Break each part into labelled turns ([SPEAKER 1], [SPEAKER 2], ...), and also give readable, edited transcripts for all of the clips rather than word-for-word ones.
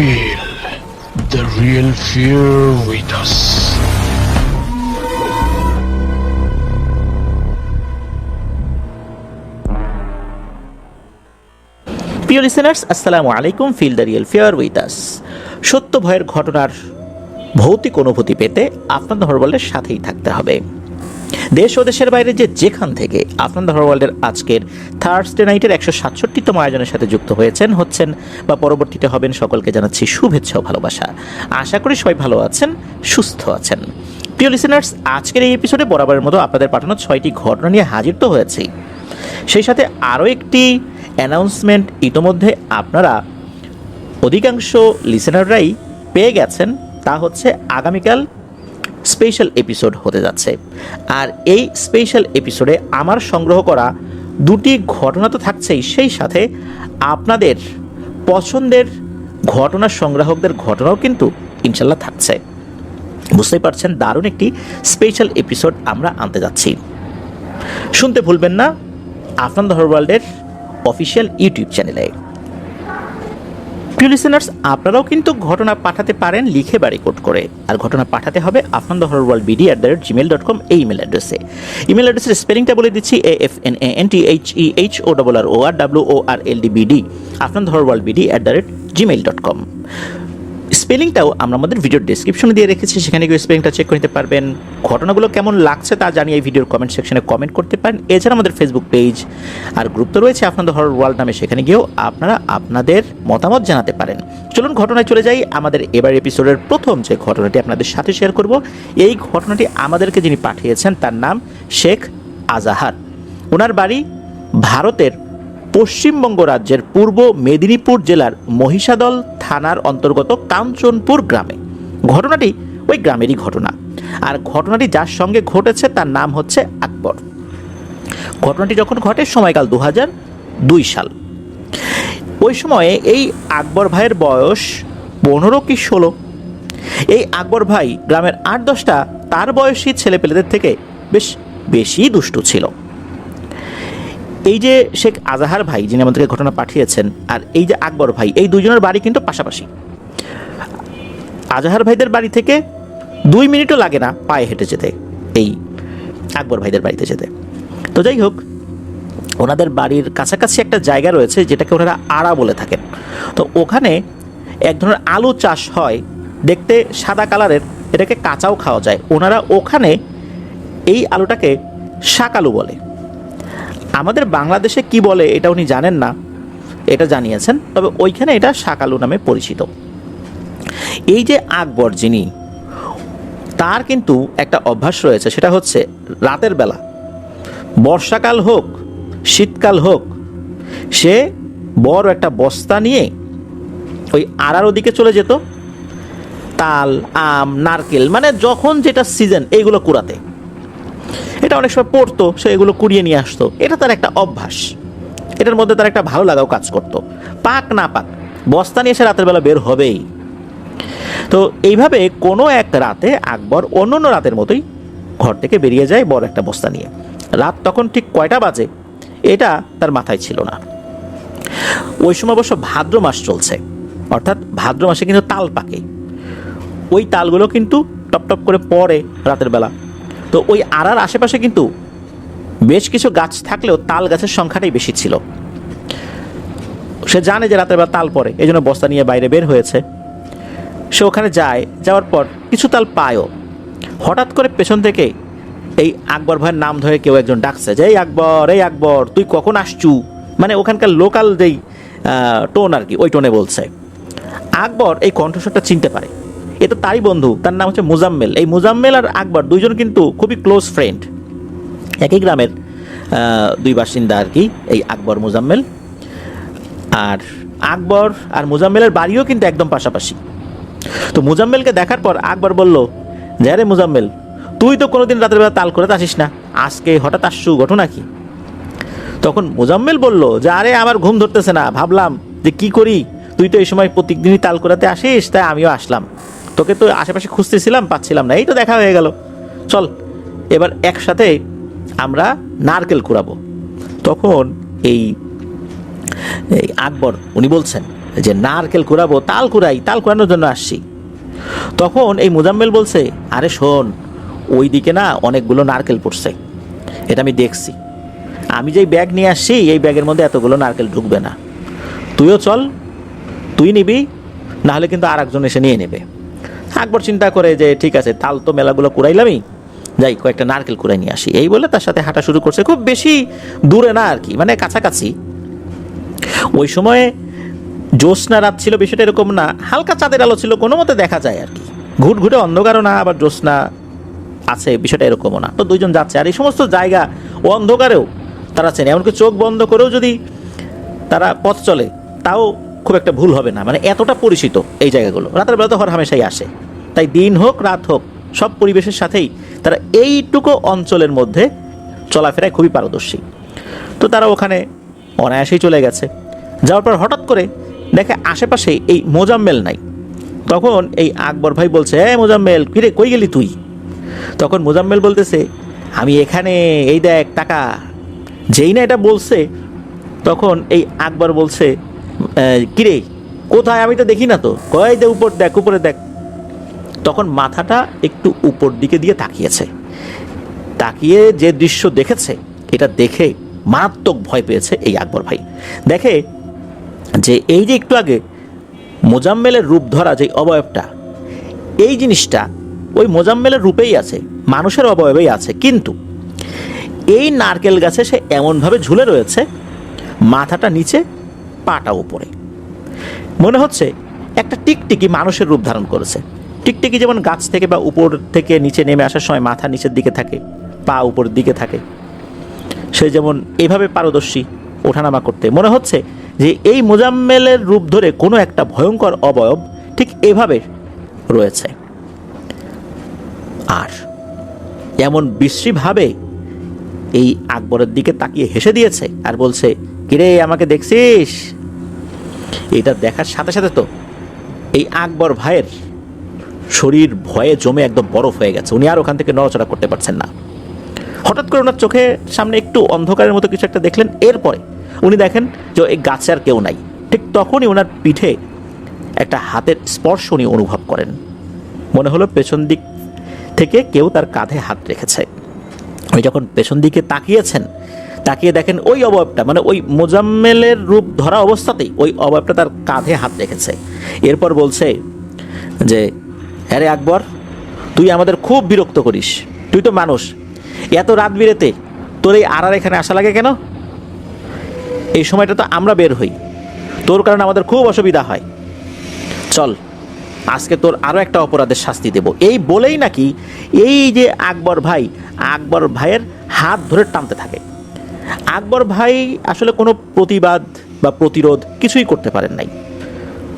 [SPEAKER 1] Feel the real fear with us.
[SPEAKER 2] প্রিয় listeners, আসসালামু আলাইকুম। Feel the real fear with us. সত্য ভয়ের ঘটনার ভৌতিক অনুভূতি পেতে আপনার হরওয়ার্ল্ডের সাথেই থাকতে হবে। দেশ ও দেশের বাইরে যেখান থেকে আপনার হরওয়ার্ল্ডের আজকের থার্সডে নাইটের 167তম আয়োজনের সাথে যুক্ত হচ্ছেন বা পরবর্তীতে হবেন, সকলকে জানাচ্ছি শুভেচ্ছা ও ভালোবাসা। আশা করি সবাই ভালো আছেন, সুস্থ আছেন। প্রিয় লিসেনার্স, আজকের এই এপিসোডে বরাবরের মতো আপনাদের পাঠানো 6টি ঘটনা নিয়ে হাজির তো হয়েছি। সেই সাথে আরও একটি অ্যানাউন্সমেন্ট ইতোমধ্যে আপনারা অধিকাংশ লিসেনাররাই পেয়ে গেছেন। তা হচ্ছে আগামীকাল স্পেশাল এপিসোড হতে যাচ্ছে। আর এই স্পেশাল এপিসোডে আমার সংগ্রহ করা দুটি ঘটনা তো থাকছেই, সেই সাথে আপনাদের পছন্দের ঘটনা সংগ্রাহকদের ঘটনাও কিন্তু ইনশাল্লাহ থাকছে। বুঝতেই পারছেন, দারুণ একটি স্পেশাল এপিসোড আমরা আনতে যাচ্ছি। শুনতে ভুলবেন না আপনার হরওয়ার্ল্ডের অফিসিয়াল ইউটিউব চ্যানেলে। প্রিয় লিসেনার্স, আপনারাও কিন্তু ঘটনা পাঠাতে পারেন লিখে বা রেকর্ড করে। আর ঘটনা পাঠাতে হবে afnanthehorworldbd@gmail.com এই ইমেল অ্যাড্রেসে। ইমেল অ্যাড্রেসের স্পেলিংটা বলে দিচ্ছি, AFNANTHEHORRORWORLDBD afnanthehorworldbd@gmail.com। স্পেলিংটাও আমরা আমাদের ভিডিওর ডেসক্রিপশনে দিয়ে রেখেছি, সেখানে গিয়ে স্পেলিংটা চেক করে নিতে পারবেন। ঘটনাগুলো কেমন লাগছে তা জানিয়ে এই ভিডিওর কমেন্ট সেকশনে কমেন্ট করতে পারেন। এছাড়া আমাদের ফেসবুক পেজ আর গ্রুপ তো রয়েছে আপনাদের হরর ওয়ার্ল্ড নামে, সেখানে গিয়েও আপনারা আপনাদের মতামত জানাতে পারেন। চলুন ঘটনায় চলে যাই। আমাদের এবার এপিসোডের প্রথম যে ঘটনাটি আপনাদের সাথে শেয়ার করব, এই ঘটনাটি আমাদেরকে যিনি পাঠিয়েছেন তার নাম শেখ আজাহার। ওনার বাড়ি ভারতের পশ্চিমবঙ্গ রাজ্যের পূর্ব মেদিনীপুর জেলার মহিষাদল থানার অন্তর্গত কাঞ্চনপুর গ্রামে। ঘটনাটি ওই গ্রামেরই ঘটনা। আর ঘটনাটি যার সঙ্গে ঘটেছে তার নাম হচ্ছে আকবর। ঘটনাটি যখন ঘটে সময়কাল 2002 সাল। ওই সময়ে এই আকবর ভাইয়ের বয়স 15 কি 16। এই আকবর ভাই গ্রামের 8-10টা তার বয়সী ছেলেপেলেদের থেকে বেশ বেশি দুষ্টু ছিল। এই যে শেখ আজাহার ভাই যিনি আমাদেরকে ঘটনা পাঠিয়েছেন, আর এই যে আকবর ভাই, এই দুজনের বাড়ি কিন্তু পাশাপাশি। আজাহার ভাইদের বাড়ি থেকে 2 মিনিটও লাগে না পায়ে হেঁটে যেতে এই আকবর ভাইদের বাড়িতে যেতে। তো যাই হোক, ওনাদের বাড়ির কাছাকাছি একটা জায়গা রয়েছে যেটাকে ওনারা আড়া বলে থাকেন। তো ওখানে এক ধরনের আলু চাষ হয়, দেখতে সাদা কালারের, এটাকে কাঁচাও খাওয়া যায়। ওনারা ওখানে এই আলুটাকে শাক আলু বলে। আমাদের বাংলাদেশে কি বলে এটা উনি জানেন না, এটা জানিয়েছেন, তবে ওইখানে এটা শাক আলু নামে পরিচিত। এই যে আকবর যিনি, তার কিন্তু একটা অভ্যাস রয়েছে, সেটা হচ্ছে রাতের বেলা, বর্ষাকাল হোক শীতকাল হোক, সে বড় একটা বস্তা নিয়ে ওই আড়ার ওদিকে চলে যেত, তাল, আম, নারকেল, মানে যখন যেটা সিজন এইগুলো কুড়াতে। এটা অনেক সময় পড়তো, সে এগুলো কুড়িয়ে নিয়ে আসতো। এটা তার একটা অভ্যাস, এটার মধ্যে তার একটা ভালো লাগাও কাজ করতো। পাক না পাক বস্তা নিয়ে সে রাতের বেলা বের হবেই। তো এইভাবে কোনো এক রাতে আকবর অন্য রাতের মতোই ঘর থেকে বেরিয়ে যায় বড় একটা বস্তা নিয়ে। রাত তখন ঠিক কয়টা বাজে এটা তার মাথায় ছিল না। ওই সময় অবশ্য ভাদ্র মাস চলছে, অর্থাৎ ভাদ্র মাসে কিন্তু তাল পাকে। ওই তালগুলো কিন্তু টপ টপ করে পড়ে রাতের বেলা। তো ওই আড়ার আশেপাশে কিন্তু বেশ কিছু গাছ থাকলেও তাল গাছের সংখ্যাটাই বেশি ছিল। সে জানে যে রাতের বেলা তাল পড়ে, এই জন্য বস্তা নিয়ে বাইরে বের হয়েছে। সে ওখানে যায়, যাওয়ার পর কিছু তাল পায়ও। হঠাৎ করে পেছন থেকে এই আকবর ভাইয়ের নাম ধরে কেউ একজন ডাকছে যে, এই আকবর তুই কখন আসছু, মানে ওখানকার লোকাল যেই টোন আর কি, ওই টোনে বলছে। আকবর এই কণ্ঠস্বরটা চিনতে পারে, এ তো তারই বন্ধু, তার নাম হচ্ছে মুজাম্মেল। এই মুজাম্মেল আর আকবর দুইজন কিন্তু খুবই ক্লোজ ফ্রেন্ড, একই গ্রামের দুই বাসিন্দা আর কি, এই আকবর মুজাম্মেল। আর আকবর আর মুজাম্মেলের বাড়িও কিন্তু একদম পাশাপাশি। তো মুজাম্মেলকে দেখার পর আকবর বলল যে, আরে মুজাম্মেল, তুই তো কোনোদিন রাতের বেলা তাল করে আসিস না, আজকে হঠাৎ আসছু, ঘটনা কি? তখন মুজাম্মেল বলল যে, আরে আমার ঘুম ধরতেছে না, ভাবলাম যে কি করি, তুই তো এই সময় প্রত্যেকদিনই তাল করাতে আসিস, তাই আমিও আসলাম। তোকে তো আশেপাশে খুঁজতেছিলাম, পাচ্ছিলাম না, এই তো দেখা হয়ে গেল, চল এবার একসাথে আমরা নারকেল কুড়াবো। তখন এই আকবর উনি বলছেন যে নারকেল কুড়াবো, তাল কুড়ানোর জন্য আসছি। তখন এই মোজাম্মেল বলছে, আরে শোন, ওই দিকে না অনেকগুলো নারকেল পড়ছে, এটা আমি দেখছি। আমি যেই ব্যাগ নিয়ে আসছি এই ব্যাগের মধ্যে এতগুলো নারকেল ঢুকবে না, তুইও চল, তুই নিবি, নাহলে কিন্তু আর একজন এসে নিয়ে নেবে। আকবর চিন্তা করে যে ঠিক আছে, তাল তো মেলাগুলো কুড়াইলামই, যাই কয়েকটা নারকেল কুড়াই নিয়ে আসি। এই বলে তার সাথে হাঁটা শুরু করছে, খুব বেশি দূরে না আর কি, মানে কাছাকাছি। ওই সময়ে জ্যোৎস্না রাত ছিল, বিষয়টা এরকম না, হালকা চাঁদের আলো ছিল, কোনো মতে দেখা যায় আর কি, ঘুটঘুটে অন্ধকারও না, আবার জ্যোৎস্না আছে, বিষয়টা এরকমও না। তো দুইজন যাচ্ছে, আর এই সমস্ত জায়গা অন্ধকারেও তারা চেনে, এমনকি চোখ বন্ধ করেও যদি তারা পথ চলে তাও খুব একটা ভুল হবে না, মানে এতটা পরিচিত এই জায়গাগুলো। রাতের বেলা তো হরহামেশাই আসে, তাই দিন হোক রাত হোক সব পরিবেশের সাথেই তারা এইটুকু অঞ্চলের মধ্যে চলাফেরায় খুবই পারদর্শী। তো তারা ওখানে অনায়াসেই চলে গেছে। যাওয়ার পর হঠাৎ করে দেখে আশেপাশে এই মোজাম্মেল নাই। তখন এই আকবর ভাই বলছে, মোজাম্মেল, কিরে কই গেলি তুই? তখন মোজাম্মেল বলতেছে, আমি এখানে, এই দেখ টাকা। যেই না এটা বলছে তখন এই আকবর বলছে, কিরে কোথায়, আমি তো দেখি না তো। কয় দে, উপর দেখ, উপরে দেখ। তখন মাথাটা একটু উপর দিকে দিয়ে তাকিয়েছে, তাকিয়ে যে দৃশ্য দেখেছে এটা দেখে মারাত্মক ভয় পেয়েছে এই আকবর ভাই। দেখে যে এই যে একটু আগে মোজাম্মেলের রূপ ধরা যে অবয়বটা, এই জিনিসটা ওই মোজাম্মেলের রূপেই আছে, মানুষের অবয়বেই আছে, কিন্তু এই নারকেল গাছে সে এমনভাবে ঝুলে রয়েছে, মাথাটা নিচে, পাটা উপরে। মনে হচ্ছে একটা টিকটিকি মানুষের রূপ ধারণ করেছে। টিকটিকি যেমন গাছ থেকে বা উপর থেকে নিচে নেমে আসার সময় মাথা নিচের দিকে থাকে, পা উপরের দিকে থাকে, সে যেমন এইভাবে পারদর্শী ওঠানামা করতে। মনে হচ্ছে যে এই মোজাম্মেলের রূপ ধরে কোনো একটা ভয়ঙ্কর অবয়ব ঠিক এভাবে রয়েছে, আর এমন বিশ্রীভাবে এই আকবরের দিকে তাকিয়ে হেসে দিয়েছে আর বলছে, কিরে আমাকে দেখছিস? এটা দেখার সাথে সাথে তো এই আকবর ভাইয়ের শরীর ভয়ে জমে একদম বরফ হয়ে গেছে, উনি আর ওখান থেকে নড়াচড়া করতে পারছেন না। হঠাৎ করে ওনার চোখের সামনে একটু অন্ধকারের মতো কিছু একটা দেখলেন, এরপরে উনি দেখেন যে এই গাছে আর কেউ নাই। ঠিক তখনই ওনার পিঠে একটা হাতের স্পর্শ উনি অনুভব করেন। মনে হলো পেছন দিক থেকে কেউ তার কাঁধে হাত রেখেছে। ওই যখন পেছন দিকে তাকিয়েছেন, তাকিয়ে দেখেন ওই অবয়বটা, মানে ওই মোজাম্মেলের রূপ ধরা অবস্থাতেই ওই অবয়বটা তার কাঁধে হাত রেখেছে। এরপর বলছে যে, হ্যাঁ রে আকবর, তুই আমাদের খুব বিরক্ত করিস, তুই তো মানুষ, এত রাত বিরেতে তোর এই আড়ার এখানে আসা লাগে কেন? এই সময়টা তো আমরা বের হই, তোর কারণে আমাদের খুব অসুবিধা হয়, চল আজকে তোর আরও একটা অপরাধের শাস্তি দেব। এই বলেই নাকি এই যে আকবর ভাইয়ের হাত ধরে টানতে থাকে। আকবর ভাই আসলে কোনো প্রতিবাদ বা প্রতিরোধ কিছুই করতে পারেন নাই,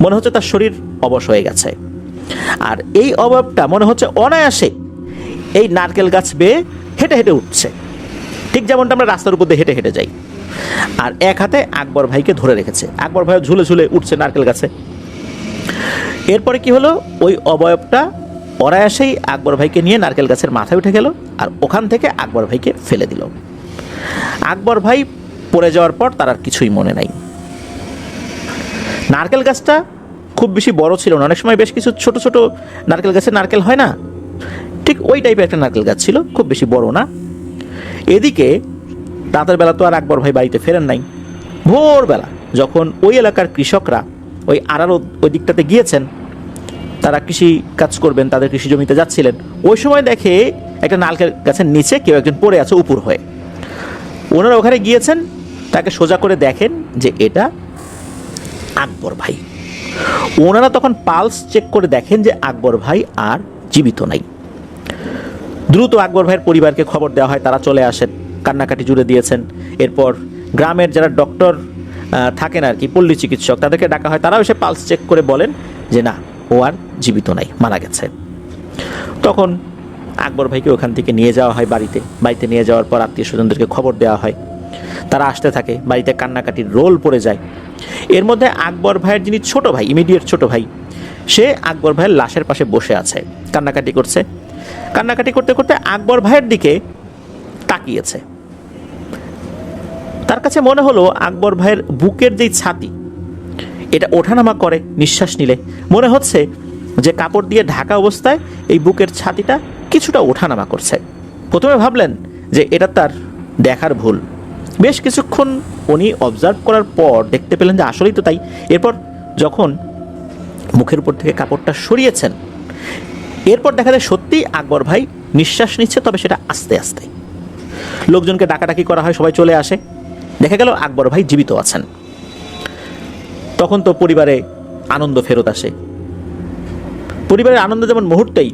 [SPEAKER 2] মনে হচ্ছে তার শরীর অবশ হয়ে গেছে। আর এই অবয়বটা মনে হচ্ছে অনায়াসে এই নারকেল গাছ বেয়ে হেঁটে হেঁটে উঠছে, ঠিক যেমনটা আমরা রাস্তার উপর দিয়ে হেঁটে হেঁটে যাই। আর এক হাতে আকবর ভাইকে ধরে রেখেছে, আকবর ভাই ঝুলে ঝুলে উঠছে নারকেল গাছে। এরপরে কি হলো, ওই অবয়বটা অনায়াসেই আকবর ভাইকে নিয়ে নারকেল গাছের মাথায় উঠে গেল, আর ওখান থেকে আকবর ভাইকে ফেলে দিল। আকবর ভাই পড়ে যাওয়ার পর তার আর কিছুই মনে নাই। নারকেল গাছটা খুব বেশি বড় ছিল না, অনেক সময় বেশ কিছু ছোট ছোট নারকেল গাছে নারকেল হয় না, ঠিক ওই টাইপের একটা নারকেল গাছ ছিল, খুব বেশি বড় না। এদিকে রাতের বেলা তো আর আকবর ভাই বাড়িতে ফেরেন নাই। ভোরবেলা যখন ওই এলাকার কৃষকরা ওই আড়ার ওই দিকটাতে গিয়েছেন, তারা কৃষি কাজ করবেন, তাদের কৃষি জমিতে যাচ্ছিলেন, ওই সময় দেখে একটা নারকেল গাছের নিচে কেউ একজন পড়ে আছে উপর হয়ে। ওনারা ওখানে গিয়েছেন, তাকে সোজা করে দেখেন যে এটা আকবর ভাই। ওনারা তখন পালস চেক করে দেখেন যে আকবর ভাই আর জীবিত নাই। দ্রুত আকবর ভাইয়ের পরিবারকে খবর দেওয়া হয়, তারা চলে আসেন, কান্নাকাটি জুড়ে দিয়েছেন। এরপর গ্রামের যারা ডক্টর থাকেন আর কি, পল্লী চিকিৎসক, তাদেরকে ডাকা হয়, তারাও এসে পালস চেক করে বলেন যে না, ও আর জীবিত নাই, মারা গেছে। তখন আকবর ভাইকে ওখান থেকে নিয়ে যাওয়া হয় বাড়িতে নিয়ে যাওয়ার পর আত্মীয় স্বজনদেরকে খবর দেওয়া হয়, তারা আসতে থাকে, বাড়িতে কান্নাকাটির রোল পড়ে যায়। এর মধ্যে আকবর ভাইয়ের যিনি ছোট ভাই, ইমিডিয়েট ছোট ভাই, সে আকবর ভাইয়ের লাশের পাশে বসে আছে, কান্নাকাটি করছে। কান্নাকাটি করতে করতে আকবর ভাইয়ের দিকে তাকিয়েছে। তার কাছে মনে হলো আকবর ভাইয়ের বুকের যেই ছাতি, এটা ওঠানামা করে নিঃশ্বাস নিলে মনে হচ্ছে যে কাপড় দিয়ে ঢাকা অবস্থায় এই বুকের ছাতিটা কিছুটা ওঠানামা করছে। প্রথমে ভাবলেন যে এটা তার দেখার ভুল। বেশ কিছুক্ষণ উনি অবজার্ভ করার পর দেখতে পেলেন যে আসলেই তো তাই। এরপর যখন মুখের উপর থেকে কাপড়টা সরিয়েছেন, এরপর দেখা যায় সত্যি আকবর ভাই নিঃশ্বাস নিচ্ছে, তবে সেটা আস্তে আস্তে। লোকজনকে ডাকাডাকি করা হয়, সবাই চলে আসে। দেখা গেল আকবর ভাই জীবিত আছেন। তখন তো পরিবারে আনন্দ ফেরত আসে। পরিবারের আনন্দ যেমন মুহূর্তেই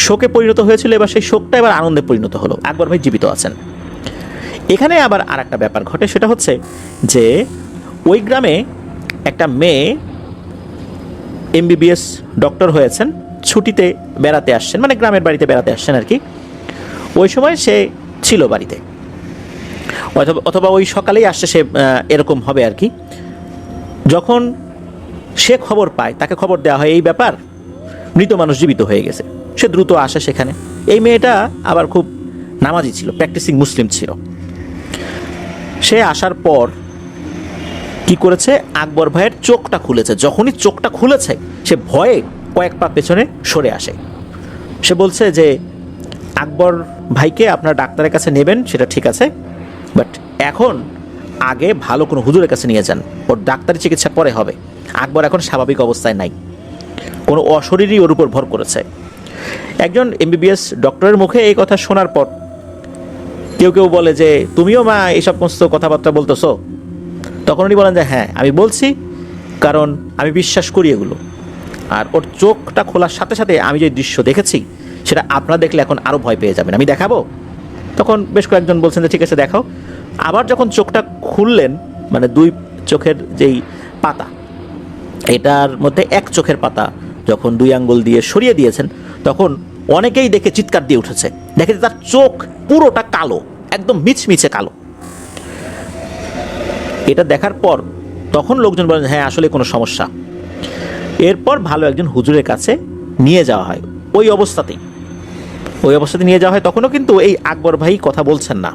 [SPEAKER 2] শোকে পরিণত হয়েছিল, এবার সেই শোকটা এবার আনন্দে পরিণত হলো। আকবর ভাই জীবিত আছেন। এখানে আবার আর একটা ব্যাপার ঘটে, সেটা হচ্ছে যে ওই গ্রামে একটা মেয়ে এমবিবিএস ডক্টর হয়েছেন, ছুটিতে বেড়াতে আসছেন, মানে গ্রামের বাড়িতে বেড়াতে আসছেন আর কি। ওই সময় সে ছিল বাড়িতে, অথবা ওই সকালেই আসছে সে, এরকম হবে আর কি। যখন সে খবর পায়, তাকে খবর দেওয়া হয় এই ব্যাপার, মৃত মানুষ জীবিত হয়ে গেছে। সে দ্রুত আসে সেখানে। এই মেয়েটা আবার খুব নামাজি ছিল, প্র্যাকটিসিং মুসলিম ছিল। সে আসার পর কি করেছে, আকবর ভাইয়ের চোখটা খুলেছে। যখনই চোখটা খুলেছে সে ভয়ে কয়েক পা পেছনে সরে আসে। সে বলছে যে আকবর ভাইকে আপনার ডাক্তারের কাছে নেবেন, সেটা ঠিক আছে, বাট এখন আগে ভালো কোনো হুজুরের কাছে নিয়ে যান, ওর ডাক্তারি চিকিৎসা পরে হবে। আকবর এখন স্বাভাবিক অবস্থায় নাই, কোনো অশরীরই ওর উপর ভর করেছে। একজন এমবিবিএস ডক্টরের মুখে এই কথা শোনার পর কেউ কেউ বলে যে তুমিও মা এইসব সমস্ত কথাবার্তা বলতেছো? তখন উনি বলেন যে হ্যাঁ আমি বলছি, কারণ আমি বিশ্বাস করি এগুলো। আর ওর চোখটা খোলার সাথে সাথে আমি যে দৃশ্য দেখেছি সেটা আপনারা দেখলে এখন আরও ভয় পেয়ে যাবেন, আমি দেখাবো। তখন বেশ কয়েকজন বলছেন যে ঠিক আছে দেখাও। আবার যখন চোখটা খুললেন, মানে দুই চোখের যেই পাতা, এটার মধ্যে এক চোখের পাতা যখন দুই আঙ্গুল দিয়ে সরিয়ে দিয়েছেন, তখন অনেকেই দেখে চিৎকার দিয়ে উঠেছে। দেখে তার চোখ পুরোটা কালো, একদম মিচমিচে কালো। এটা দেখার পর তখন লোকজন বলেন হ্যাঁ আসলে কোনো সমস্যা। এরপর ভালো একজন হুজুরের কাছে নিয়ে যাওয়া হয়। ওই অবস্থাতে নিয়ে যাওয়া হয়। তখনও কিন্তু এই আকবর ভাই কথা বলছেন না।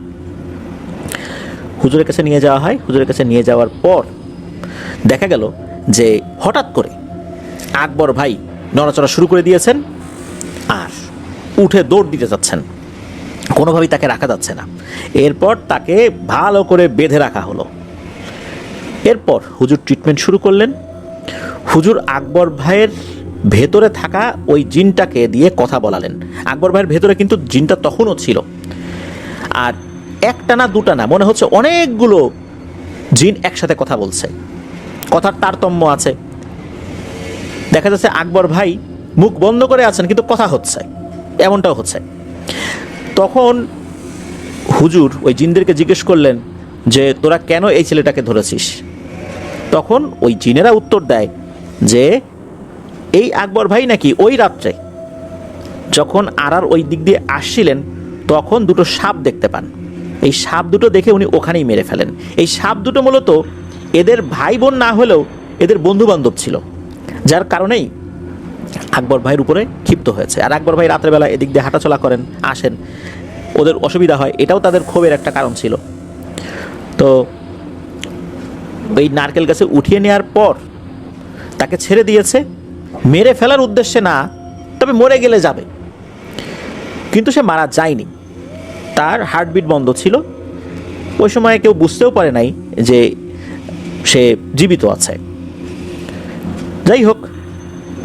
[SPEAKER 2] হুজুরের কাছে নিয়ে যাওয়া হয়। হুজুরের কাছে নিয়ে যাওয়ার পর দেখা গেল যে হঠাৎ করে আকবর ভাই নড়াচড়া শুরু করে দিয়েছেন আর উঠে দৌড় দিতে যাচ্ছেন, কোনোভাবেই তাকে রাখা যাচ্ছে না। এরপর তাকে ভালো করে বেঁধে রাখা হলো। এরপর হুজুর ট্রিটমেন্ট শুরু করলেন। হুজুর আকবর ভাইয়ের ভেতরে থাকা ওই জিনটাকে দিয়ে কথা বলালেন। আকবর ভাইয়ের ভেতরে কিন্তু জিনটা তখনও ছিল, আর একটা না দুটা না, মনে হচ্ছে অনেকগুলো জিন একসাথে কথা বলছে, কথার তারতম্য আছে। দেখা যাচ্ছে আকবর ভাই মুখ বন্ধ করে আছেন কিন্তু কথা হচ্ছে, এমনটাও হচ্ছে। তখন হুজুর ওই জিনদেরকে জিজ্ঞেস করলেন যে তোরা কেন এই ছেলেটাকে ধরেছিস? তখন ওই জিনেরা উত্তর দেয় যে এই আকবর ভাই নাকি ওই রাত্রে যখন আরার ওই দিক দিয়ে আসছিলেন তখন দুটো সাপ দেখতে পান। এই সাপ দুটো দেখে উনি ওখানেই মেরে ফেলেন। এই সাপ দুটো মূলত এদের ভাই বোন না হলেও এদের বন্ধু বান্ধব ছিল, যার কারণেই আকবর ভাইয়ের উপরে ক্ষিপ্ত হয়েছে। আর আকবর ভাই রাত্রেবেলা এদিক দিয়ে হাঁটাচলা করেন, আসেন, ওদের অসুবিধা হয়, এটাও তাদের ক্ষোভের একটা কারণ ছিল। তো ওই নারকেল গাছে উঠিয়ে নেওয়ার পর তাকে ছেড়ে দিয়েছে, মেরে ফেলার উদ্দেশ্যে না, তবে মরে গেলে যাবে। কিন্তু সে মারা যায়নি, তার হার্টবিট বন্ধ ছিল। ওই সময় কেউ বুঝতেও পারে নাই যে সে জীবিত আছে। যাই হোক,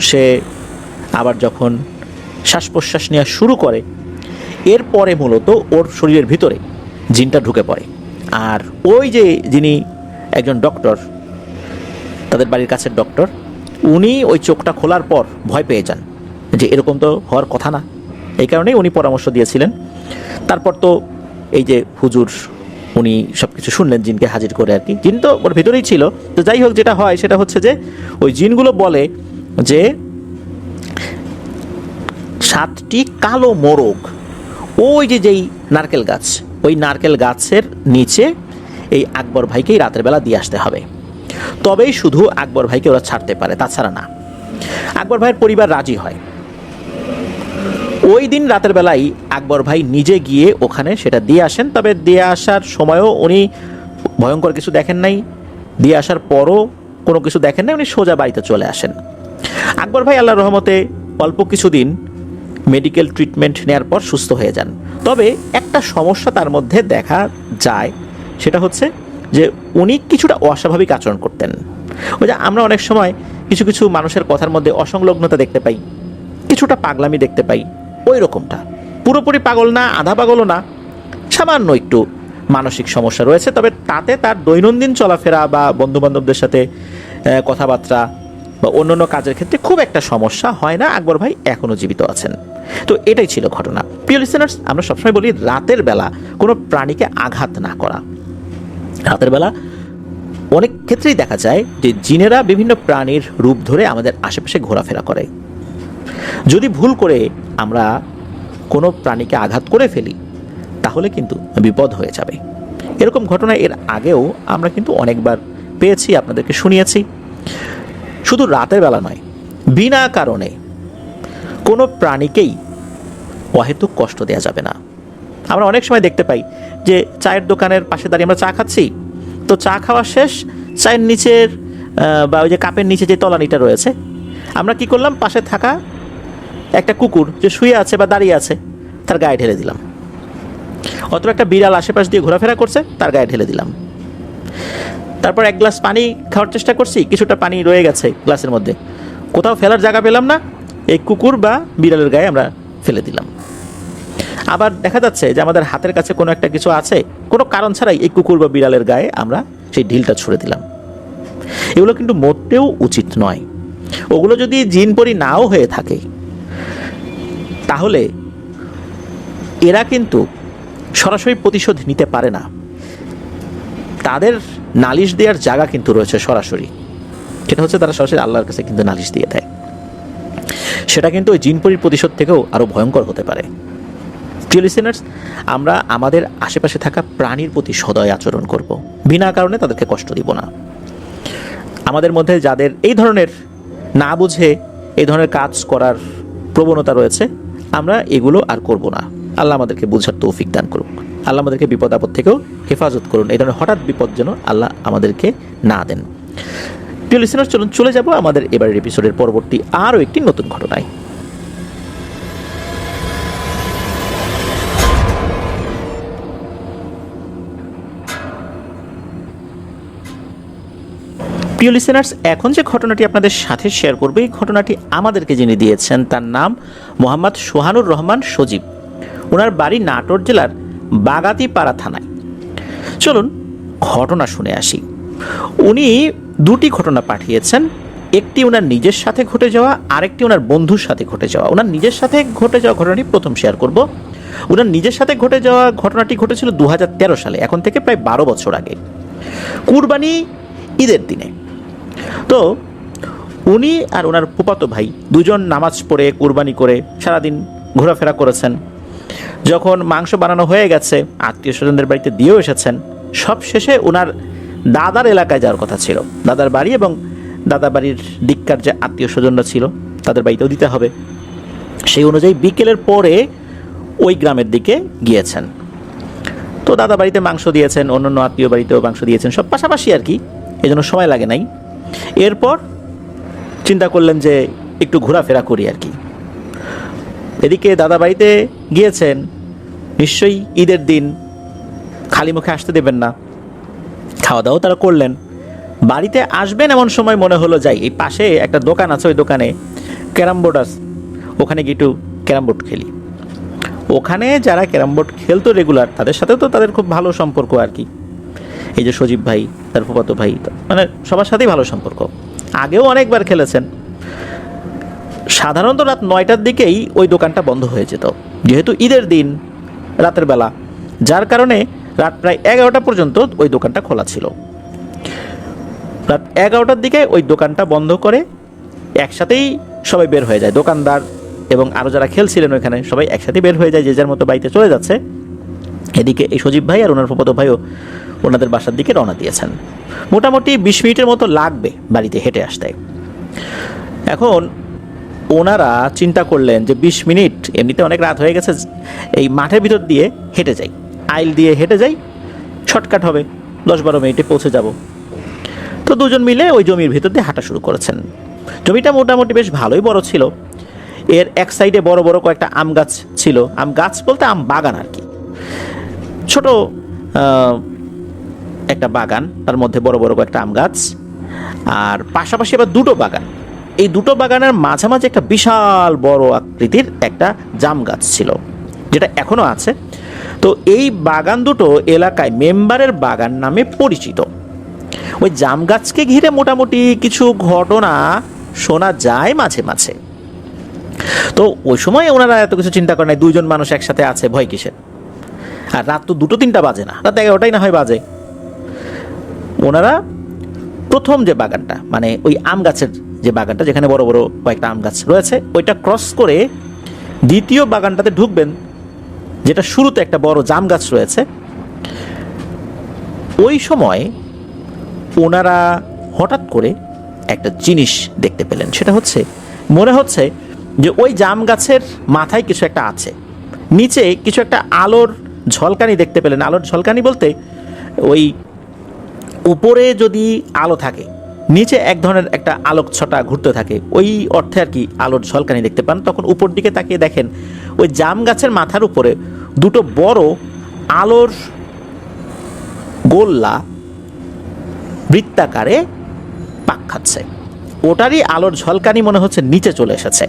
[SPEAKER 2] সে আবার যখন শ্বাস প্রশ্বাস নেওয়া শুরু করে, এরপরে মূলত ওর শরীরের ভিতরে জিনটা ঢুকে পড়ে। আর ওই যে যিনি একজন ডক্টর, তাদের বাড়ির কাছের ডক্টর, উনি ওই চোখটা খোলার পর ভয় পেয়ে যান যে এরকম তো হওয়ার কথা না। এই কারণেই উনি পরামর্শ দিয়েছিলেন। তারপর তো এই যে হুজুর, উনি সব কিছু শুনলেন জিনকে হাজির করে আর কি। জিন তো ওর ভিতরেই ছিল। তো যাই হোক, যেটা হয় সেটা হচ্ছে যে ওই জিনগুলো বলে যে 7টি কালো মোরগ ওই যেই নারকেল গাছ, ওই নারকেল গাছের নিচে এই আকবর ভাইকেই রাতের বেলা দিয়ে আসতে হবে, তবেই শুধু আকবর ভাইকে ওরা ছাড়তে পারে, তাছাড়া না। আকবর ভাইয়ের পরিবার রাজি হয়। ওই দিন রাতের বেলায় আকবর ভাই নিজে গিয়ে ওখানে সেটা দিয়ে আসেন। তবে দিয়ে আসার সময়ও উনি ভয়ঙ্কর কিছু দেখেন নাই, দিয়ে আসার পরও কোনো কিছু দেখেন না, উনি সোজা বাড়িতে চলে আসেন। আকবর ভাই আল্লাহর রহমতে অল্প কিছুদিন মেডিকেল ট্রিটমেন্ট নেওয়ার পর সুস্থ হয়ে যান। তবে একটা সমস্যা তার মধ্যে দেখা যায়, সেটা হচ্ছে যে উনি কিছুটা অস্বাভাবিক আচরণ করতেন। ওই যে আমরা অনেক সময় কিছু কিছু মানুষের কথার মধ্যে অসংলগ্নতা দেখতে পাই, কিছুটা পাগলামি দেখতে পাই, ওই রকমটা। পুরোপুরি পাগল না, আধা পাগলও না, সামান্য একটু মানসিক সমস্যা রয়েছে। তবে তাতে তার দৈনন্দিন চলাফেরা বা বন্ধুবান্ধবদের সাথে কথাবার্তা বা অন্যান্য কাজের ক্ষেত্রে খুব একটা সমস্যা হয় না। আকবর ভাই এখনও জীবিত আছেন। তো এটাই ছিল ঘটনা। প্রিয় লিসেনার্স, আমরা সবসময় বলি রাতের বেলা কোনো প্রাণীকে আঘাত না করা। রাতের বেলা অনেক ক্ষেত্রেই দেখা যায় যে জিনেরা বিভিন্ন প্রাণীর রূপ ধরে আমাদের আশেপাশে ঘোরাফেরা করে। যদি ভুল করে আমরা কোনো প্রাণীকে আঘাত করে ফেলি তাহলে কিন্তু বিপদ হয়ে যাবে। এরকম ঘটনা এর আগেও আমরা কিন্তু অনেকবার পেয়েছি, আপনাদেরকে শুনিয়েছি। শুধু রাতের বেলা নয়, বিনা কারণে কোনো প্রাণীকেই অহেতুক কষ্ট দেওয়া যাবে না। আমরা অনেক সময় দেখতে পাই যে চায়ের দোকানের পাশে দাঁড়িয়ে আমরা চা খাচ্ছি, তো চা খাওয়া শেষ, চায়ের নিচের বা ওই যে কাপের নিচে যে তলানিটা রয়েছে, আমরা কি করলাম, পাশে থাকা একটা কুকুর যে শুয়ে আছে বা দাঁড়িয়ে আছে তার গায়ে ঢেলে দিলাম। অথবা একটা বিড়াল আশেপাশ দিয়ে ঘোরাফেরা করছে, তার গায়ে ঢেলে দিলাম। তারপর এক গ্লাস পানি খাওয়ার চেষ্টা করছি, কিছুটা পানি রয়ে গেছে গ্লাসের মধ্যে, কোথাও ফেলার জায়গা পেলাম না, এই কুকুর বা বিড়ালের গায়ে আমরা ফেলে দিলাম। আবার দেখা যাচ্ছে যে আমাদের হাতের কাছে কোনো একটা কিছু আছে, কোনো কারণ ছাড়াই এই কুকুর বা বিড়ালের গায়ে আমরা সেই ঢিলটা ছুঁড়ে দিলাম। এগুলো কিন্তু মোটেও উচিত নয়। ওগুলো যদি জিনপরি নাও হয়ে থাকে তাহলে এরা কিন্তু সরাসরি প্রতিশোধ নিতে পারে না। তাদের নালিশ দেওয়ার জায়গা কিন্তু রয়েছে সরাসরি, সেটা হচ্ছে তারা সরাসরি আল্লাহর কাছে কিন্তু নালিশ দিয়ে দেয়। সেটা কিন্তু ওই জিনপরির প্রতিশোধ থেকেও আরও ভয়ঙ্কর হতে পারে। প্রিয় লিসেনার্স, আমরা আমাদের আশেপাশে থাকা প্রাণীর প্রতি সদয় আচরণ করব, বিনা কারণে তাদেরকে কষ্ট দিব না। আমাদের মধ্যে যাদের এই ধরনের না বুঝে এই ধরনের কাজ করার প্রবণতা রয়েছে, আমরা এগুলো আর করব না। আল্লাহ আমাদেরকে বুঝার তৌফিক দান করুক। আল্লাহ আমাদেরকে বিপদ আপদ থেকেও হেফাজত করুন। এই ধরনের হঠাৎ বিপদ যেন আল্লাহ আমাদেরকে না দেন। প্রিয় লিসেনার্স, চলুন চলে যাব আমাদের এবারের এপিসোডের পরবর্তী আরও একটি নতুন ঘটনায়। প্রিয় লিসেনার্স, এখন যে ঘটনাটি আপনাদের সাথে শেয়ার করব, এই ঘটনাটি আমাদেরকে যিনি দিয়েছেন তার নাম মোহাম্মদ সোহানুর রহমান সজীব। ওনার বাড়ি নাটোর জেলার বাগাতিপাড়া থানায়। চলুন ঘটনা শুনে আসি। উনি দুটি ঘটনা পাঠিয়েছেন, একটি ওনার নিজের সাথে ঘটে যাওয়া, আরেকটি ওনার বন্ধুর সাথে ঘটে যাওয়া। ওনার নিজের সাথে ঘটে যাওয়া ঘটনাটি প্রথম শেয়ার করব। ওনার নিজের সাথে ঘটে যাওয়া ঘটনাটি ঘটেছিল 2013 সালে, এখন থেকে প্রায় 12 বছর আগে, কুরবানি ঈদের দিনে। তো উনি আর ওনার ফুফাতো ভাই দুজন নামাজ পড়ে কুরবানি করে সারাদিন ঘোরাফেরা করেছেন। যখন মাংস বানানো হয়ে গেছে, আত্মীয় স্বজনদের বাড়িতে দিয়েও এসেছেন, সব শেষে ওনার দাদার এলাকায় যাওয়ার কথা ছিল। দাদার বাড়ি এবং দাদা বাড়ির দিককার যে আত্মীয় স্বজনরা ছিল তাদের বাড়িতেও দিতে হবে। সেই অনুযায়ী বিকেলের পরে ওই গ্রামের দিকে গিয়েছেন। তো দাদা বাড়িতে মাংস দিয়েছেন, অন্যান্য আত্মীয় বাড়িতেও মাংস দিয়েছেন, সব পাশাপাশি আর কি, এজন্য সময় লাগে নাই। এরপর চিন্তা করলেন যে একটু ঘোরাফেরা করি আর কি। এদিকে দাদা বাড়িতে গিয়েছেন, নিশ্চয়ই ঈদের দিন খালি মুখে আসতে দেবেন না, খাওয়া দাওয়া তারা করলেন। বাড়িতে আসবেন এমন সময় মনে হলো যাই, এই পাশে একটা দোকান আছে, ওই দোকানে ক্যারাম বোর্ড আছে, ওখানে গিয়ে একটু ক্যারাম বোর্ড খেলি। ওখানে যারা ক্যারাম বোর্ড খেলতো রেগুলার, তাদের সাথেও তো তাদের খুব ভালো সম্পর্ক আর কি। এই যে সজীব ভাই, তার ফুফাতো ভাই, মানে সবার সাথেই ভালো সম্পর্ক, আগেও অনেকবার খেলেছেন। সাধারণত রাত 9টার দিকেই ওই দোকানটা বন্ধ হয়ে যেত, যেহেতু ঈদের দিন রাতের বেলা, যার কারণে রাত প্রায় 11টা পর্যন্ত ওই দোকানটা খোলা ছিল। রাত 11টার দিকে ওই দোকানটা বন্ধ করে একসাথেই সবাই বের হয়ে যায়, দোকানদার এবং আরও যারা খেলছিলেন ওইখানে সবাই একসাথে বের হয়ে যায়, যে যার মতো বাড়িতে চলে যাচ্ছে। এদিকে এই সজীব ভাই আর ওনার ফুফাতো ভাইও ওনাদের বাসার দিকে রওনা দিয়েছেন। মোটামুটি 20 মিনিটের মতো লাগবে বাড়িতে হেঁটে আসতে। এখন ওনারা চিন্তা করলেন যে 20 মিনিট, এমনিতে অনেক রাত হয়ে গেছে, এই মাঠের ভিতর দিয়ে হেঁটে যাই, আইল দিয়ে হেঁটে যাই, শর্টকাট হবে, 10-12 মিনিটে পৌঁছে যাব। তো দুজন মিলে ওই জমির ভিতর দিয়ে হাঁটা শুরু করেছেন। জমিটা মোটামুটি বেশ ভালোই বড় ছিল। এর এক সাইডে বড় বড় কয়েকটা আম গাছ ছিল, আম গাছ বলতে আম বাগান আর কি, ছোট একটা বাগান, তার মধ্যে বড় বড় কয়েকটা আম গাছ, আর পাশাপাশি আবার দুটো বাগান। এই দুটো বাগানের মাঝামাঝি একটা বিশাল বড় আকৃতির একটা জাম গাছ ছিল, যেটা এখনো আছে। তো এই বাগান দুটো এলাকায় মেম্বারের বাগান নামে পরিচিত। ওই জাম গাছকে ঘিরে মোটামুটি কিছু ঘটনা শোনা যায় মাঝে মাঝে। তো ওই সময় ওনারা এত কিছু চিন্তা করে নাই, দুইজন মানুষ একসাথে আছে, ভয় কিসের। আর রাত তো 2-3টা বাজে না, রাত 11টাই না হয় বাজে। ওনারা প্রথম যে বাগানটা, মানে ওই আম গাছের যে বাগানটা যেখানে বড় বড় কয়েকটা আম গাছ রয়েছে, ওইটা ক্রস করে দ্বিতীয় বাগানটাতে ঢুকবেন, যেটা শুরুতে একটা বড় জাম গাছ রয়েছে। ওই সময় ওনারা হঠাৎ করে একটা জিনিস দেখতে পেলেন। সেটা হচ্ছে, মনে হচ্ছে যে ওই জাম গাছের মাথায় কিছু একটা আছে, নিচে কিছু একটা আলোর ঝলকানি দেখতে পেলেন। আলোর ঝলকানি বলতে ওই উপরে যদি আলো থাকে, নিচে এক ধরনের একটা আলোক ছটা ঘুরতে থাকে, ওই অর্থে আর কি আলোর ঝলকানি দেখতে পান। তখন উপর দিকে তাকিয়ে দেখেন ওই জাম গাছের মাথার উপরে দুটো বড় আলোর গোল্লা বৃত্তাকারে পাক খাচ্ছে। ওটারই আলোর ঝলকানি মনে হচ্ছে নিচে চলে এসেছে।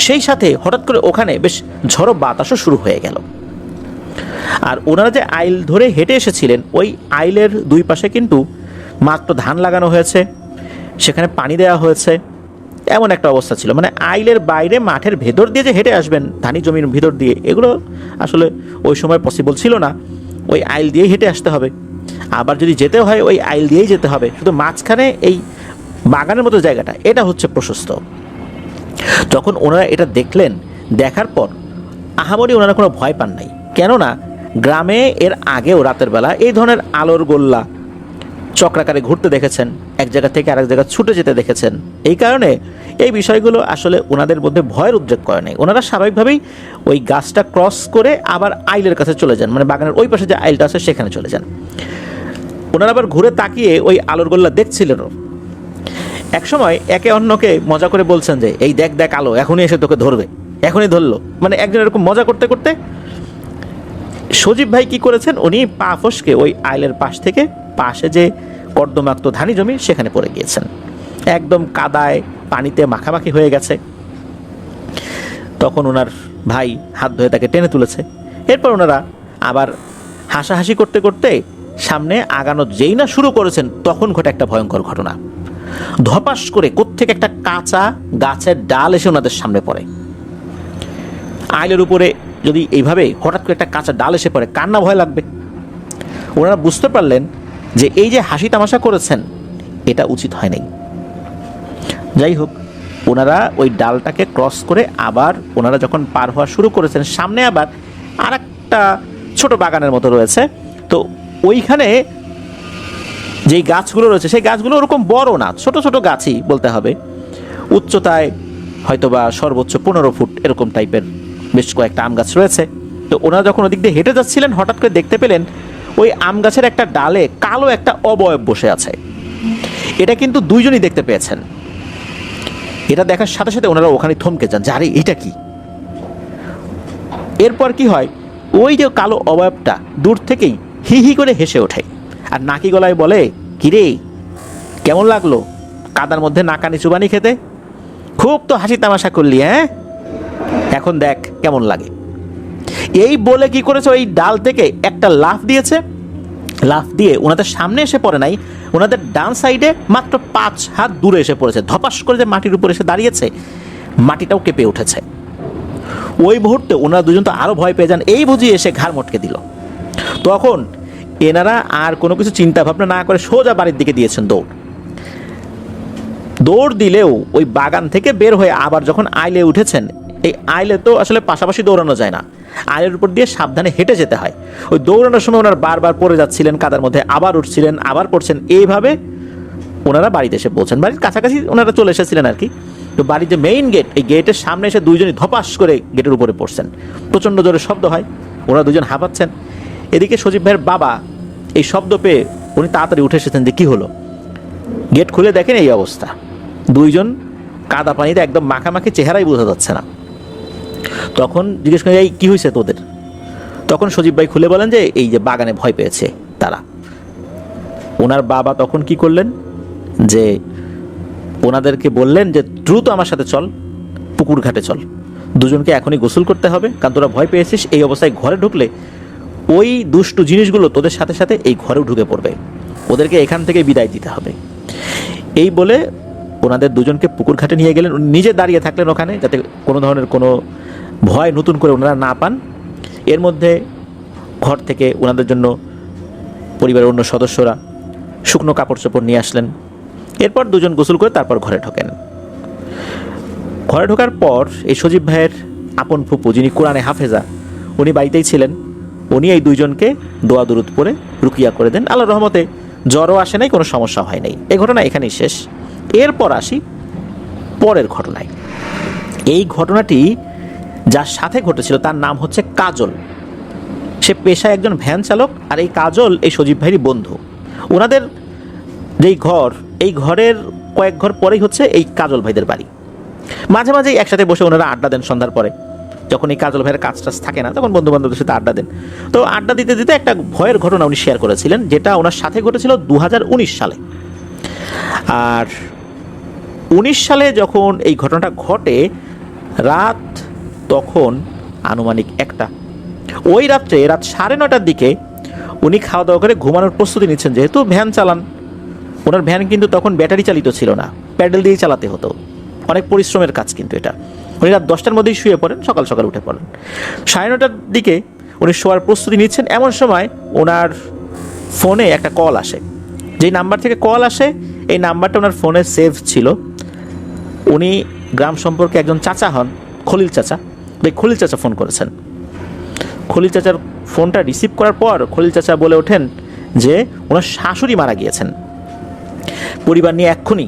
[SPEAKER 2] সেই সাথে হঠাৎ করে ওখানে বেশ ঝড়ো বাতাসও শুরু হয়ে গেল। আর ওনারা যে আইল ধরে হেঁটে এসেছিলেন, ওই আইলের দুই পাশে কিন্তু মাত্র ধান লাগানো হয়েছে, সেখানে পানি দেওয়া হয়েছে, এমন একটা অবস্থা ছিল। মানে আইলের বাইরে মাঠের ভেতর দিয়ে যে হেঁটে আসবেন ধানি জমির ভিতর দিয়ে, এগুলো আসলে ওই সময় পসিবল ছিল না। ওই আইল দিয়েই হেঁটে আসতে হবে, আবার যদি যেতে হয় ওই আইল দিয়েই যেতে হবে। শুধু মাঝখানে এই বাগানের মতো জায়গাটা, এটা হচ্ছে প্রশস্ত। যখন ওনারা এটা দেখলেন, দেখার পর আহামরি ওনারা কোনো ভয় পান নাই, কেননা গ্রামে এর আগেও রাতের বেলা এই ধরনের আলোর গোল্লা চক্রাকারে ঘুরতে দেখেছেন, এক জায়গা থেকে আরেক জায়গা ছুটে যেতে দেখেছেন। এই কারণে এই বিষয়গুলো আসলে ওনাদের মধ্যে ভয়ের উদ্রেক করে নাই। ওনারা স্বাভাবিকভাবেই ওই গাছটা ক্রস করে আবার আইলের কাছে চলে যান, মানে বাগানের ওই পাশে যে আইলটা আছে সেখানে চলে যান। ওনারা আবার ঘুরে তাকিয়ে ওই আলোর গোল্লা দেখছিলেনও। একসময় একে অন্যকে মজা করে বলছেন যে, এই দেখ দেখ আলো, এখনই এসে তোকে ধরবে, এখনই ধরলো। মানে একজন এরকম মজা করতে করতে সজীব ভাই কি করেছেন, উনি পা ফসকে ওই আইলের পাশ থেকে পাশে যে কর্দমাক্ত ধানি জমি সেখানে পড়ে গিয়েছেন। একদম কাদায় পানিতে মাখামাখি হয়ে গেছে। তখন ওনার ভাই হাত ধরে তাকে টেনে তুলেছে। এরপর ওনারা আবার হাসাহাসি করতে করতে সামনে আগানো যেই না শুরু করেছেন, তখন ঘটে একটা ভয়ঙ্কর ঘটনা। ধপাস করে কোত্থেকে একটা কাঁচা গাছের ডাল এসে ওনাদের সামনে পড়ে। আইলের উপরে যদি এইভাবে হঠাৎ করে একটা কাঁচা ডাল এসে পড়ে, কার না ভয় লাগবে। ওনারা বুঝতে পারলেন যে এই যে হাসি তামাশা করেছেন, এটা উচিত হয় নাই। যাই হোক, ওনারা ওই ডালটাকে ক্রস করে আবার ওনারা যখন পার হওয়া শুরু করেছেন, সামনে আবার আর একটা ছোট বাগানের মতো রয়েছে। তো ওইখানে যেই গাছগুলো রয়েছে, সেই গাছগুলো ওরকম বড় না, ছোট ছোট গাছই বলতে হবে। উচ্চতায় হয়তোবা সর্বোচ্চ 15 ফুট এরকম টাইপের বেশ কয়েকটা আম গাছ রয়েছে। তো ওনারা যখন ওদিক দিয়ে হেঁটে যাচ্ছিলেন, হঠাৎ করে দেখতে পেলেন ওই আম গাছের একটা ডালে কালো একটা অবয়ব বসে আছে। এটা কিন্তু দুইজনই দেখতে পেয়েছেন। এটা দেখার সাথে সাথে ওনারা ওখানে থমকে যান যে আরে এটা কি। এরপর কি হয়, ওই যে কালো অবয়বটা দূর থেকেই হি হি করে হেসে ওঠে, আর নাকি গলায় বলে, কিরে কেমন লাগলো কাদার মধ্যে নাকানি চুবানি খেতে? খুব তো হাসি তামাশা করলি, হ্যাঁ, এখন দেখ কেমন লাগে। এই বলে কি করেছে, ওই ডাল থেকে একটা লাফ দিয়েছে। লাফ দিয়ে ওনাদের সামনে এসে পড়ে নাই, ওনাদের ডান সাইডে মাত্র 5 হাত দূরে এসে পড়েছে। ধপাস করে যে মাটির উপর এসে দাঁড়িয়েছে, মাটিটাও কেঁপে উঠেছে। ওই মুহূর্তে ওনারা দুজন তো আরো ভয় পেয়ে যান, এই বুঝি এসে ঘাড় মটকে দিল। তখন এনারা আর কোনো কিছু চিন্তা ভাবনা না করে সোজা বাড়ির দিকে দিয়েছেন দৌড়। দৌড় দিলেও ওই বাগান থেকে বের হয়ে আবার যখন আইলে উঠেছেন, এই আইলে তো আসলে পাশাপাশি দৌড়ানো যায় না, আইলের উপর দিয়ে সাবধানে হেঁটে যেতে হয়। ওই দৌড়ানোর সময় ওনারা বারবার পড়ে যাচ্ছিলেন কাদার মধ্যে, আবার উঠছিলেন, আবার পড়ছেন। এইভাবে ওনারা বাড়িতে এসে পৌঁছেন। বাড়ির কাছাকাছি ওনারা চলে এসেছিলেন আর কি। তো বাড়ির যে মেইন গেট, এই গেটের সামনে এসে দুইজনই ধপাস করে গেটের উপরে পড়ছেন। প্রচণ্ড জোরে শব্দ হয়, ওনারা দুজন হাঁপাচ্ছেন। এদিকে সজীব ভাইয়ের বাবা এই শব্দ পেয়ে উনি তাড়াতাড়ি উঠে এসেছেন যে কী হলো। গেট খুলে দেখেন এই অবস্থা, দুইজন কাদা পানিতে একদম মাখামাখি, চেহারাই বোঝা যাচ্ছে না। তখন জিজ্ঞেস করেন এই কী হয়েছে তোদের? তখন সজীব ভাই খুলে বলেন যে এই যে বাগানে ভয় পেয়েছে তারা। ওনার বাবা তখন কি করলেন যে ওনাদেরকে বললেন যে দ্রুত আমার সাথে চল, পুকুর ঘাটে চল, দুজনকে এখনই গোসল করতে হবে, কারণ তোরা ভয় পেয়েছিস, এই অবস্থায় ঘরে ঢুকলে ওই দুষ্টু জিনিসগুলো তোদের সাথে সাথে এই ঘরেও ঢুকে পড়বে, ওদেরকে এখান থেকে বিদায় দিতে হবে। এই বলে ওনাদের দুজনকে পুকুর ঘাটে নিয়ে গেলেন। উনি নিজে দাঁড়িয়ে থাকলেন ওখানে, যাতে কোনো ধরনের কোনো ভয় নতুন করে ওনারা না পান। এর মধ্যে ঘর থেকে ওনাদের জন্য পরিবারের অন্য সদস্যরা শুকনো কাপড় চোপড় নিয়ে আসলেন। এরপর দুজন গোসল করে তারপর ঘরে ঢোকেন। ঘরে ঢোকার পর এই সজীব ভাইয়ের আপন ফুপু, যিনি কোরআনে হাফেজা, উনি বাড়িতেই ছিলেন। উনি এই দুইজনকে দোয়া দুরুদ পড়ে রুকিয়া করে দেন। আল্লাহর রহমতে জ্বরও আসে নাই, কোনো সমস্যা হয় নাই। এই ঘটনা এখানেই শেষ। এরপর আসি পরের ঘটনায়। এই ঘটনাটি যার সাথে ঘটেছিল তার নাম হচ্ছে কাজল। সে পেশায় একজন ভ্যান চালক, আর এই কাজল এই সজীব ভাইয়েরই বন্ধু। ওনাদের যেই ঘর, এই ঘরের কয়েক ঘর পরেই হচ্ছে এই কাজল ভাইদের বাড়ি। মাঝে মাঝেই একসাথে বসে ওনারা আড্ডা দেন সন্ধ্যার পরে, যখন এই কাজল ভাইয়ের কাজ টাজ থাকে না তখন বন্ধু বান্ধবদের সাথে আড্ডা দেন। তো আড্ডা দিতে দিতে একটা ভয়ের ঘটনা উনি শেয়ার করেছিলেন, যেটা ওনার সাথে ঘটেছিল 2019 সালে। আর 19 সালে যখন এই ঘটনাটা ঘটে, রাত তখন আনুমানিক 1টা। ওই রাত্রে রাত 9:30টার দিকে উনি খাওয়া দাওয়া করে ঘুমানোর প্রস্তুতি নিচ্ছেন। যেহেতু ভ্যান চালান, ওনার ভ্যান কিন্তু তখন ব্যাটারি চালিত ছিল না, প্যাডেল দিয়েই চালাতে হতো, অনেক পরিশ্রমের কাজ কিন্তু এটা। উনি রাত 10টার মধ্যেই শুয়ে পড়েন, সকাল সকাল উঠে পড়েন। 9:30টার দিকে উনি শোয়ার প্রস্তুতি নিচ্ছেন, এমন সময় ওনার ফোনে একটা কল আসে। যেই নাম্বার থেকে কল আসে, এই নাম্বারটা ওনার ফোনে সেভ ছিল। উনি গ্রাম সম্পর্কে একজন চাচা হন, খলিল চাচা। এই খলিল চাচা ফোন করেছেন। খলিল চাচার ফোনটা রিসিভ করার পর খলিল চাচা বলে ওঠেন যে ওনার শাশুড়ি মারা গিয়েছেন, পরিবার নিয়ে এক্ষুনি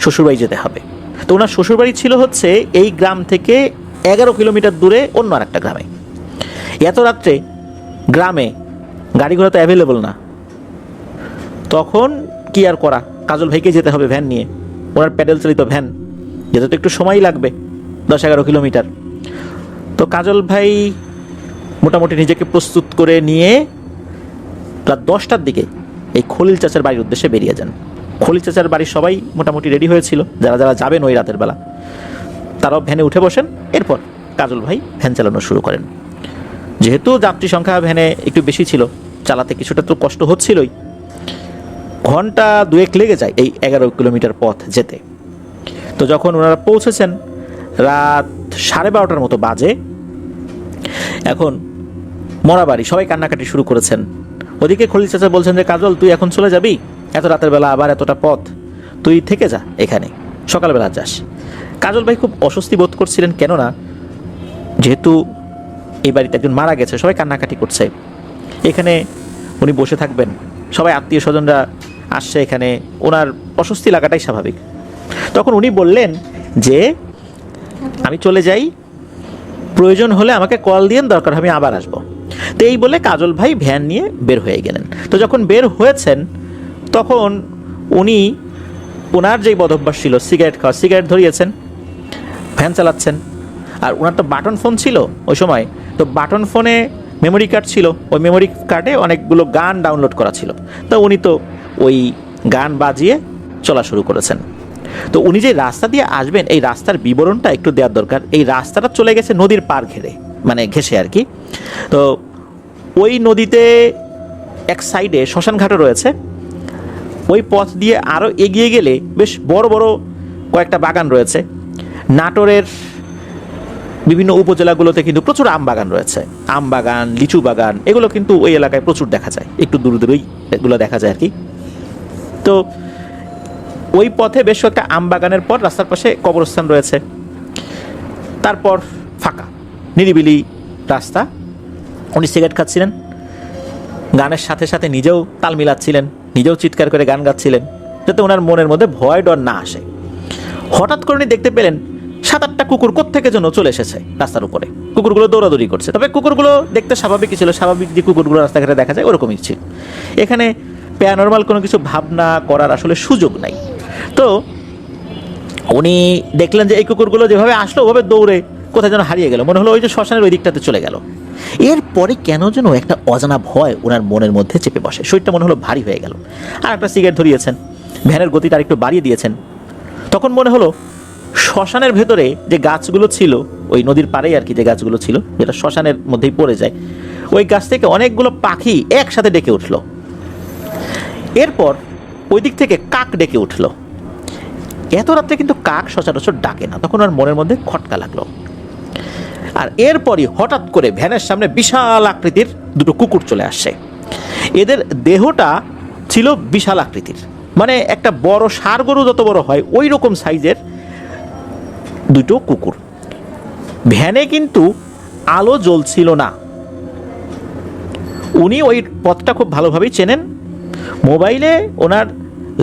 [SPEAKER 2] শ্বশুরবাড়ি যেতে হবে। তো ওনার শ্বশুরবাড়ি ছিল হচ্ছে এই গ্রাম থেকে 11 কিলোমিটার দূরে অন্য আর একটা গ্রামে। এত রাত্রে গ্রামে গাড়ি ঘোড়া তো অ্যাভেলেবল না, তখন কি আর করা, কাজল ভাইকে যেতে হবে ভ্যান নিয়ে। ওনার প্যাডেল চালিত ভ্যান, যেতে তো একটু সময় লাগবে, 10-11 কিলোমিটার। তো কাজল ভাই মোটামুটি নিজেকে প্রস্তুত করে নিয়ে রাত 10টার দিকে এই খলিল চাচার বাড়ির উদ্দেশ্যে বেরিয়ে যান। খলিল চাচার বাড়ির সবাই মোটামুটি রেডি হয়েছিল, যারা যারা যাবেন ওই রাতের বেলা, তারাও ভ্যানে উঠে বসেন। এরপর কাজল ভাই ভ্যান চালানো শুরু করেন। যেহেতু যাত্রী সংখ্যা ভ্যানে একটু বেশি ছিল, চালাতে কিছুটা তো কষ্ট হচ্ছিলই। ঘন্টা 2 লেগে যায় এই 11 কিলোমিটার পথ যেতে। তো যখন ওনারা পৌঁছেছেন রাত 12:30টার মতো বাজে, এখন মরাবাড়ি, সবাই কান্নাকাটি শুরু করেছেন। ওদিকে খলিল চাচা বলছেন যে কাজল তুই এখন চলে যাবি, এত রাতের বেলা আবার এতটা পথ, তুই থেকে যা এখানে, সকালবেলা যাস। কাজল ভাই খুব অস্বস্তি বোধ করছিলেন, কেননা যেহেতু এই বাড়িতে একজন মারা গেছে, সবাই কান্নাকাটি করছে, এখানে উনি বসে থাকবেন, সবাই আত্মীয় স্বজনরা আসছে এখানে, ওনার অস্বস্তি লাগাটাই স্বাভাবিক। তখন উনি বললেন যে আমি চলে যাই, প্রয়োজন হলে আমাকে কল দিয়েন, দরকার আমি আবার আসবো। তো এই বলে কাজল ভাই ভ্যান নিয়ে বের হয়ে গেলেন। তো যখন বের হয়েছেন তখন উনি ওনার যেই বদভ্যাস ছিল সিগারেট খাওয়া, সিগারেট ধরিয়েছেন, ভ্যান চালাচ্ছেন। আর ওনার তো বাটন ফোন ছিল ওই সময়, তো বাটন ফোনে মেমোরি কার্ড ছিল, ওই মেমোরি কার্ডে অনেকগুলো গান ডাউনলোড করা ছিল। তো উনি তো ওই গান বাজিয়ে চলা শুরু করেছেন। তো উনি যে রাস্তা দিয়ে আসবেন, এই রাস্তার বিবরণটা একটু দেওয়ার দরকার। এই রাস্তাটা চলে গেছে নদীর পার ঘেরে, মানে ঘেঁষে আর কি। তো ওই নদীতে এক সাইডে শ্মশানঘাটও রয়েছে। ওই পথ দিয়ে আরও এগিয়ে গেলে বেশ বড় বড় কয়েকটা বাগান রয়েছে। নাটোরের বিভিন্ন উপজেলাগুলোতে কিন্তু প্রচুর আম বাগান রয়েছে, আম বাগান, লিচু বাগান, এগুলো কিন্তু ওই এলাকায় প্রচুর দেখা যায়, একটু দূর দূরেই এগুলো দেখা যায় আর কি। তো ওই পথে বেশ একটা আম বাগানের পর রাস্তার পাশে কবরস্থান রয়েছে, তারপর ফাঁকা নিরিবিলি রাস্তা। উনি সিগারেট খাচ্ছিলেন, গানের সাথে সাথে নিজেও তাল মিলাচ্ছিলেন, নিজেও চিৎকার করে গান গাচ্ছিলেন, যাতে ওনার মনের মধ্যে ভয় ডর না আসে। হঠাৎ করে উনি দেখতে পেলেন 7-8টা কুকুর কোত্থেকে যেন চলে এসেছে রাস্তার উপরে। কুকুরগুলো দৌড়াদৌড়ি করছে, তবে কুকুরগুলো দেখতে স্বাভাবিকই ছিল, স্বাভাবিক যে কুকুরগুলো রাস্তাঘাটে দেখা যায় ওরকমই ছিল। এখানে প্যারানরমাল কোনো কিছু ভাবনা করার আসলে সুযোগ নাই। তো উনি দেখলেন যে এই কুকুরগুলো যেভাবে আসলো ওভাবে দৌড়ে কোথায় যেন হারিয়ে গেল, মনে হলো ওই যে শ্মশানের ওই দিকটাতে চলে গেল। এরপরে কেন যেন একটা অজানা ভয় ওনার মনের মধ্যে চেপে বসে, শরীরটা মনে হলো ভারী হয়ে গেল। আর একটা সিগারেট ধরিয়েছেন, ভ্যানের গতিটা আর একটু বাড়িয়ে দিয়েছেন। তখন মনে হলো শ্মশানের ভেতরে যে গাছগুলো ছিল, ওই নদীর পাড়েই আর কি যে গাছগুলো ছিল, যেটা শ্মশানের মধ্যেই পড়ে যায়, ওই গাছ থেকে অনেকগুলো পাখি একসাথে ডেকে উঠল। এরপর ওই দিক থেকে কাক ডেকে উঠল। এত রাত্রে কিন্তু কাক সচরাচর ডাকে না, তখন ওর মনের মধ্যে খটকা লাগলো। আর এরপরই হঠাৎ করে ভ্যানের সামনে বিশাল আকৃতির দুটো কুকুর চলে আসছে। এদের দেহটা ছিল বিশাল আকৃতির, মানে একটা বড় ষাঁড় গরু যত বড় হয় ওই রকম সাইজের দুটো কুকুর। ভ্যানে কিন্তু আলো জ্বলছিল না। উনি ওই পথটা খুব ভালোভাবেই চেনেন। মোবাইলে ওনার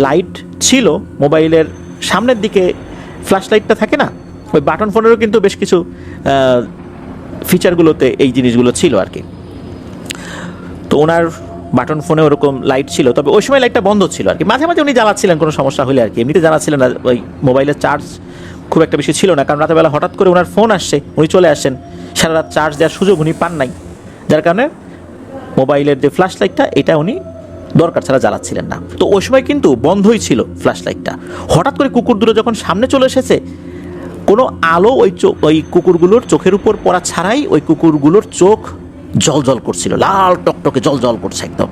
[SPEAKER 2] লাইট ছিল, মোবাইলের সামনের দিকে ফ্ল্যাশ লাইটটা থাকে না, ওই বাটন ফোনেরও কিন্তু বেশ কিছু ফিচারগুলোতে এই জিনিসগুলো ছিল আর কি। তো ওনার বাটন ফোনে ওরকম লাইট ছিল, তবে ওই সময় লাইটটা বন্ধ ছিল আর কি। মাঝে মাঝে উনি জ্বালাচ্ছিলেন কোনো সমস্যা হলে আর কি, এমনিতে জ্বালাচ্ছিলেন না। ওই মোবাইলের চার্জ খুব একটা বেশি ছিল না, কারণ রাতেরবেলা হঠাৎ করে ওনার ফোন আসছে, উনি চলে আসছেন, সারা রাত চার্জ দেওয়ার সুযোগ উনি পান নাই, যার কারণে মোবাইলের যে ফ্ল্যাশ লাইটটা এটা উনি দরকার ছাড়া জ্বালাচ্ছিলেন না। তো ওই সময় কিন্তু বন্ধই ছিল ফ্ল্যাশ লাইটটা। হঠাৎ করে কুকুর দুটো যখন সামনে চলে এসেছে, কোনো আলো ওই কুকুরগুলোর চোখের উপর পড়া ছাড়াই ওই কুকুরগুলোর চোখ জল জল করছিল, লাল টকটকে জল জল করছে একদম।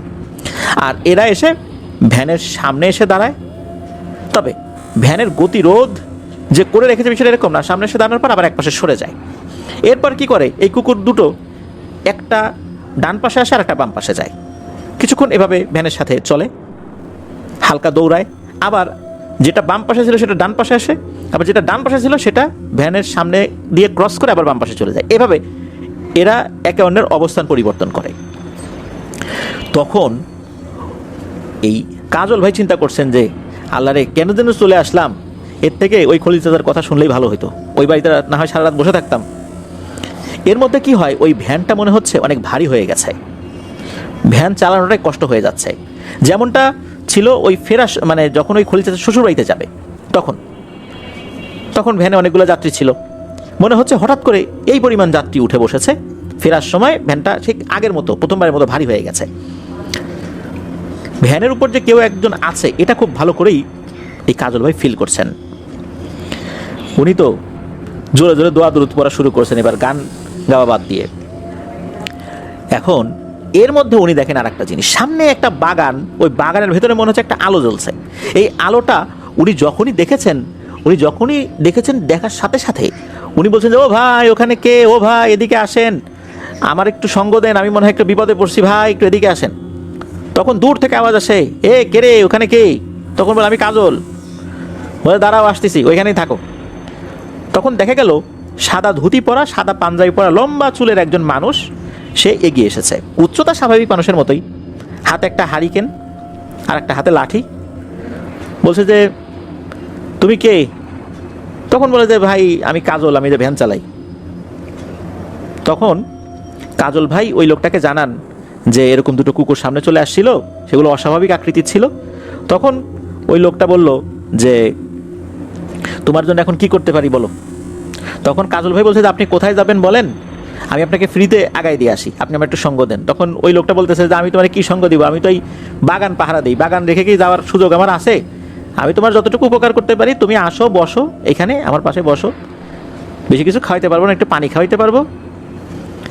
[SPEAKER 2] আর এরা এসে ভ্যানের সামনে এসে দাঁড়ায়, তবে ভ্যানের গতিরোধ যে করে রেখেছে বিষয়টা এরকম না, সামনে এসে দাঁড়ানোর পর আবার এক পাশে সরে যায়। এরপর কি করে, এই কুকুর দুটো একটা ডান পাশে আসে আর একটা বাম পাশে যায়, কিছুক্ষণ এভাবে ভ্যানের সাথে চলে, হালকা দৌড়ায়, আবার যেটা বাম পাশে ছিল সেটা ডান পাশে আসে, আবার যেটা ডান পাশে ছিল সেটা ভ্যানের সামনে দিয়ে ক্রস করে আবার বাম পাশে চলে যায়। এভাবে এরা একে অন্যের অবস্থান পরিবর্তন করে। তখন এই কাজল ভাই চিন্তা করছেন যে আল্লাহ রে, কেন যেন চলে আসলাম, এর থেকে ওই খলিল চাচার কথা শুনলেই ভালো হতো, ওই বাড়িতে না হয় সারা রাত বসে থাকতাম। এর মধ্যে কি হয়, ওই ভ্যানটা মনে হচ্ছে অনেক ভারী হয়ে গেছে, ভ্যান চালানোটাই কষ্ট হয়ে যাচ্ছে। যেমনটা ছিল ওই ফেরাস, মানে যখন ওই খলিল চাচা শ্বশুর বাড়িতে যাবে তখন ভ্যানে অনেকগুলো যাত্রী ছিল, মনে হচ্ছে হঠাৎ করে এই পরিমাণ যাত্রী উঠে বসেছে, ফেরার সময় ভ্যানটা ঠিক আগের মতো প্রথমবারের মতো ভারী হয়ে গেছে। ভ্যানের উপর যে কেউ একজন আছে এটা খুব ভালো করেই এই কাজল ভাই ফিল করছেন। উনি তো জোরে জোরে দোয়া দুরুদ পড়া শুরু করছেন এবার গান গাওয়া বাদ দিয়ে। এখন এর মধ্যে উনি দেখেন আর একটা জিনিস, সামনে একটা বাগান, ওই বাগানের ভেতরে মনে হচ্ছে একটা আলো জ্বলছে। এই আলোটা উনি যখনই দেখেছেন দেখার সাথে সাথে উনি বলছেন যে ও ভাই ওখানে কে, ও ভাই এদিকে আসেন, আমার একটু সঙ্গ দেন, আমি মনে হয় একটু বিপদে পড়ছি ভাই, একটু এদিকে আসেন। তখন দূর থেকে আওয়াজ আসে, এ কে রে, ওখানে কে? তখন বলে আমি কাজল। বলে দাঁড়াও আসতেছি, ওইখানেই থাকো। তখন দেখা গেল সাদা ধুতি পরা, সাদা পাঞ্জাবি পরা, লম্বা চুলের একজন মানুষ সে এগিয়ে এসেছে, উচ্চতা স্বাভাবিক মানুষের মতোই, হাতে একটা হারিকেন আর একটা হাতে লাঠি। বলছে যে তুমি কে? তখন বলে যে ভাই আমি কাজল, আমি যে ভ্যান চালাই। তখন কাজল ভাই ওই লোকটাকে জানান যে এরকম দুটো কুকুর সামনে চলে আসছিল, সেগুলো অস্বাভাবিক আকৃতির ছিল। তখন ওই লোকটা বলল যে তোমার জন্য এখন কি করতে পারি বলো। তখন কাজল ভাই বলছে যে আপনি কোথায় যাবেন বলেন, আমি আপনাকে ফ্রিতে আগায় দিয়ে আসি, আপনি আমার একটু সঙ্গ দেন। তখন ওই লোকটা বলতেছে যে আমি তোমার কি সঙ্গ দিব, আমি তো এই বাগান পাহারা দিই, বাগান রেখে কি যাওয়ার সুযোগ আমার আছে? আমি তোমার যতটুকু উপকার করতে পারি, তুমি আসো, বসো এখানে আমার পাশে বসো, বেশি কিছু খাওয়াইতে পারবো না, একটু পানি খাওয়াইতে পারবো,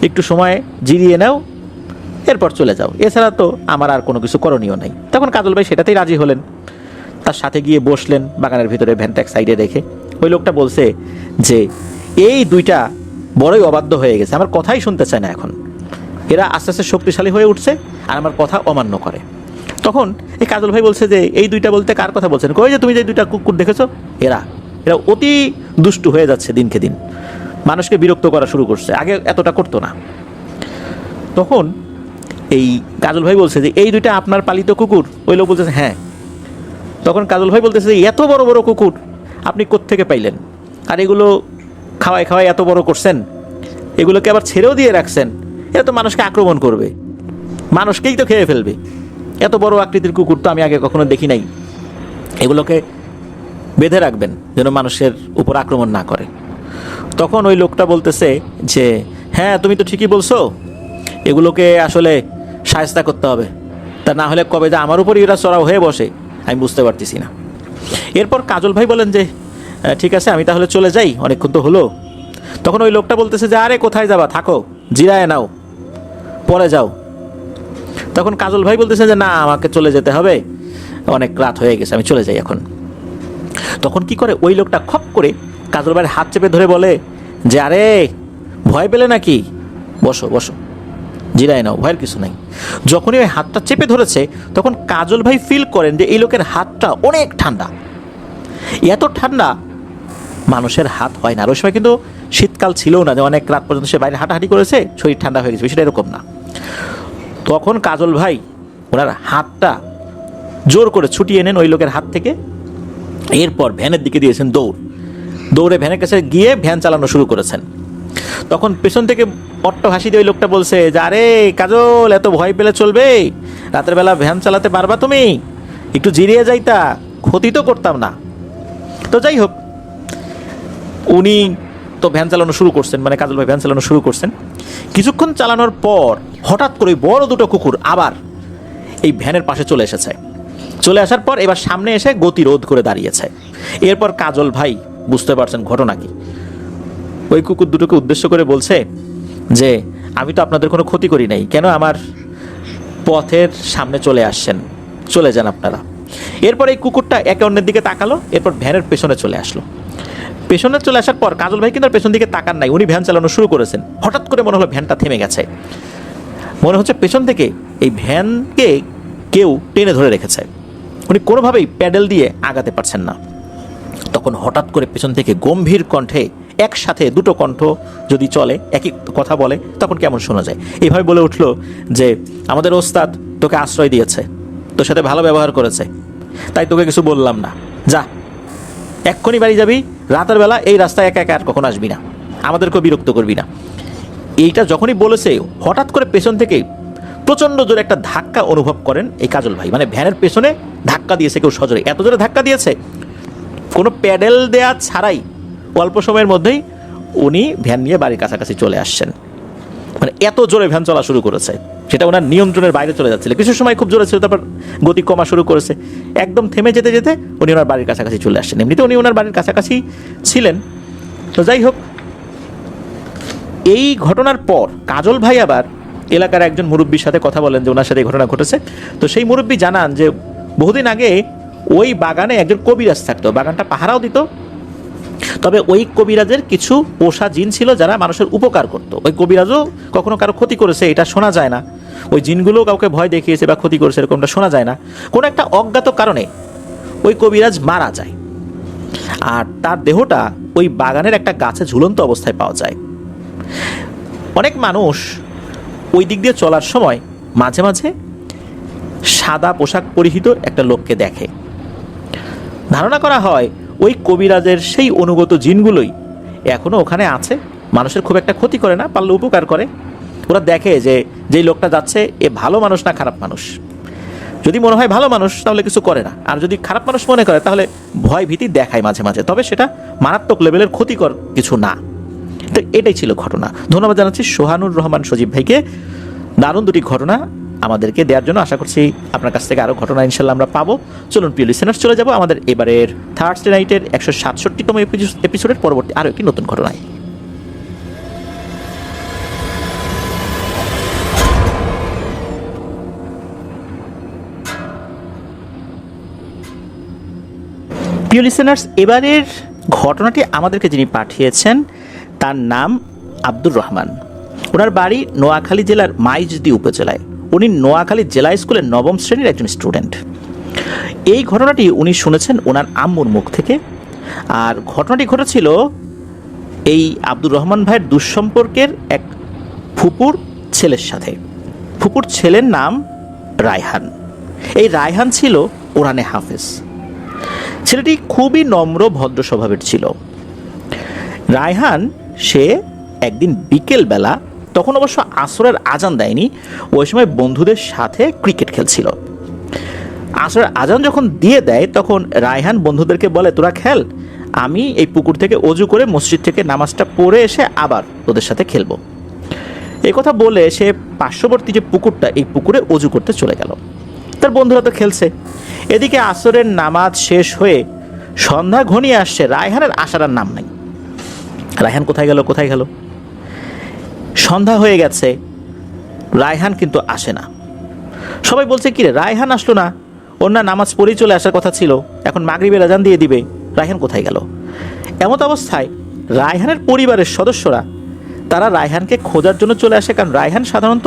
[SPEAKER 2] একটু সময় জিরিয়ে নাও, এরপর চলে যাও, এছাড়া তো আমার আর কোনো কিছু করণীয় নাই। তখন কাজল ভাই সেটাতেই রাজি হলেন, তার সাথে গিয়ে বসলেন বাগানের ভিতরে ভ্যানটা এক সাইডে রেখে। ওই লোকটা বলছে যে এই দুইটা বড়ই অবাধ্য হয়ে গেছে, আমার কথাই শুনতে চায় না, এখন এরা আস্তে আস্তে শক্তিশালী হয়ে উঠছে আর আমার কথা অমান্য করে। তখন এই কাজল ভাই বলছে যে এই দুইটা বলতে কার কথা বলছেন? কই যে তুমি যে দুইটা কুকুর দেখেছো, এরা অতি দুষ্টু হয়ে যাচ্ছে দিনকে দিন, মানুষকে বিরক্ত করা শুরু করছে, আগে এতটা করতো না। তখন এই কাজল ভাই বলছে যে এই দুইটা আপনার পালিত কুকুর? ওই লোক বলতেছে হ্যাঁ। তখন কাজল ভাই বলতেছে যে এত বড় বড় কুকুর আপনি কোত্থেকে পাইলেন? আর এগুলো খাওয়াই খাওয়াই এত বড় করছেন, এগুলোকে আবার ছেড়েও দিয়ে রাখছেন, এরা তো মানুষকে আক্রমণ করবে, মানুষকেই তো খেয়ে ফেলবে, এত বড় আকৃতির কুকুর তো আমি আগে কখনো দেখি নাই, এগুলোকে বেঁধে রাখবেন যেন মানুষের উপর আক্রমণ না করে। তখন ওই লোকটা বলতেছে যে হ্যাঁ, তুমি তো ঠিকই বলছো, এগুলোকে আসলে শায়েস্তা করতে হবে, তা না হলে কবে যে আমার উপরই এরা চড়াও হয়ে বসে আমি বুঝতে পারতেছি না। এরপর কাজল ভাই বলেন যে ঠিক আছে, আমি তাহলে চলে যাই, অনেকক্ষণ তো হলো। তখন ওই লোকটা বলতেছে যে আরে কোথায় যাবা, থাকো, জিরায় নাও, পরে যাও। তখন কাজল ভাই বলতেছে যে না, আমাকে চলে যেতে হবে, অনেক রাত হয়ে গেছে, আমি চলে যাই এখন। তখন কি করে ওই লোকটা খপ করে কাজল ভাইয়ের হাত চেপে ধরে বলে যে আরে ভয় পেলে নাকি, বসো বসো, জিরায় নাও, ভয়ের কিছু নাই। যখনই ওই হাতটা চেপে ধরেছে তখন কাজল ভাই ফিল করেন যে এই লোকের হাতটা অনেক ঠান্ডা। এত ঠান্ডা মানুষের হাত হয় না। আর ওই সময় কিন্তু শীতকাল ছিল না যে অনেক রাত পর্যন্ত সে বাইরে হাঁটাহাঁটি করেছে, শরীর ঠান্ডা হয়ে গেছে, সেটা এরকম না। তখন কাজল ভাই ওনার হাতটা জোর করে ছুটিয়ে নেন ওই লোকের হাত থেকে। এরপর ভ্যানের দিকে দিয়েছেন দৌড়ে ভ্যানের কাছে গিয়ে ভ্যান চালানো শুরু করেছেন। তখন পেছন থেকে অট্ট হাসি দিয়ে ওই লোকটা বলছে যে আরে কাজল, এত ভয় পেলে চলবে, রাতের বেলা ভ্যান চালাতে পারবা তুমি, একটু জিরিয়ে যাইতা, ক্ষতি তো করতাম না। তো যাই হোক, উনি তো ভ্যান চালানো শুরু করছেন, মানে কাজল ভাই ভ্যান চালানো শুরু করছেন। কিছুক্ষণ চালানোর পর হঠাৎ করে বড় দুটো কুকুর আবার এই ভ্যানের পাশে চলে এসেছে। চলে আসার পর এবার সামনে এসে গতিরোধ করে দাঁড়িয়েছে। এরপর কাজল ভাই বুঝতে পারছেন ঘটনা কি। ওই কুকুর দুটোকে উদ্দেশ্য করে বলছে যে আমি তো আপনাদের কোনো ক্ষতি করি নাই, কেন আমার পথের সামনে চলে আসছেন, চলে যান আপনারা। এরপর এই কুকুরটা একে অন্যের দিকে তাকালো, এরপর ভ্যানের পেছনে চলে আসলো। পেছনে চলে আসার পর কাজল ভাই কিন্তু পেছন দিকে তাকান নাই, উনি ভ্যান চালানো শুরু করেছেন। হঠাৎ করে মনে হলো ভ্যানটা থেমে গেছে, মনে হচ্ছে পেছন থেকে এই ভ্যানকে কেউ টেনে ধরে রেখেছে, উনি কোনোভাবেই প্যাডেল দিয়ে আগাতে পারছেন না। তখন হঠাৎ করে পেছন থেকে গম্ভীর কণ্ঠে, একসাথে দুটো কণ্ঠ যদি চলে একই কথা বলে তখন কেমন শোনা যায়, এইভাবে বলে উঠলো যে আমাদের ওস্তাদ তোকে আশ্রয় দিয়েছে, তোর সাথে ভালো ব্যবহার করেছে, তাই তোকে কিছু বললাম না, যা এক্ষুনি বাড়ি যাবি, রাতের বেলা এই রাস্তায় একা একা আর কখন আসবি না, আমাদেরকেও বিরক্ত করবি না। এইটা যখনই বলেছে হঠাৎ করে পেছন থেকে প্রচণ্ড জোরে একটা ধাক্কা অনুভব করেন এই কাজল ভাই, মানে ভ্যানের পেছনে ধাক্কা দিয়েছে কেউ সজোরে, এত জোরে ধাক্কা দিয়েছে কোনো প্যাডেল দেয়া ছাড়াই অল্প সময়ের মধ্যেই উনি ভ্যান নিয়ে বাড়ির কাছাকাছি চলে আসছেন। মানে এত জোরে ভ্যান চলা শুরু করেছে, সেটা ওনার নিয়ন্ত্রণের বাইরে চলে যাচ্ছিল। কিছু সময় খুব জোরে ছিল, তারপর গতি কমা শুরু করেছে, একদম থেমে যেতে যেতে উনি ওনার বাড়ির কাছাকাছি চলে আসছেন। এমনিতে উনি ওনার বাড়ির কাছাকাছি ছিলেন। তো যাই হোক, এই ঘটনার পর কাজল ভাই আবার এলাকার একজন মুরব্বীর সাথে কথা বলেন যে ওনার সাথে এই ঘটনা ঘটেছে। তো সেই মুরব্বী জানান যে বহুদিন আগে ওই বাগানে একজন কবিরাজ থাকতো, বাগানটা পাহারাও দিত। তবে ওই কবিরাজের কিছু পোষা জিন ছিল যারা মানুষের উপকার করতো। ওই কবিরাজও কখনো কারো ক্ষতি করেছে এটা শোনা যায় না, ওই জিনগুলো কাউকে ভয় দেখিয়েছে বা ক্ষতি করেছে এরকমটা শোনা যায় না। কোনো একটা অজ্ঞাত কারণে ওই কবিরাজ মারা যায়, আর তার দেহটা ওই বাগানের একটা গাছে ঝুলন্ত অবস্থায় পাওয়া যায়। অনেক মানুষ ওই দিক দিয়ে চলার সময় মাঝে মাঝে সাদা পোশাক পরিহিত একটা লোককে দেখে। ধারণা করা হয় ওই কবিরাজের সেই অনুগত জিনগুলোই এখনো ওখানে আছে, মানুষের খুব একটা ক্ষতি করে না, পারলে উপকার করে। ওরা দেখে যে যেই লোকটা যাচ্ছে এ ভালো মানুষ না খারাপ মানুষ। যদি মনে হয় ভালো মানুষ তাহলে কিছু করে না, আর যদি খারাপ মানুষ মনে করে তাহলে ভয় ভীতি দেখায় মাঝে মাঝে, তবে সেটা মারাত্মক লেভেলের ক্ষতিকর কিছু না। তো এটাই ছিল ঘটনা। ধন্যবাদ জানাচ্ছি সোহানুর রহমান সজীব ভাইকে, দারুণ দুটি ঘটনা আমাদেরকে দেওয়ার জন্য। আশা করছি আপনার কাছ থেকে আরও ঘটনা ইনশাল্লাহ আমরা পাবো। চলুন প্রিয় লিসেনার্স, চলে যাব আমাদের এবারের থার্সডে নাইটের 167তম এপিসোডের পরবর্তী আরও একটি নতুন ঘটনায়। প্রিয় লিসেনার্স, এবারের ঘটনাটি আমাদেরকে যিনি পাঠিয়েছেন তার নাম আব্দুর রহমান। ওনার বাড়ি নোয়াখালী জেলার মাইজদি উপজেলায়। উনি নোয়াখালী জেলা স্কুলের 9ম শ্রেণীর একজন স্টুডেন্ট। এই ঘটনাটি উনি শুনেছেন ওনার আম্মুর মুখ থেকে। আর ঘটনাটি ঘটেছিল এই আব্দুর রহমান ভাইয়ের দুঃসম্পর্কের এক ফুপুর ছেলের সাথে। ফুপুর ছেলের নাম রায়হান। এই রায়হান ছিল কোরআনে হাফেজ। ছেলেটি খুবই নম্র ভদ্র স্বভাবের ছিল। রায়হান সে একদিন বিকেলবেলা, তখন অবশ্য আসরের আজান দেয়নি, ওই সময় বন্ধুদের সাথে ক্রিকেট খেলছিল। আসরের আজান যখন দিয়ে দেয় তখন রায়হান বন্ধুদেরকে বলে, তোরা খেল, আমি এই পুকুর থেকে অজু করে মসজিদ থেকে নামাজটা পড়ে এসে আবার তোদের সাথে খেলবো। এই কথা বলে সে পার্শ্ববর্তী যে পুকুরটা, এই পুকুরে অজু করতে চলে গেল। তার বন্ধুরা তো খেলছে। এদিকে আসরের নামাজ শেষ হয়ে সন্ধ্যা ঘনিয়ে আসছে, রায়হানের আসার আর নাম নাই। রায়হান কোথায় গেল কোথায় গেল? সন্ধ্যা হয়ে গেছে, রায়হান কিন্তু আসে না। সবাই বলছে, কিরে রায়হান আসলো না? ওর না নামাজ পড়েই চলে আসার কথা ছিল, এখন মাগরিবের আজান দিয়ে দিবে, রায়হান কোথায় গেল? এমত অবস্থায় রায়হানের পরিবারের সদস্যরা তারা রায়হানকে খোঁজার জন্য চলে আসে। কারণ রায়হান সাধারণত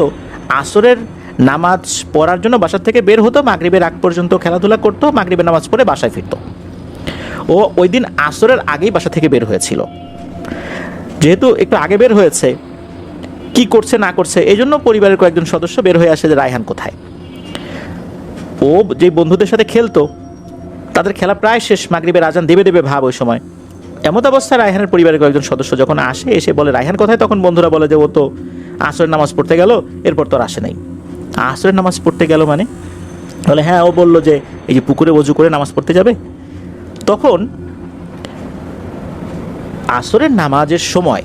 [SPEAKER 2] আসরের নামাজ পড়ার জন্য বাসার থেকে বের হতো, মাগরিবের আগ পর্যন্ত খেলাধুলা করতো, মাগরিবের নামাজ পড়ে বাসায় ফিরত। ও ওই দিন আসরের আগেই বাসা থেকে বের হয়েছিল। যেহেতু একটু আগে বের হয়েছে, কি করছে না করছে এই জন্য পরিবারের কয়েকজন সদস্য বের হয়ে আসে যে রায়হান কোথায়। ও যে বন্ধুদের সাথে খেলতো তাদের খেলা প্রায় শেষ, মাগরিবের আজান দেবে দেবে ভাব ওই সময়। এমত অবস্থায় রায়হানের পরিবারের কয়েকজন সদস্য যখন আসে, এসে বলে রায়হান কোথায়, তখন বন্ধুরা বলে যে ও তো আসরের নামাজ পড়তে গেল, এরপর তো আর আসে নাই। আসরের নামাজ পড়তে গেল মানে? বলে হ্যাঁ, ও বললো যে এই যে পুকুরে ওযু করে নামাজ পড়তে যাবে। তখন আসরের নামাজের সময়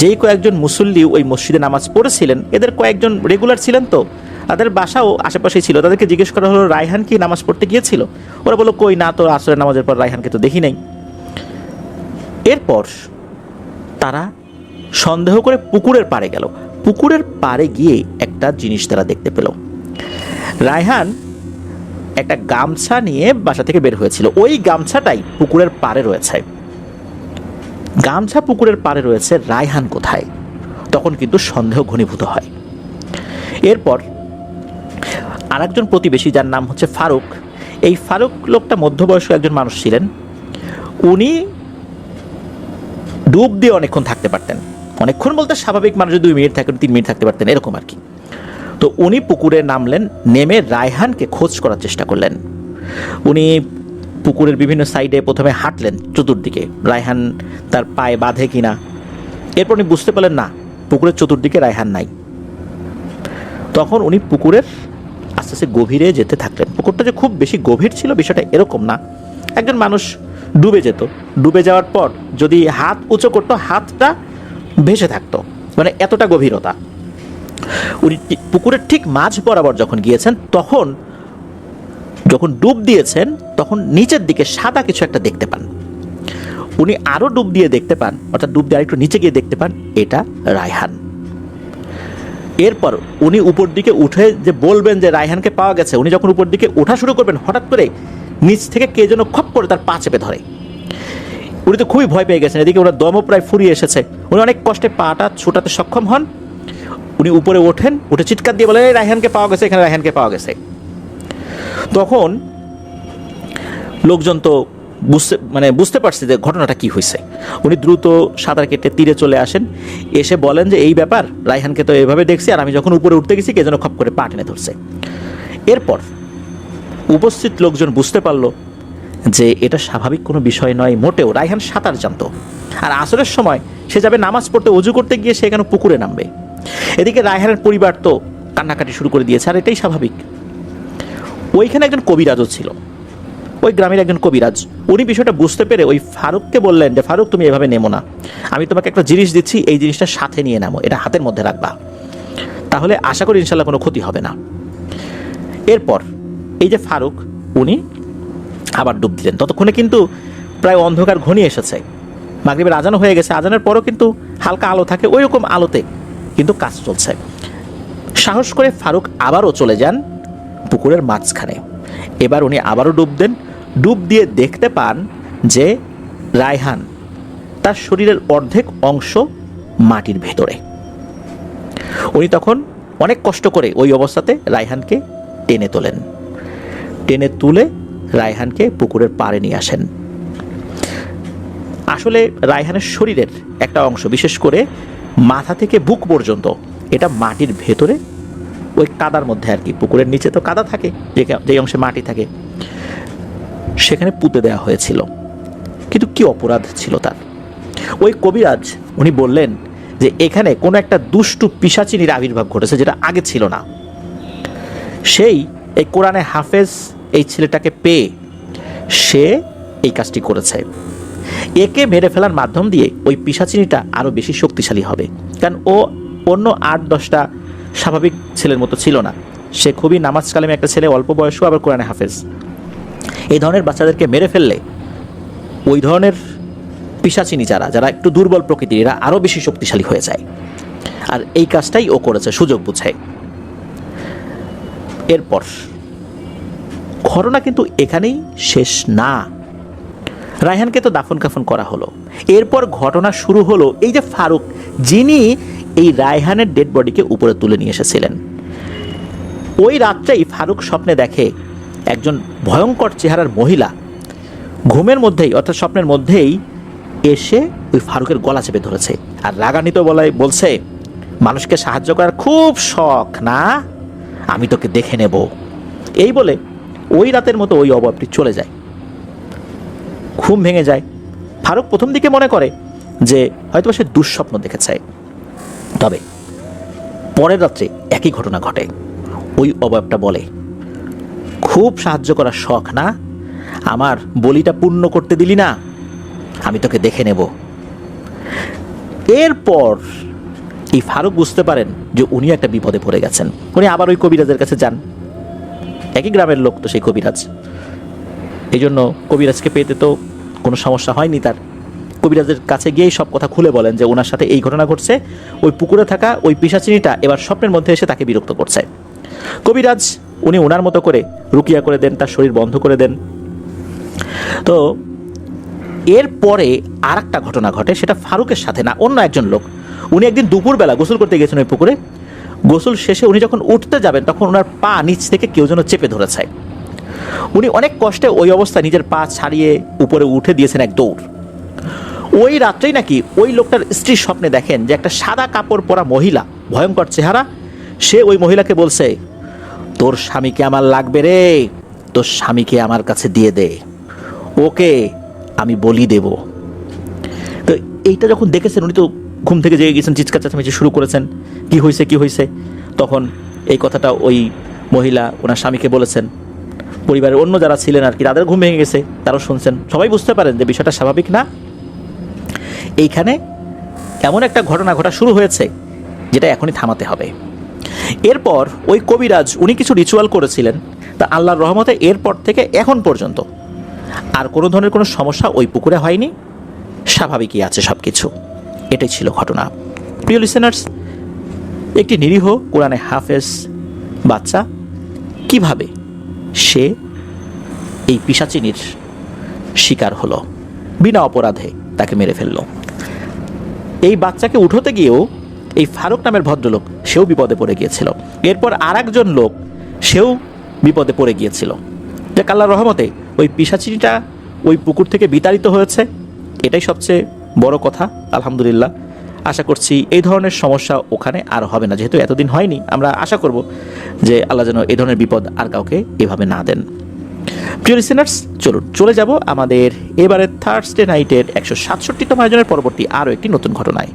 [SPEAKER 2] যেই কয়েকজন মুসল্লি ওই মসজিদে নামাজ পড়েছিলেন, এদের কয়েকজন রেগুলার ছিলেন, তো তাদের বাসাও আশেপাশেই ছিল। তাদেরকে জিজ্ঞেস করা হলো রায়হান কি নামাজ পড়তে গিয়েছিল? ওরা বললো কই না তো, আসরের নামাজের পর রায়হানকে তো দেখি নাই। এরপর তারা সন্দেহ করে পুকুরের পাড়ে গেল। পুকুরের পাড়ে গিয়ে একটা জিনিস তারা দেখতে পেল। রায়হান একটা গামছা নিয়ে বাসা থেকে বের হয়েছিল, ওই গামছাটাই পুকুরের পাড়ে রয়েছে। গামছা পুকুরের পাড়ে রয়েছে, রায়হান কোথায়? তখন কিন্তু সন্দেহ ঘনীভূত হয়। এরপর আরেকজন প্রতিবেশী, যার নাম হচ্ছে ফারুক, এই ফারুক লোকটা মধ্যবয়স্ক একজন মানুষ ছিলেন। উনি ডুব দিয়ে অনেকক্ষণ থাকতে পারতেন। অনেকক্ষণ বলতে স্বাভাবিক মানুষ 2 মিনিট থাকেন, 3 মিনিট থাকতে পারতেন, এরকম আর কি। তো উনি পুকুরে নামলেন, নেমে রায়হানকে খোঁজ করার চেষ্টা করলেন। উনি পুকুরের বিভিন্ন সাইডে প্রথমে হাঁটলেন চতুর্দিকে, রায়হান তার পায়ে বাঁধে কিনা। এরপর উনি বুঝতে পারলেন না, পুকুরের চতুর্দিকে রায়হান নাই। তখন উনি পুকুরের আস্তে আস্তে গভীরে যেতে থাকলেন। পুকুরটা যে খুব বেশি গভীর ছিল বিষয়টা এরকম না, একজন মানুষ ডুবে যেত, ডুবে যাওয়ার পর যদি হাত উঁচু করতো হাতটা ভেসে থাকতো, মানে এতটা গভীরতা। উনি পুকুরের ঠিক মাঝ বরাবর যখন গিয়েছেন, তখন যখন ডুব দিয়েছেন তখন নিচের দিকে সাদা কিছু একটা দেখতে পান। উনি আরো ডুব দিয়ে দেখতে পান, অর্থাৎ ডুব দিয়ে আরেকটু নিচে গিয়ে দেখতে পান এটা রায়হান। এরপর উনি উপর দিকে উঠে যে বলবেন যে রায়হানকে পাওয়া গেছে, উনি যখন উপর দিকে ওঠা শুরু করবেন, হঠাৎ করে নিচ থেকে কে যেন খপ করে তার পা চেপে ধরে। উনি তো খুবই ভয় পেয়ে গেছেন, এদিকে ওনার দমও প্রায় ফুরিয়ে এসেছে। উনি অনেক কষ্টে পাটা ছোটাতে সক্ষম হন। উনি উপরে ওঠেন, উঠে চিৎকার দিয়ে বলেন রায়হানকে পাওয়া গেছে, এখানে রায়হানকে পাওয়া গেছে। তখন লোকজন তো বুঝতে পারছে যে ঘটনাটা কি হয়েছে। উনি দ্রুত সাঁতার কেটে তীরে চলে আসেন, এসে বলেন যে এই ব্যাপার, রায়হানকে তো এভাবে দেখছি, আর আমি যখন উপরে উঠতে গেছি কে যেন খপ করে পা টেনে ধরছে। এরপর উপস্থিত লোকজন বুঝতে পারল যে এটা স্বাভাবিক কোনো বিষয় নয় মোটেও। রায়হান সাঁতার জানতো, আর আসরের সময় সে যাবে নামাজ পড়তে, অজু করতে গিয়ে সে কেন পুকুরে নামবে? এদিকে রায়হানের পরিবার তো কান্নাকাটি শুরু করে দিয়েছে, আর এটাই স্বাভাবিক। ওইখানে একজন কবিরাজও ছিল, ওই গ্রামের একজন কবিরাজ। উনি বিষয়টা বুঝতে পেরে ওই ফারুককে বললেন যে ফারুক, তুমি এভাবে নেমো না, আমি তোমাকে একটা জিনিস দিচ্ছি, এই জিনিসটা সাথে নিয়ে নামো, এটা হাতের মধ্যে রাখবা, তাহলে আশা করি ইনশাল্লাহ কোনো ক্ষতি হবে না। এরপর এই যে ফারুক, উনি আবার ডুব দিলেন। ততক্ষণে কিন্তু প্রায় অন্ধকার ঘনিয়ে এসেছে, মাগরিবের আজানও হয়ে গেছে। আজানের পরও কিন্তু হালকা আলো থাকে, ওই রকম আলোতে কিন্তু কাজ চলছে। সাহস করে ফারুক আবারও চলে যান পুকুরের মাঝখানে। এবার উনি আবারও ডুব দেন, ডুব দিয়ে দেখতে পান যে রায়হান তার শরীরের অর্ধেক অংশ মাটির ভেতরে। উনি তখন অনেক কষ্ট করে ওই অবস্থাতে রায়হানকে টেনে তোলেন, টেনে তুলে রায়হানকে পুকুরের পাড়ে নিয়ে আসেন। আসলে রায়হানের শরীরের একটা অংশ, বিশেষ করে মাথা থেকে বুক পর্যন্ত, এটা মাটির ভেতরে ওই কাদার মধ্যে আর কি, পুকুরের নিচে তো কাদা থাকে, যে অংশে মাটি থাকে, সেখানে পুঁতে দেওয়া হয়েছিল। কিন্তু কি অপরাধ ছিল তার? ওই কবিরাজ উনি বললেন যে এখানে কোনো একটা দুষ্টু পিশাচিনীর আবির্ভাব ঘটেছে, যেটা আগে ছিল না। সেই এই কোরআনে হাফেজ এই ছেলেটাকে পেয়ে সে এই কাজটি করেছে। একে মেরে ফেলার মাধ্যম দিয়ে ওই পিশাচিনীটা আরও বেশি শক্তিশালী হবে, কারণ ও অন্য 8-10টা স্বাভাবিক ছেলের মতো ছিল না। সে খুবই নামাজ কালেমে একটা ছেলে, অল্প বয়সও আবার কোরআনে হাফেজ। এই ধরনের বাচ্চাদেরকে মেরে ফেললে ওই ধরনের পিশাচিনী যারা একটু দুর্বল প্রকৃতির, এরা আরও বেশি শক্তিশালী হয়ে যায়। আর এই কাজটাই ও করেছে সুযোগ বুঝে। এরপর ঘটনা কিন্তু এখানেই শেষ না। রায়হানকে তো দাফন কাফন করা হলো, এরপর ঘটনা শুরু হলো এই যে ফারুক, যিনি এই রায়হানের ডেড বডিকে উপরে তুলে নিয়ে এসেছিলেন। ওই রাত্রেই ফারুক স্বপ্নে দেখে একজন ভয়ঙ্কর চেহারার মহিলা ঘুমের মধ্যেই অর্থাৎ স্বপ্নের মধ্যেই এসে ওই ফারুকের গলা চেপে ধরেছে আর রাগান্বিত বলছে, মানুষকে সাহায্য করার খুব শখ না, আমি তোকে দেখে নেব। এই বলে ওই রাতের মতো ওই অবয়বটি চলে যায়। ঘুম ভেঙে যায়। ফারুক প্রথম দিকে মনে করে যে হয়তো সে দুঃস্বপ্ন দেখেছে, তবে পরের রাত্রে একই ঘটনা ঘটে। ওই অবয়বটা বলে, খুব সাহায্য করার শখ না, আমার বলিটা পূর্ণ করতে দিলি না, আমি তোকে দেখে নেব। এরপর এই ফারুক বুঝতে পারেন যে উনি একটা বিপদে পড়ে গেছেন। উনি আবার ওই কবিরাজের কাছে যান, একই গ্রামের লোক তো সেই কবিরাজ, এই জন্য কবিরাজকে পেতে তো কোনো সমস্যা হয়নি তার। কবিরাজের কাছে গিয়েই সব কথা খুলে বলেন যে ওনার সাথে এই ঘটনা ঘটছে, ওই পুকুরে থাকা ওই পিশাচিনীটা এবার স্বপ্নের মধ্যে এসে তাকে বিরক্ত করছে। কবিরাজ উনি ওনার মতো করে রুকিয়া করে দেন, তার শরীর বন্ধ করে দেন। তো এরপরে আর একটা ঘটনা ঘটে, সেটা ফারুকের সাথে না, অন্য একজন লোক। উনি একদিন দুপুরবেলা গোসল করতে গেছেন ওই পুকুরে। গোসল শেষে উনি যখন উঠতে যাবেন তখন ওনার পা নিচ থেকে কেউ যেন চেপে ধরেছে। উনি অনেক কষ্টে ওই অবস্থায় নিজের পা ছাড়িয়ে উপরে উঠে দিয়েছেন এক দৌড়। ওই রাত্রেই নাকি ওই লোকটার স্ত্রীর স্বপ্নে দেখেন যে একটা সাদা কাপড় পরা মহিলা, ভয়ঙ্কর চেহারা, সে ওই মহিলাকে বলছে, তোর স্বামীকে আমার লাগবে রে, তোর স্বামীকে আমার কাছে দিয়ে দে, ওকে আমি বলি দেব। তো এইটা যখন দেখেছেন উনি তো ঘুম থেকে জেগে গেছেন, চিৎকার চেঁচামেচি শুরু করেছেন, কি হয়েছে। তখন এই কথাটা ওই মহিলা ওনার স্বামীকে বলেছেন। পরিবারের অন্য যারা ছিলেন আর কি, তাদের ঘুম ভেঙে গেছে, তারাও শুনছেন। সবাই বুঝতে পারেন যে বিষয়টা স্বাভাবিক না। এইখানে এমন একটা ঘটনা ঘটা শুরু হয়েছে যেটা এখনই থামাতে হবে। এরপর ওই কবিরাজ উনি কিছু রিচুয়াল করেছিলেন, তা আল্লাহর রহমতে এরপর থেকে এখন পর্যন্ত আর কোনো ধরনের কোনো সমস্যা ওই পুকুরে হয়নি, স্বাভাবিকই আছে সব কিছু। এটাই ছিল ঘটনা। প্রিয় লিসেনার্স, একটি নিরীহ কোরআনে হাফেজ বাচ্চা কিভাবে সে এই পিশাচিনীর শিকার হলো, বিনা অপরাধে তাকে মেরে ফেললো। এই বাচ্চাকে উঠোতে গিয়েও এই ফারুক নামের ভদ্রলোক সেও বিপদে পড়ে গিয়েছিল। এরপর আর একজন লোক সেও বিপদে পড়ে গিয়েছিল। যাক আল্লাহর রহমতে ওই পিশাচিনীটা ওই পুকুর থেকে বিতাড়িত হয়েছে, এটাই সবচেয়ে বড় কথা। আলহামদুলিল্লাহ, আশা করছি এই ধরনের সমস্যা ওখানে আর হবে না। যেহেতু এতদিন হয়নি, আমরা আশা করব যে আল্লাহ যেন এই ধরনের বিপদ আর কাউকে এভাবে না দেন। প্রিয় লিসেনার্স, চলুন চলে যাব আমাদের এবারের থার্সডে নাইটের 167তম আয়োজনের পরবর্তী আরও একটি নতুন ঘটনায়।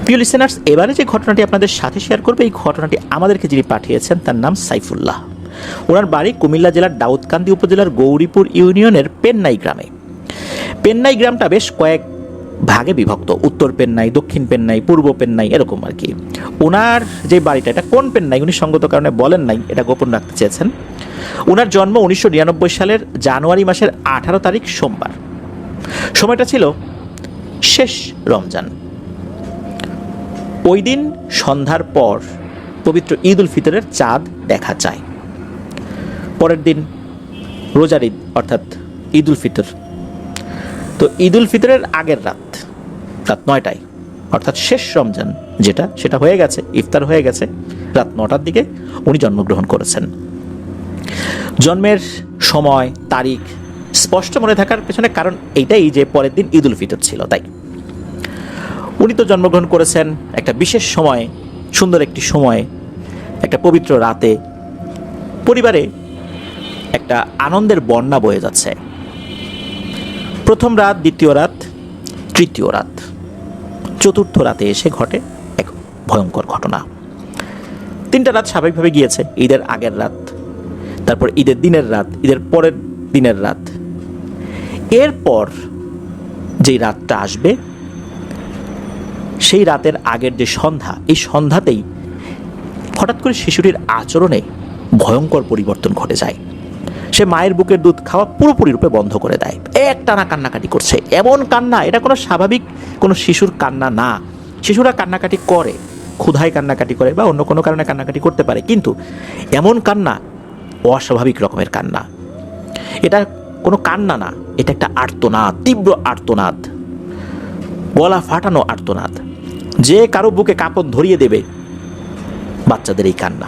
[SPEAKER 2] প্রিয় লিসেনার্স, এবারে যে ঘটনাটি আপনাদের সাথে শেয়ার করবে, এই ঘটনাটি আমাদেরকে যিনি পাঠিয়েছেন তার নাম সাইফুল্লাহ। ওনার বাড়ি কুমিল্লা জেলার দাউদকান্দি উপজেলার গৌরীপুর ইউনিয়নের পেন্নাই গ্রামে। পেন্নাই গ্রামটা বেশ কয়েক ভাগে বিভক্ত, উত্তর পেন্নাই, দক্ষিণ পেন্নাই, পূর্ব পেন্নাই, এরকম আর কি। ওনার যে বাড়িটা, এটা কোন পেন্নাই উনি সঙ্গত কারণে বলেন নাই, এটা গোপন রাখতে চেয়েছেন। ওনার জন্ম 1999 সালের জানুয়ারি মাসের 18 তারিখ সোমবার। সময়টা ছিল শেষ রমজান। ওই দিন সন্ধ্যার পর পবিত্র ঈদ উল ফিতরের চাঁদ দেখা যায়। পরের দিন রোজার ঈদ অর্থাৎ ঈদ উল ফিতর। তো ঈদ উল ফিতরের আগের রাত 9টায় অর্থাৎ শেষ রমজান যেটা, সেটা হয়ে গেছে, ইফতার হয়ে গেছে। রাত 9টার দিকে উনি জন্মগ্রহণ করেছেন। জন্মের সময় তারিখ স্পষ্ট মনে থাকার পেছনে কারণ এইটাই যে পরের দিন ঈদ উল ফিতর ছিল, তাই। উনি তো জন্মগ্রহণ করেছেন একটা বিশেষ সময়ে, সুন্দর একটি সময়ে, একটা পবিত্র রাতে। পরিবারে একটা আনন্দের বন্যা বয়ে যাচ্ছে। প্রথম রাত, দ্বিতীয় রাত, তৃতীয় রাত, চতুর্থ রাতে এসে ঘটে এক ভয়ঙ্কর ঘটনা। 3টা রাত স্বাভাবিকভাবে গিয়েছে। ঈদের আগের রাত, তারপর ঈদের দিনের রাত, ঈদের পরের দিনের রাত। এরপর যেই রাতটা আসবে, সেই রাতের আগের যে সন্ধ্যা, এই সন্ধ্যাতেই হঠাৎ করে শিশুটির আচরণে ভয়ঙ্কর পরিবর্তন ঘটে যায়। সে মায়ের বুকের দুধ খাওয়া পুরোপুরি রূপে বন্ধ করে দেয়। একটানা কান্নাকাটি করছে, এমন কান্না, এটা কোনো স্বাভাবিক কোনো শিশুর কান্না না। শিশুরা কান্নাকাটি করে, ক্ষুধায় কান্নাকাটি করে বা অন্য কোনো কারণে কান্নাকাটি করতে পারে, কিন্তু এমন কান্না অস্বাভাবিক রকমের কান্না। এটা কোনো কান্না না, এটা একটা আর্তনাদ, তীব্র আর্তনাদ, গলা ফাটানো আর্তনাদ, যে কারো বুকে কাপড় ধরিয়ে দেবে বাচ্চাদের এই কান্না।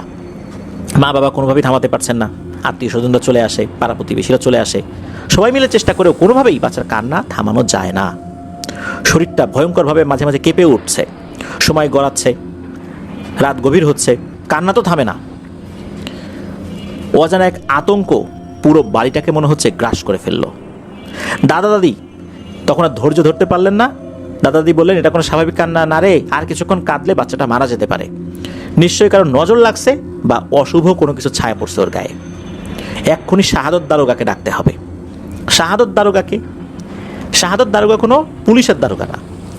[SPEAKER 2] মা বাবা কোনোভাবেই থামাতে পারছেন না, আত্মীয় স্বজনরা চলে আসে, পাড়া প্রতিবেশীরা চলে আসে, সবাই মিলে চেষ্টা করেও কোনোভাবেই বাচ্চার কান্না থামানো যায় না। শরীরটা ভয়ঙ্করভাবে মাঝে মাঝে কেঁপে উঠছে, সময় গড়াচ্ছে, রাত গভীর হচ্ছে, কান্না তো থামে না। অজানা এক আতঙ্ক পুরো বাড়িটাকে মনে হচ্ছে গ্রাস করে ফেললো। দাদা দাদি তখন আর ধৈর্য ধরতে পারলেন না। দাদা দাদি বললেন, এটা কোনো স্বাভাবিক কান্না না রে, আর কিছুক্ষণ কাঁদলে বাচ্চাটা মারা যেতে পারে। নিশ্চয়ই কারো নজর লাগছে বা অশুভ কোনো কিছু ছায়া পড়ছে ওর গায়ে। এক্ষুনি শাহাদত দারোগাকে ডাকতে হবে। শাহাদত দারোগাকে? শাহাদত দারোগা কোনো পুলিশের দারোগা না,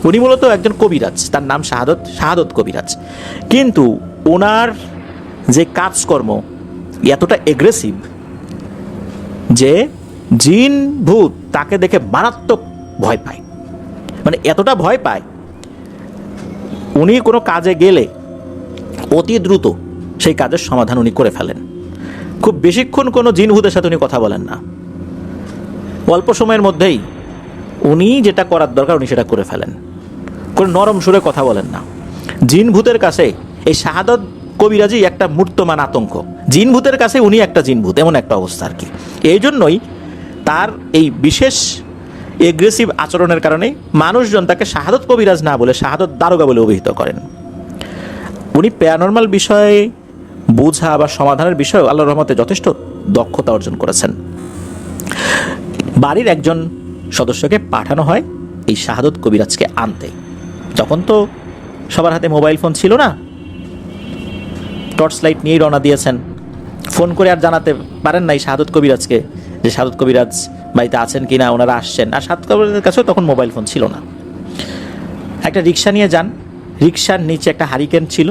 [SPEAKER 2] উনি মূলত একজন কবিরাজ, তার নাম শাহাদত কবিরাজ। কিন্তু ওনার যে কাজকর্ম এতটা এগ্রেসিভ যে জিন ভূত তাকে দেখে মারাত্মক ভয় পায়। মানে এতটা ভয় পায়, উনি কোনো কাজে গেলে অতি দ্রুত সেই কাজের সমাধান উনি করে ফেলেন। খুব বেশিক্ষণ কোনো জিন ভূতের সাথে উনি কথা বলেন না, অল্প সময়ের মধ্যেই উনি যেটা করার দরকার উনি সেটা করে ফেলেন। কোনো নরম সুরে কথা বলেন না। জিন ভূতের কাছে এই শাহাদত কবিরাজি একটা মূর্তমান আতঙ্ক। জিন ভূতের কাছে উনি একটা জিন ভূত, এমন একটা অবস্থা আর কি। এই জন্যই তার এই বিশেষ এগ্রেসিভ আচরণের কারণে মানুষজন তাকে শাহাদত কবিরাজ না বলে শাহাদত দারোগা বলে অভিহিত করেন। উনি প্যারানরমাল বিষয়ে বোঝা বা সমাধানের বিষয়ে আল্লাহর রহমতে যথেষ্ট দক্ষতা অর্জন করেছেন। বাড়ির একজন সদস্যকে পাঠানো হয় এই শাহাদত কবিরাজকে আনতে। যখন তো সবার হাতে মোবাইল ফোন ছিল না, টর্চ লাইট নিয়েই রওনা দিয়েছেন। ফোন করে আর জানাতে পারেন নাই শাহাদত কবিরাজকে যে শাহাদত কবিরাজ বাড়িতে আছেন কিনা, ওনারা আসছেন। আর শাহাদত কবিরাজের কাছেও তখন মোবাইল ফোন ছিল না। একটা রিক্সা নিয়ে যান, রিক্সার নিচে একটা হারিকেন ছিল,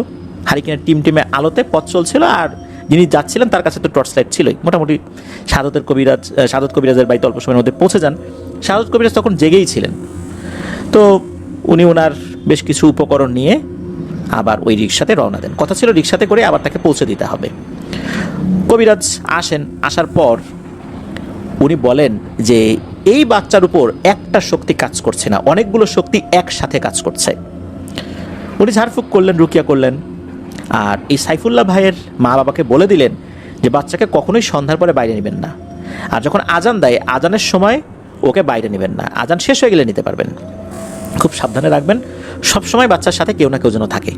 [SPEAKER 2] হারিকেনের টিমে আলোতে পথ চলছিল, আর যিনি যাচ্ছিলেন তার কাছে তো টর্চ লাইট ছিলই। মোটামুটি শাহাদত কবিরাজের বাড়িতে অল্প সময়ের মধ্যে পৌঁছে যান। শাহাদত কবিরাজ তখন জেগেই ছিলেন। তো উনি ওনার বেশ কিছু উপকরণ নিয়ে আবার ওই রিক্সাতে রওনা দেন। কথা ছিল রিক্সাতে করে আবার তাকে পৌঁছে দিতে হবে। কবিরাজ আসেন, আসার পর উনি বলেন যে এই বাচ্চার উপর একটা শক্তি কাজ করছে না, অনেকগুলো শক্তি একসাথে কাজ করছে। উনি ঝাড়ফুঁক করলেন, রুকিয়া করলেন, আর এই সাইফুল্লাহ ভাইয়ের মা বাবাকে বলে দিলেন যে বাচ্চাকে কখনোই সন্ধ্যার পরে বাইরে নেবেন না, আর যখন আজান দেয় আজানের সময় ওকে বাইরে নেবেন না, আজান শেষ হয়ে গেলে নিতে পারবেন। খুব সাবধানে রাখবেন, সবসময় বাচ্চার সাথে কেউ না কেউ যেন থাকে।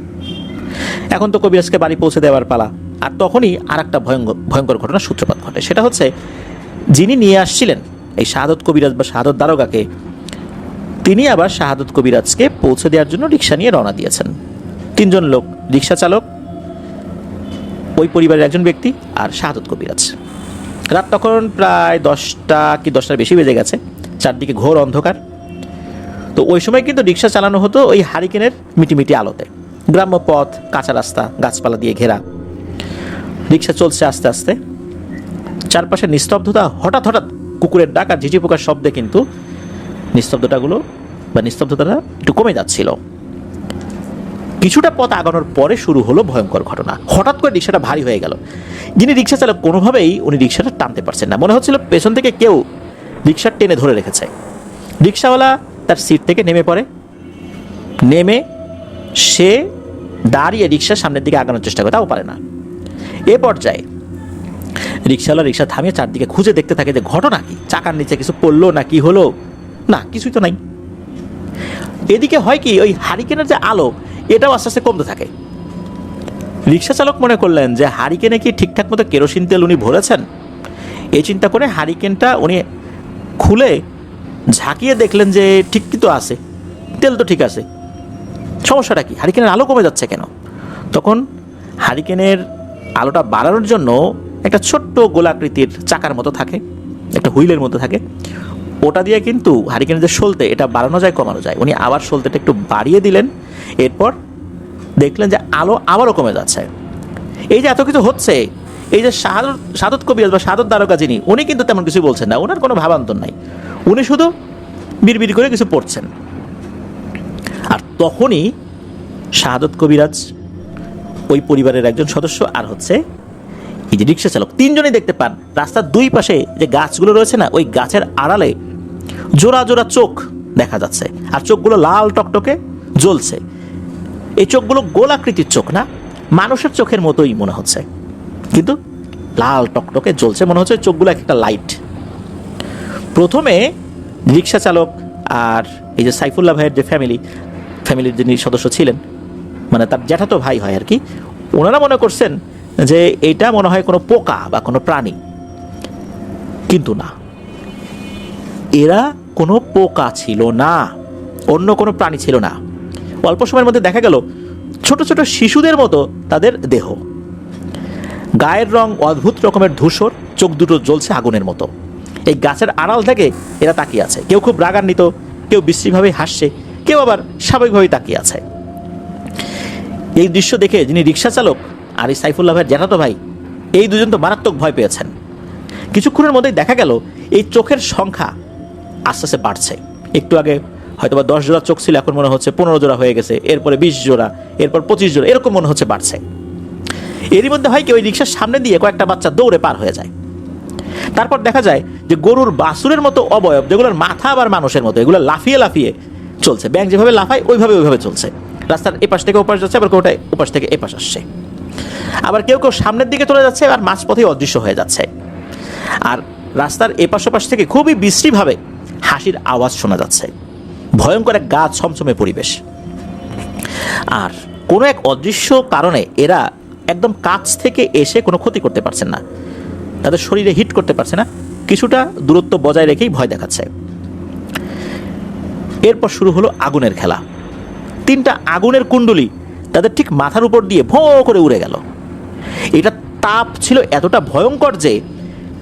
[SPEAKER 2] এখন তো কবিরাজকে বাড়ি পৌঁছে দেওয়ার পালা। আর তখনই আর একটা ভয়ঙ্কর ঘটনার সূত্রপাত ঘটে। সেটা হচ্ছে, যিনি নিয়ে আসছিলেন এই শাহাদত কবিরাজ বা শাহাদত দারোগাকে, তিনি আবার শাহাদত কবিরাজকে পৌঁছে দেওয়ার জন্য রিক্সা নিয়ে রওনা দিয়েছেন। 3 জন লোক, রিক্সা চালক, ওই পরিবারের একজন ব্যক্তি আর শাহাদত কবিরাজ। রাত তখন প্রায় 10টা কি 10টার বেশি বেজে গেছে, চারদিকে ঘোর অন্ধকার। তো ওই সময় কিন্তু রিক্সা চালানো হতো ওই হারিকেনের মিটিমিটি আলোতে। গ্রাম্য পথ, কাঁচা রাস্তা, গাছপালা দিয়ে ঘেরা। রিক্সা চলছে আস্তে আস্তে, চারপাশে নিস্তব্ধতা। হঠাৎ কুকুরের ডাক আর ঝিঝি পোকার শব্দে কিন্তু নিস্তব্ধতাটা একটু কমে যাচ্ছিল। কিছুটা পথ আগানোর পরে শুরু হলো ভয়ঙ্কর ঘটনা। হঠাৎ করে রিক্সাটা ভারী হয়ে গেল। যিনি রিক্সা চালক কোনোভাবেই উনি রিক্সাটা টানতে পারছেন না। মনে হচ্ছিল পেছন থেকে কেউ রিক্সা টেনে ধরে রেখেছে। রিক্সাওয়ালা তার সিট থেকে নেমে পড়ে, নেমে সে দাঁড়িয়ে রিক্সার সামনের দিকে আগানোর চেষ্টা করে, তাও পারে না। এ পর্যায়ে রিক্সাওয়ালা রিক্সা থামিয়ে চারদিকে খুঁজে দেখতে থাকে যে ঘটনা কি, চাকার নিচে কিছু পড়লো না কি হলো, না কিছুই তো নাই। এদিকে হয় কি, ওই হারিকেনের যে আলো এটাও আস্তে আস্তে কমতে থাকে। রিক্সা চালক মনে করলেন যে হারিকেনে কি ঠিকঠাক মতো কেরোসিন তেল উনি ভরেছেন। এই চিন্তা করে হারিকেনটা উনি খুলে ঝাঁকিয়ে দেখলেন যে ঠিকই তো আছে, তেল তো ঠিক আছে, সমস্যাটা কি, হারিকেনের আলো কমে যাচ্ছে কেন? তখন হারিকেনের আলোটা বাড়ানোর জন্য একটা ছোট্ট গোলাকৃতির চাকার মতো থাকে, একটা হুইলের মতো থাকে, ওটা দিয়ে কিন্তু হারিকেনের যে সলতে এটা বাড়ানো যায় কমানো যায়। উনি আবার সলতেটা একটু বাড়িয়ে দিলেন, এরপর দেখলেন যে আলো আবারও কমে যাচ্ছে। এই যে এত কিছু হচ্ছে, এই যে সাদত কবিরাজ বা সাদত দ্বারকা যিনি, উনি কিন্তু তেমন কিছু বলছেন না, ওনার কোনো ভাবান্তর নাই, উনি শুধু বিড়বিড় করে কিছু পড়ছেন। আর তখনই শাহাদত কবিরাজ, ওই পরিবারের একজন সদস্য, আর হচ্ছে এই যে রিক্সা চালক, তিনজনই দেখতে পান রাস্তার দুই পাশে যে গাছগুলো রয়েছে না, ওই গাছের আড়ালে জোড়া জোড়া চোখ দেখা যাচ্ছে, আর চোখগুলো লাল টকটকে জ্বলছে। এই চোখগুলো গোলাকৃতির চোখ না, মানুষের চোখের মতোই মনে হচ্ছে, কিন্তু লাল টকটকে জ্বলছে, মনে হচ্ছে চোখগুলো একটা লাইট। প্রথমে রিক্সা চালক আর এই যে সাইফুল্লাহ ভাইয়ের যে ফ্যামিলির যিনি সদস্য ছিলেন, মানে তার জ্যাঠাতো ভাই হয় আর কি, ওনারা মনে করছেন যে এটা মনে হয় কোনো পোকা বা কোনো প্রাণী, কিন্তু না, এরা কোনো পোকা ছিল না, অন্য কোনো প্রাণী ছিল না। অল্প সময়ের মধ্যে দেখা গেল ছোট ছোট শিশুদের মতো তাদের দেহ, গায়ের রং অদ্ভুত রকমের ধূসর, চোখ দুটো জ্বলছে আগুনের মতো। এই গাছের আড়াল থেকে এরা তাকিয়ে আছে, কেউ খুব রাগান্বিত, কেউ বিশ্রীভাবে হাসছে, কেউ আবার স্বাভাবিকভাবেই তাকিয়ে আছে। এই দৃশ্য দেখে যিনি রিক্সা চালক আর এই সাইফুল্লাহ ভাইয়ের জ্যাঠাতো ভাই, এই দুজন তো মারাত্মক ভয় পেয়েছেন। কিছুক্ষণের মধ্যেই দেখা গেল এই চোখের সংখ্যা আস্তে আস্তে বাড়ছে। একটু আগে হয়তো বা 10 জোড়া চোখ ছিল, এখন মনে হচ্ছে 15 জোড়া হয়ে গেছে, এরপরে 20 জোড়া, এরপর 25 জোড়া, এরকম মনে হচ্ছে বাড়ছে। এরই মধ্যে হয় কি, ওই রিক্সার সামনে দিয়ে কয়েকটা বাচ্চা দৌড়ে পার হয়ে যায়। তারপর দেখা যায় যে গরুর বাছুরের মতো অবয়ব, যেগুলোর মাথা আবার মানুষের মতো, এগুলো লাফিয়ে লাফিয়ে চলছে, ব্যাঙ যেভাবে লাফায় ওইভাবে চলছে। রাস্তার এপাশ থেকে ওপাশ যাচ্ছে, আবার কোথায় ওপাশ থেকে এপাশ আসছে, আবার কেউ কেউ সামনের দিকে চলে যাচ্ছে, আর মাঝপথেই অদৃশ্য হয়ে যাচ্ছে। আর রাস্তার এপাশ ওপাশ থেকে খুবই বিশ্রীভাবে হাসির আওয়াজ শোনা যাচ্ছে। ভয়ঙ্কর এক গা ছমছমে পরিবেশ। আর কোনো এক অদৃশ্য কারণে এরা একদম কাছ থেকে এসে কোনো ক্ষতি করতে পারছেন না, তাদের শরীরে হিট করতে পারছে না, কিছুটা দূরত্ব বজায় রেখেই ভয় দেখাচ্ছে। এরপর শুরু হলো আগুনের খেলা। 3টা আগুনের কুণ্ডলি তাদের ঠিক মাথার উপর দিয়ে ভোঁ করে উড়ে গেল। এটা তাপ ছিল এতটা ভয়ঙ্কর যে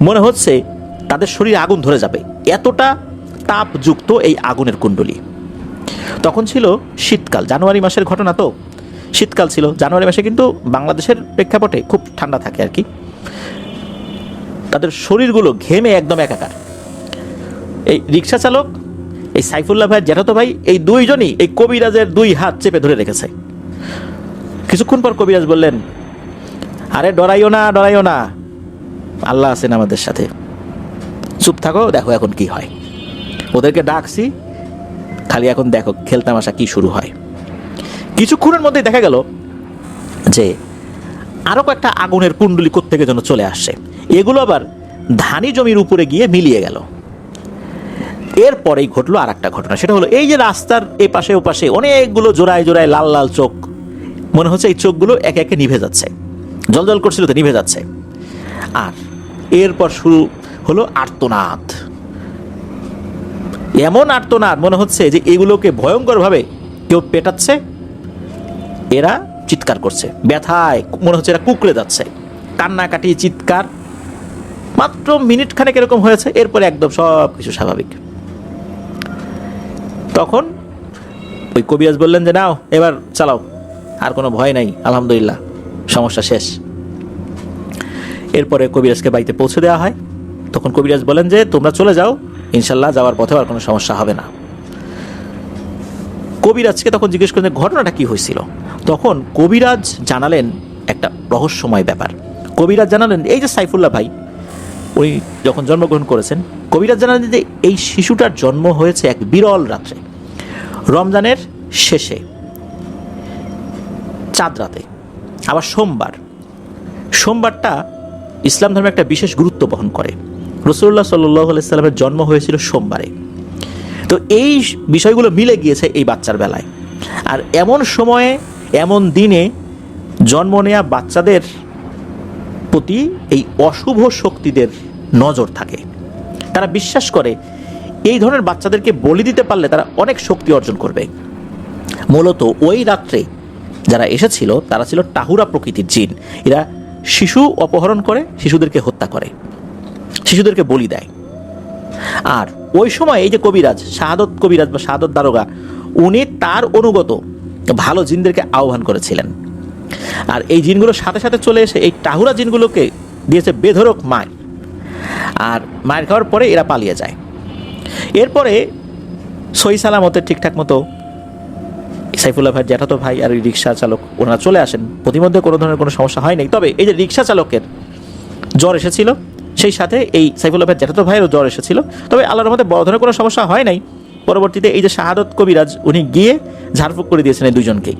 [SPEAKER 2] মনে হচ্ছে তাদের শরীরে আগুন ধরে যাবে, এতটা তাপযুক্ত এই আগুনের কুণ্ডলি। তখন ছিল শীতকাল, জানুয়ারি মাসের ঘটনা, তো শীতকাল ছিল। জানুয়ারি মাসে কিন্তু বাংলাদেশের প্রেক্ষাপটে খুব ঠান্ডা থাকে আর কি। তাদের শরীরগুলো ঘেমে একদম একাকার। এই রিক্সা চালক, এই সাইফুল্লাহ ভাইয়ের জ্যাঠাতো ভাই, এই দুইজনই এই কবিরাজের 2 হাত চেপে ধরে রেখেছে। কিছুক্ষণ পর কবিরাজ বললেন, আরে ডরাইও না, আল্লাহ আছেন আমাদের সাথে, চুপ থাকো, দেখো এখন কি হয়। ওদেরকে ডাকছি, খালি এখন দেখো খেলতামাশা কি শুরু হয়। কিছুক্ষণের মধ্যেই দেখা গেল যে আরো কয়েকটা আগুনের কুণ্ডলি কোত্থেকে যেন চলে আসছে। এগুলো আবার ধানি জমির উপরে গিয়ে মিলিয়ে গেল। এরপরেই ঘটলো আর একটা ঘটনা, সেটা হলো এই যে রাস্তার এই পাশে ও পাশে অনেকগুলো জোড়ায় জোড়ায় লাল লাল চোখ, মনে হচ্ছে এই চোখগুলো একে একে নিভে যাচ্ছে, জল করছিল তো নিভে যাচ্ছে। আর এরপর শুরু হলো আর্তনাদ, এমন আর্তনাদ মনে হচ্ছে যে এগুলোকে ভয়ঙ্করভাবে কেউ পেটাচ্ছে, এরা চিৎকার করছে, ব্যথায় মনে হচ্ছে এরা কুকড়ে যাচ্ছে, কান্নাকাটি চিৎকার। মাত্র মিনিট খানেক এরকম হয়েছে, এরপরে একদম সব কিছু স্বাভাবিক। তখন ওই কবিরাজ বললেন যে নাও এবার চালাও, আর কোনো ভয় নাই, আলহামদুলিল্লাহ সমস্যা শেষ। এরপরে কবিরাজকে বাড়িতে পৌঁছে দেওয়া হয়। তখন কবিরাজ বলেন যে তোমরা চলে যাও, ইনশাল্লাহ যাওয়ার পথে আর কোনো সমস্যা হবে না। কবিরাজকে তখন জিজ্ঞেস করলেন ঘটনাটা কি হয়েছিল। তখন কবিরাজ জানালেন একটা রহস্যময় ব্যাপার। কবিরাজ জানালেন এই যে সাইফুল্লাহ ভাই উনি যখন জন্মগ্রহণ করেছেন, কবিরাজ জানালেন যে এই শিশুটার জন্ম হয়েছে এক বিরল রাত্রে, রমজানের শেষে চাঁদ রাতে, আবার সোমবারটা ইসলাম ধর্মে একটা বিশেষ গুরুত্ব বহন করে। রাসূলুল্লাহ সাল্লাল্লাহু আলাইহি সাল্লামের জন্ম হয়েছিল সোমবারে। তো এই বিষয়গুলো মিলে গিয়েছে এই বাচ্চার বেলায়। আর এমন সময়ে এমন দিনে জন্ম নেওয়া বাচ্চাদের প্রতি এই অশুভ শক্তিদের নজর থাকে। তারা বিশ্বাস করে এই ধরনের বাচ্চাদেরকে বলি দিতে পারলে তারা অনেক শক্তি অর্জন করবে। মূলত ওই রাত্রে যারা এসেছিল তারা ছিল টাহুরা প্রকৃতির জিন। এরা শিশু অপহরণ করে, শিশুদেরকে হত্যা করে, শিশুদেরকে বলি দেয়। আর ওই সময় এই যে কবিরাজ, শাহাদত কবিরাজ বা শাহাদত দারোগা, উনি তার অনুগত ভালো জিনদেরকে আহ্বান করেছিলেন। আর এই জিনগুলোর সাথে সাথে চলে এসে এই টাহুরা জিনগুলোকে দিয়েছে বেধড়ক মার। আর মায়ের খাওয়ার পরে এরা পালিয়ে যায়। এরপরে সহি সালামতে ঠিকঠাক মতো সাইফুল্লাহ ভাইয়ের জ্যাঠাতো ভাই আর রিক্সা চালক ওনারা চলে আসেন। প্রতিমধ্যে কোনো ধরনের কোনো সমস্যা হয়নি। তবে এই যে রিক্সা চালকের জ্বর এসেছিল, সেই সাথে এই সাইফুল্লাহ ভাইয়ের জ্যাঠাতো ভাইয়েরও জ্বর এসেছিল। তবে আল্লাহর রহমতে বড় ধরনের কোনো সমস্যা হয় নাই। পরবর্তীতে এই যে শাহাদত কবিরাজ, উনি গিয়ে ঝাড়ফুঁক করে দিয়েছেন এই দুজনকেই।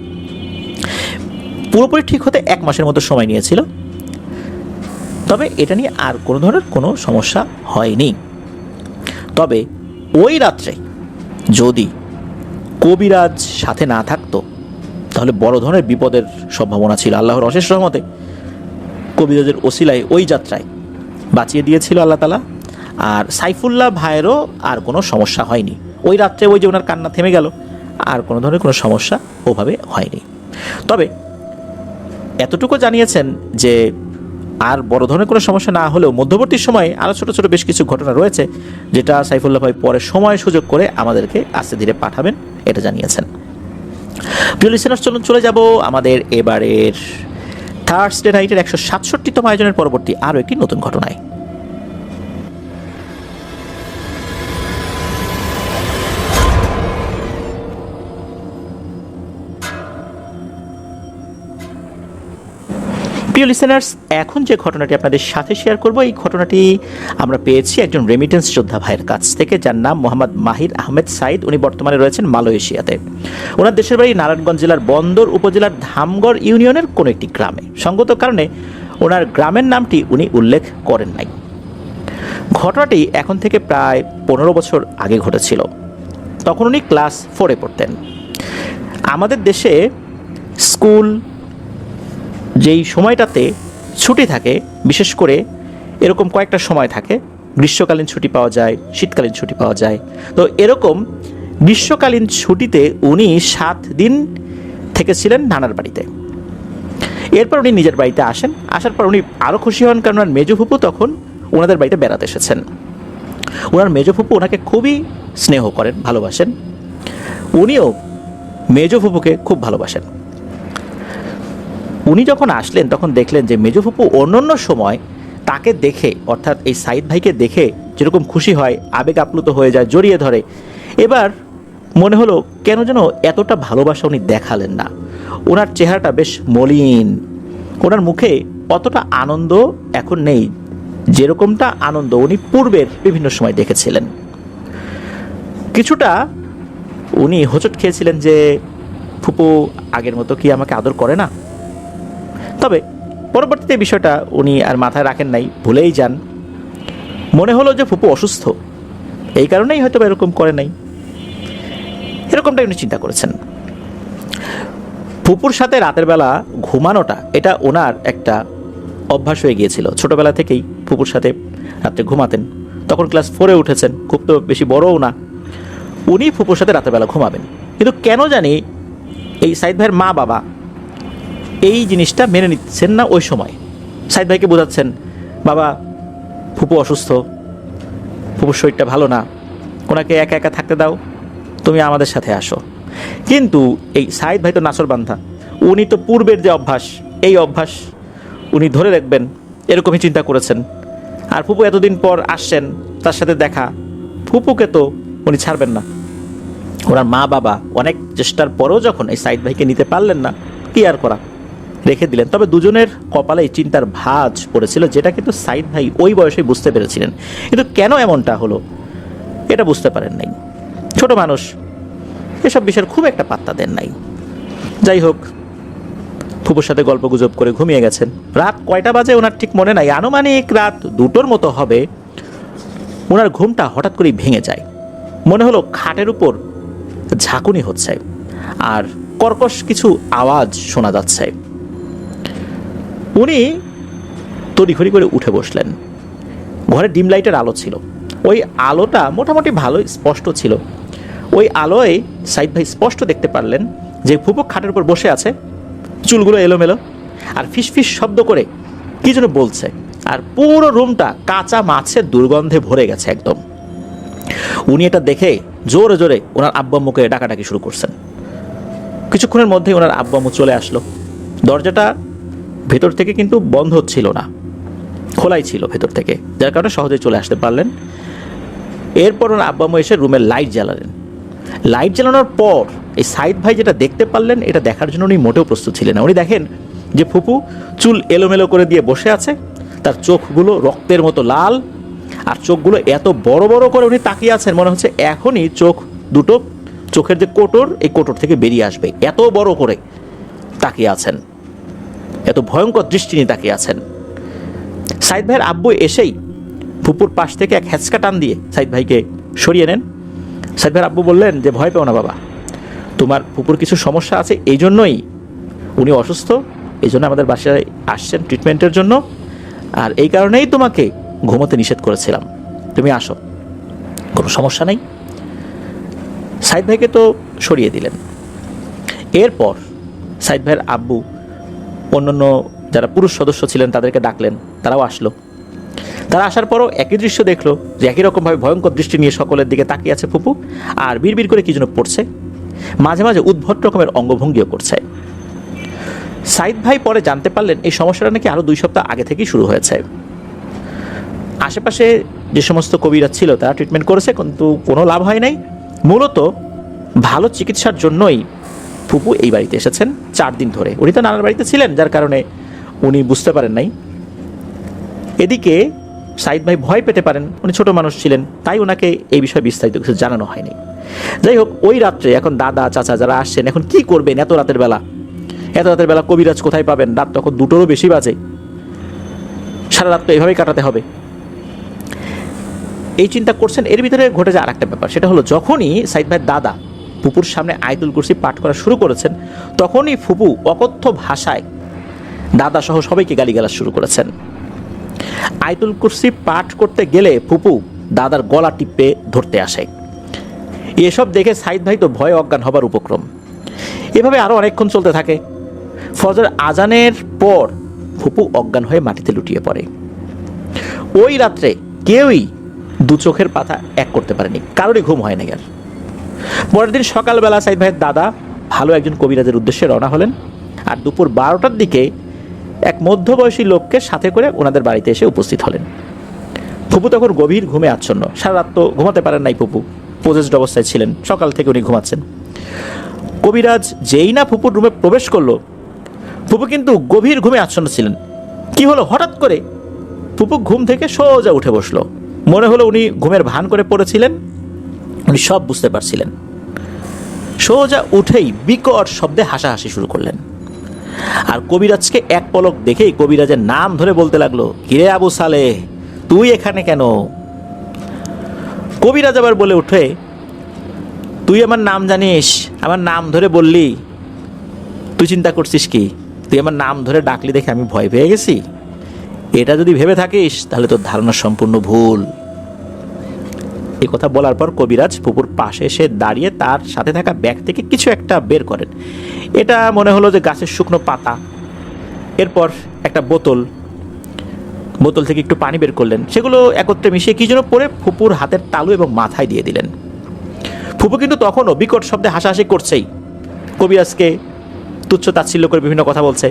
[SPEAKER 2] পুরোপুরি ঠিক হতে 1 মাসের মতো সময় নিয়েছিল। তবে এটা নিয়ে আর কোনো ধরনের কোনো সমস্যা হয়নি। তবে ওই রাত্রে যদি কবিরাজ সাথে না থাকতো তাহলে বড় ধরনের বিপদের সম্ভাবনা ছিল। আল্লাহর অশেষ রহমতে কবিরাজের ওসিলায় ওই যাত্রায় বাঁচিয়ে দিয়েছিল আল্লাহ তাআলা। আর সাইফুল্লাহ ভাইয়েরও আর কোনো সমস্যা হয়নি। ওই রাত্রে ওই যে ওনার কান্না থেমে গেল, আর কোনো ধরনের কোনো সমস্যা ওভাবে হয়নি। তবে এতটুকু জানিয়েছেন যে আর বড় ধরনের কোনো সমস্যা না হলেও মধ্যবর্তী সময়ে আরও ছোটো ছোটো বেশ কিছু ঘটনা রয়েছে, যেটা সাইফুল্লাহ ভাই পরে সময় সুযোগ করে আমাদেরকে আস্তে ধীরে পাঠাবেন, এটা জানিয়েছেন। প্রিয় লিসেনার্স, চলুন চলে যাব আমাদের এবারের থার্সডে নাইটের 167তম আয়োজনের পরবর্তী আরও একটি নতুন ঘটনায়। প্রিয় লিসেনার্স, এখন যে ঘটনাটি আপনাদের সাথে শেয়ার করব, এই ঘটনাটি আমরা পেয়েছি একজন রেমিটেন্স যোদ্ধা ভাইয়ের কাছ থেকে, যার নাম মোহাম্মদ মাহির আহমেদ সাইদ। উনি বর্তমানে রয়েছেন মালয়েশিয়াতে। ওনার দেশের বাড়ি নারায়ণগঞ্জ জেলার বন্দর উপজেলার ধামগড় ইউনিয়নের কোনো একটি গ্রামে। সঙ্গত কারণে ওনার গ্রামের নামটি উনি উল্লেখ করেন নাই। ঘটনাটি এখন থেকে প্রায় 15 বছর আগে ঘটেছিল। তখন উনি ক্লাস 4-এ পড়তেন। আমাদের দেশে স্কুল যেই সময়টাতে ছুটি থাকে, বিশেষ করে এরকম কয়েকটা সময় থাকে, গ্রীষ্মকালীন ছুটি পাওয়া যায়, শীতকালীন ছুটি পাওয়া যায়। তো এরকম গ্রীষ্মকালীন ছুটিতে উনি 7 দিন থেকেছিলেন নানার বাড়িতে। এরপর উনি নিজের বাড়িতে আসেন। আসার পর উনি আরও খুশি হন, কারণ ওনার মেজো ফুপু তখন ওনাদের বাড়িতে বেড়াতে এসেছেন। ওনার মেজো ফুপু ওনাকে খুবই স্নেহ করেন, ভালোবাসেন। উনিও মেজো ফুপুকে খুব ভালোবাসেন। উনি যখন আসলেন তখন দেখলেন যে মেজো ফুপু অন্যান্য সময় তাকে দেখে, অর্থাৎ এই সাইদ ভাইকে দেখে যেরকম খুশি হয়, আবেগ আপ্লুত হয়ে যায়, জড়িয়ে ধরে, এবার মনে হলো কেন যেন এতটা ভালোবাসা উনি দেখালেন না। ওনার চেহারাটা বেশ মলিন, ওনার মুখে অতটা আনন্দ এখন নেই যেরকমটা আনন্দ উনি পূর্বের বিভিন্ন সময় দেখেছিলেন। কিছুটা উনি হোঁচট খেয়েছিলেন যে ফুপু আগের মতো কি আমাকে আদর করে না। তবে পরবর্তীতে বিষয়টা উনি আর মাথায় রাখেন নাই, ভুলেই যান। মনে হলো যে ফুপু অসুস্থ, এই কারণেই হয়তো এরকম করে নাই, এরকমটাই উনি চিন্তা করেছেন। ফুপুর সাথে রাতের বেলা ঘুমানোটা এটা ওনার একটা অভ্যাস হয়ে গিয়েছিল। ছোটোবেলা থেকেই ফুপুর সাথে রাত্রে ঘুমাতেন। তখন ক্লাস 4-এ উঠেছেন, খুব তো বেশি বড়ও না। উনি ফুপুর সাথে রাতের বেলা ঘুমাবেন, কিন্তু কেন জানি এই সাইদ ভাইয়ের মা বাবা এই জিনিসটা মেনে নিচ্ছেন না। ওই সময় সাইদ ভাইকে বোঝাচ্ছেন, বাবা ফুপু অসুস্থ, ফুপুর শরীরটা ভালো না, ওনাকে একা একা থাকতে দাও, তুমি আমাদের সাথে আসো। কিন্তু এই সাইদ ভাই তো নাছরবান্ধা, উনি তো পূর্বের যে অভ্যাস, এই অভ্যাস উনি ধরে রাখবেন এরকমই চিন্তা করেছেন। আর ফুপু এতদিন পর আসছেন, তার সাথে দেখা, ফুপুকে তো উনি ছাড়বেন না। ওনার মা বাবা অনেক চেষ্টার পরেও যখন এই সাইদ ভাইকে নিতে পারলেন না, কি আর করা, রেখে দিলেন। তবে দুজনের কপালে চিন্তার ভাঁজ পড়েছিল, যেটা কিন্তু সাইদ ভাই ওই বয়সেই বুঝতে পেরেছিলেন। কিন্তু কেন এমনটা হলো এটা বুঝতে পারেন নাই। ছোট মানুষ, এসব বিষয়ের খুব একটা পাত্তা দেন নাই। যাই হোক, ফুপুর সাথে গল্প গুজব করে ঘুমিয়ে গেছেন। রাত কয়টা বাজে ওনার ঠিক মনে নাই, আনুমানিক রাত 2টোর মতো হবে। ওনার ঘুমটা হঠাৎ করেই ভেঙে যায়। মনে হলো খাটের উপর ঝাঁকুনি হচ্ছে আর কর্কশ কিছু আওয়াজ শোনা যাচ্ছে। উনি তড়িঘড়ি করে উঠে বসলেন। ঘরে ডিম লাইটের আলো ছিল, ওই আলোটা মোটামুটি ভালোই স্পষ্ট ছিল। ওই আলোয় সাইদ ভাই স্পষ্ট দেখতে পারলেন যে ফুপু খাটের উপর বসে আছে, চুলগুলো এলোমেলো, আর ফিসফিস শব্দ করে কি যেন বলছে। আর পুরো রুমটা কাঁচা মাছের দুর্গন্ধে ভরে গেছে একদম। উনি এটা দেখে জোরে জোরে ওনার আব্বু আম্মুকে ডাকাডাকি শুরু করছেন। কিছুক্ষণের মধ্যেই ওনার আব্বু আম্মু চলে আসলো। দরজাটা ভেতর থেকে কিন্তু বন্ধ ছিল না, খোলাই ছিল ভেতর থেকে, যার কারণে সহজে চলে আসতে পারলেন। এরপর ওনার আব্বু আম্মু এসে রুমের লাইট জ্বালালেন। লাইট জ্বালানোর পর এই সাইদ ভাই যেটা দেখতে পারলেন, এটা দেখার জন্য উনি মোটেও প্রস্তুত ছিলেন না। উনি দেখেন যে ফুপু চুল এলোমেলো করে দিয়ে বসে আছে, তার চোখগুলো রক্তের মতো লাল, আর চোখগুলো এত বড় বড় করে উনি তাকিয়ে আছেন, মনে হচ্ছে এখনই চোখ দুটো, চোখের যে কোটর, এই কোটর থেকে বেরিয়ে আসবে, এত বড় করে তাকিয়ে আছেন, এত ভয়ঙ্কর দৃষ্টি নিয়ে তাকিয়ে আছেন। সাইদ ভাইয়ের আব্বু এসেই ফুপুর পাশ থেকে এক হ্যাঁচকা টান দিয়ে সাইদ ভাইকে সরিয়ে নেন। সাইদ ভাইয়ের আব্বু বললেন যে ভয় পেও না বাবা, তোমার ফুপুর কিছু সমস্যা আছে, এই জন্যই উনি অসুস্থ, এই জন্য আমাদের বাসায় আসছেন ট্রিটমেন্টের জন্য, আর এই কারণেই তোমাকে ঘুমোতে নিষেধ করেছিলাম, তুমি আসো, কোনো সমস্যা নেই। সাইদ ভাইকে তো সরিয়ে দিলেন। এরপর সাইদ ভাইয়ের আব্বু অন্যান্য যারা পুরুষ সদস্য ছিলেন তাদেরকে ডাকলেন, তারাও আসলো। তারা আসার পরও একই দৃশ্য দেখলো যে একই রকমভাবে ভয়ঙ্কর দৃষ্টি নিয়ে সকলের দিকে তাকিয়ে আছে ফুপু, আর বিড়বিড় করে কি যেন পড়ছে, মাঝে মাঝে উদ্ভট রকমের অঙ্গভঙ্গিও করছে। সাইদ ভাই পরে জানতে পারলেন এই সমস্যাটা নাকি আরও 2 সপ্তাহ আগে থেকেই শুরু হয়েছে। আশেপাশে যে সমস্ত কবিরাজ ছিল তারা ট্রিটমেন্ট করেছে, কিন্তু কোনো লাভ হয় নাই। মূলত ভালো চিকিৎসার জন্যই ফুপু এই বাড়িতে এসেছেন 4 দিন ধরে। উনি তো নানার বাড়িতে ছিলেন, যার কারণে উনি বুঝতে পারেন নাই। এদিকে সাইদ ভাই ভয় পেতে পারেন, উনি ছোট মানুষ ছিলেন, তাই ওনাকে এই বিষয়ে বিস্তারিত কিছু জানানো হয়নি। যাই হোক, ওই রাত্রে এখন দাদা চাচা যারা আসছেন, এখন কি করবেন এত রাতের বেলা? এত রাতের বেলা কবিরাজ কোথায় পাবেন? রাত তখন 2টোরও বেশি বাজে, সারা রাত তো এভাবেই কাটাতে হবে। এই চিন্তা করছেন, এর ভিতরে ঘটে যায় আর একটা ব্যাপার। সেটা হলো যখনই সাইদ ভাইয়ের দাদা ফুপুর সামনে আয়াতুল কুরসি পাঠ করা শুরু করেছেন, তখনই ফুপু অকথ্য ভাষায় দাদা সহ সবাইকে গালিগালাজ শুরু করেছেন। আয়াতুল কুরসি পাঠ করতে গেলে ফুপু দাদার গলা টিপে ধরতে আসে। এসব দেখে সাইদ ভাই তো ভয়ে অজ্ঞান হবার উপক্রম। এভাবে আরও অনেকক্ষণ চলতে থাকে। ফজর আজানের পর ফুপু অজ্ঞান হয়ে মাটিতে লুটিয়ে পড়ে। ওই রাত্রে কেউই 2 চোখের পাতা এক করতে পারেনি, কারোরই ঘুম হয় না। আর পরের দিন সকালবেলা সাইদ ভাইয়ের দাদা ভালো একজন কবিরাজের উদ্দেশ্যে রওনা হলেন, আর দুপুর 12টার দিকে এক মধ্যবয়সী লোককে সাথে করে ওনাদের বাড়িতে এসে উপস্থিত হলেন। ফুপু তখন গভীর ঘুমে আচ্ছন্ন, সারা রাত তো ঘুমাতে পারেন নাই ফুপু, পোজেসড অবস্থায় ছিলেন, সকাল থেকে উনি ঘুমাচ্ছেন। কবিরাজ যেই না ফুপুর রুমে প্রবেশ করলো, ফুপু কিন্তু গভীর ঘুমে আচ্ছন্ন ছিলেন। কি হলো, হঠাৎ করে ফুপু ঘুম থেকে সোজা উঠে বসলো। মনে হলো উনি ঘুমের ভান করে পড়েছিলেন, উনি সব বুঝতে পারছিলেন। সোজা উঠেই বিকট শব্দে হাসাহাসি শুরু করলেন, আর কবিরাজকে এক পলক দেখেই কবিরাজের নাম ধরে বলতে লাগলো, কিরে আবু সালেহ, তুই এখানে কেন? কবিরাজ আবার বলে উঠে, তুই আমার নাম জানিস, আমার নাম ধরে বললি, তুই চিন্তা করছিস কি? তুই আমার নাম ধরে ডাকলি দেখে আমি ভয় পেয়ে গেছি? এটা যদি ভেবে থাকিস তাহলে তোর ধারণা সম্পূর্ণ ভুল। এই কথা বলার পর কবিরাজ ফুপুর পাশে এসে দাঁড়িয়ে তার সাথে থাকা ব্যাগ থেকে কিছু একটা বের করেন। এটা মনে হলো যে গাছের শুকনো পাতা। এরপর একটা বোতল থেকে একটু পানি বের করলেন, সেগুলো একত্রে মিশিয়ে কি যেন পরে ফুপুর হাতের তালু এবং মাথায় দিয়ে দিলেন। ফুপু কিন্তু তখনও বিকট শব্দে হাসাহাসি করছেই, কবিরাজকে তুচ্ছ তাচ্ছিল্য করে বিভিন্ন কথা বলছে।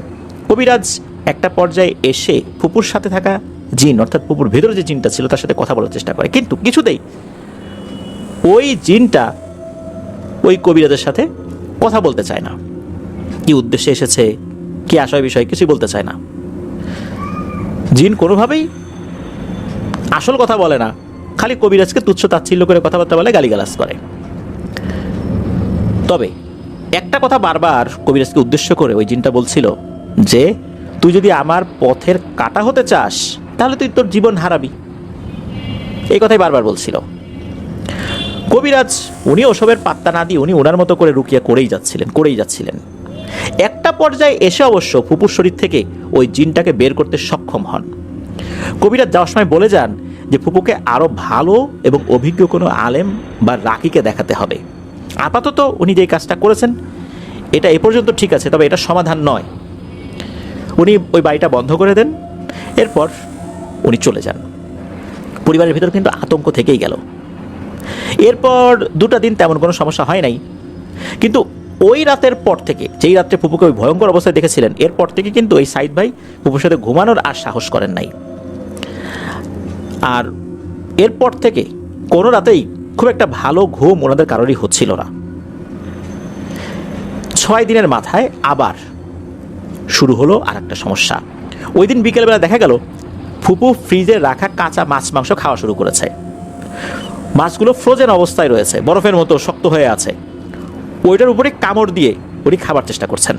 [SPEAKER 2] কবিরাজ একটা পর্যায়ে এসে ফুপুর সাথে থাকা জিন, অর্থাৎ ফুপুর ভেতরে যে জিনটা ছিল তার সাথে কথা বলার চেষ্টা করে, কিন্তু কিছুতেই ওই জিনটা ওই কবিরাজের সাথে কথা বলতে চায় না। কি উদ্দেশ্যে এসেছে, কি আশয় বিষয় কিছুই বলতে চায় না। জিন কোনোভাবেই আসল কথা বলে না, খালি কবিরাজকে তুচ্ছ তাচ্ছিল্য করে কথাবার্তা বলে, গালিগালাজ করে। তবে একটা কথা বারবার কবিরাজকে উদ্দেশ্য করে ওই জিনটা বলছিল যে, তুই যদি আমার পথের কাঁটা হতে চাস তাহলে তুই তোর জীবন হারাবি। এই কথাই বারবার বলছিল। কবিরাজ উনি ওসবের পাত্তা না দিয়ে উনি ওনার মতো করে রুকিয়া করেই যাচ্ছিলেন। একটা পর্যায়ে এসে অবশ্য ফুপুর শরীর থেকে ওই জিনটাকে বের করতে সক্ষম হন। কবিরাজ যাওয়ার সময় বলে যান যে ফুপুকে আরও ভালো এবং অভিজ্ঞ কোনো আলেম বা রাকিকে দেখাতে হবে। আপাতত উনি যেই কাজটা করেছেন এটা এ পর্যন্ত ঠিক আছে, তবে এটা সমাধান নয়। উনি ওই বাড়িটা বন্ধ করে দেন, এরপর উনি চলে যান। পরিবারের ভিতর কিন্তু আতঙ্ক থেকেই গেল। এরপর 2টা দিন তেমন কোনো সমস্যা হয় নাই, কিন্তু ওই রাতের পর থেকে, যেই রাত্রে ফুপুকে ওই ভয়ঙ্কর অবস্থায় দেখেছিলেন, এরপর থেকে কিন্তু এই সাইদ ভাই ফুপুর সাথে ঘুমানোর আর সাহস করেন নাই। আর এরপর থেকে কোনো রাতেই খুব একটা ভালো ঘুম ওনাদের কারোরই হচ্ছিল না। 6 দিনের মাথায় আবার শুরু হলো আর একটা সমস্যা। ওই দিন বিকেলবেলা দেখা গেল ফুপু ফ্রিজে রাখা কাঁচা মাছ মাংস খাওয়া শুরু করেছে। মাছগুলো ফ্রোজেন অবস্থায় রয়েছে, বরফের মতো শক্ত হয়ে আছে। ওইটার উপরে কামড় দিয়ে উনি খাবার চেষ্টা করছেন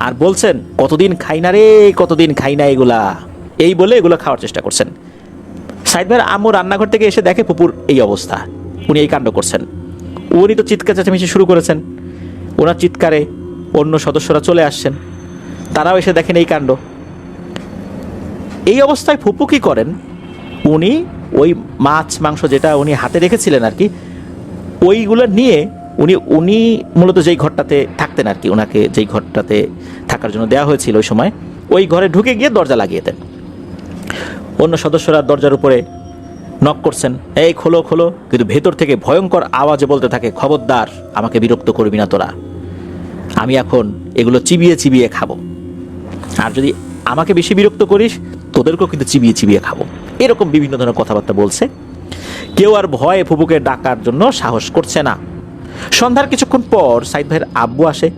[SPEAKER 2] আর বলছেন, কতদিন খাই না রে, কতদিন খাই না এগুলা, এই বলে এগুলো খাওয়ার চেষ্টা করছেন। সাইদ ভাইয়ের আম্মু রান্নাঘর থেকে এসে দেখে ফুপুর এই অবস্থা, উনি এই কাণ্ড করছেন। উনি তো চিৎকার চেঁচামেচি শুরু করেছেন। ওনার চিৎকারে অন্য সদস্যরা চলে আসছেন, তারাও এসে দেখেন এই কাণ্ড। এই অবস্থায় ফুপু কী করেন, উনি ওই মাছ মাংস যেটা উনি হাতে রেখেছিলেন আর কি, ওইগুলো নিয়ে উনি মূলত যেই ঘরটাতে থাকতেন আর কি, ওনাকে যেই ঘরটাতে থাকার জন্য দেওয়া হয়েছিল ওই সময়, ওই ঘরে ঢুকে গিয়ে দরজা লাগিয়ে দেন। অন্য সদস্যরা দরজার উপরে নক করছেন, এই খোলো খোলো, কিন্তু ভেতর থেকে ভয়ঙ্কর আওয়াজে বলতে থাকে, খবরদার আমাকে বিরক্ত করবি না তোরা, আমি এখন এগুলো চিবিয়ে চিবিয়ে খাবো, আর যদি আমাকে বেশি বিরক্ত করিস তোদেরকেও কিন্তু চিবিয়ে চিবিয়ে খাবো। এরকম বিভিন্ন ধরনের কথাবার্তা বলছে। কেউ আর ভয়ে ফুপুকে ডাকার জন্য সাহস করছে না। সন্ধ্যার কিছুক্ষণ পর সাইদ ভাইয়ের আব্বু আসে।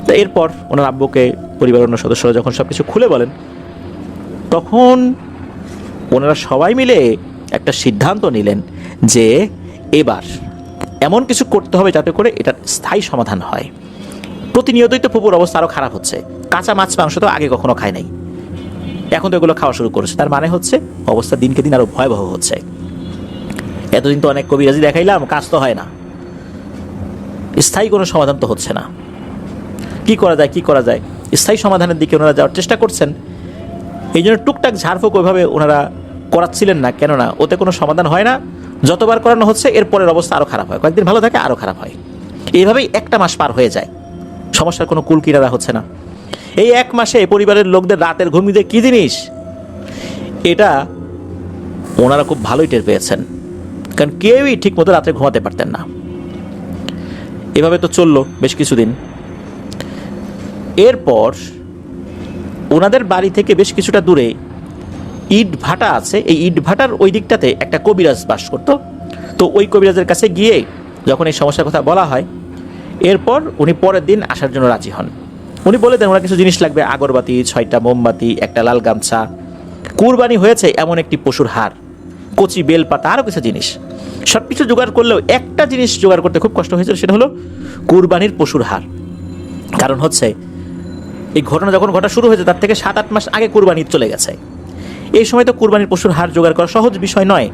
[SPEAKER 2] তো এরপর ওনার আব্বুকে পরিবারের অন্য সদস্যরা যখন সব কিছু খুলে বলেন, তখন ওনারা সবাই মিলে একটা সিদ্ধান্ত নিলেন যে এবার এমন কিছু করতে হবে যাতে করে এটার স্থায়ী সমাধান হয়। প্রতিনিয়তই তো ফুপুর অবস্থা আরও খারাপ হচ্ছে। কাঁচা মাছ মাংস তো আগে কখনো খায় নাই, এখন তো এগুলো খাওয়া শুরু করেছে। তার মানে হচ্ছে অবস্থা দিনকে দিন আরও ভয়াবহ হচ্ছে। এতদিন তো অনেক কবিরাজি দেখাইলাম, কাজ তো হয় না, স্থায়ী কোনো সমাধান তো হচ্ছে না। কি করা যায়, কি করা যায়? স্থায়ী সমাধানের দিকে ওনারা যাওয়ার চেষ্টা করছেন। এই জন্য টুকটাক ঝাড়ফুঁক ওইভাবে ওনারা করাচ্ছিলেন না, কেননা ওতে কোনো সমাধান হয় না। যতবার করানো হচ্ছে এরপরের অবস্থা আরও খারাপ হয়, কয়েকদিন ভালো থাকে আরও খারাপ হয়। এইভাবেই 1টা মাস পার হয়ে যায়, সমস্যার কোনো কুল কিনারা হচ্ছে না। এই 1 মাসে পরিবারের লোকদের রাতের ঘুমিয়ে কী জিনিস, এটা ওনারা খুব ভালোই টের পেয়েছেন, কারণ কেউই ঠিক মতো রাতে ঘুমাতে পারতেন না। এভাবে তো চললো বেশ কিছুদিন। এরপর ওনাদের বাড়ি থেকে বেশ কিছুটা দূরে ইট ভাটা আছে, এই ইট ভাটার ওই দিকটাতে একটা কবিরাজ বাস করত। তো ওই কবিরাজের কাছে গিয়ে যখন এই সমস্যার কথা বলা হয়, এরপর উনি পরের দিন আসার জন্য রাজি হন। উনি বলে দেন ওনার কিছু জিনিস লাগবে, আগরবাতি, 6টা মোমবাতি, একটা লাল গামছা, কুরবানি হয়েছে এমন একটি পশুর হাড়, কচি বেলপাতা, আরও কিছু জিনিস। সব কিছু জোগাড় করলেও একটা জিনিস জোগাড় করতে খুব কষ্ট হয়েছিল, সেটা হলো কুরবানির পশুর হাড়। কারণ হচ্ছে এই ঘটনা যখন ঘটা শুরু হয়েছে তার থেকে 7-8 মাস আগে কুরবানি চলে গেছে। এই সময় তো কুরবানির পশুর হাড় জোগাড় করা সহজ বিষয় নয়।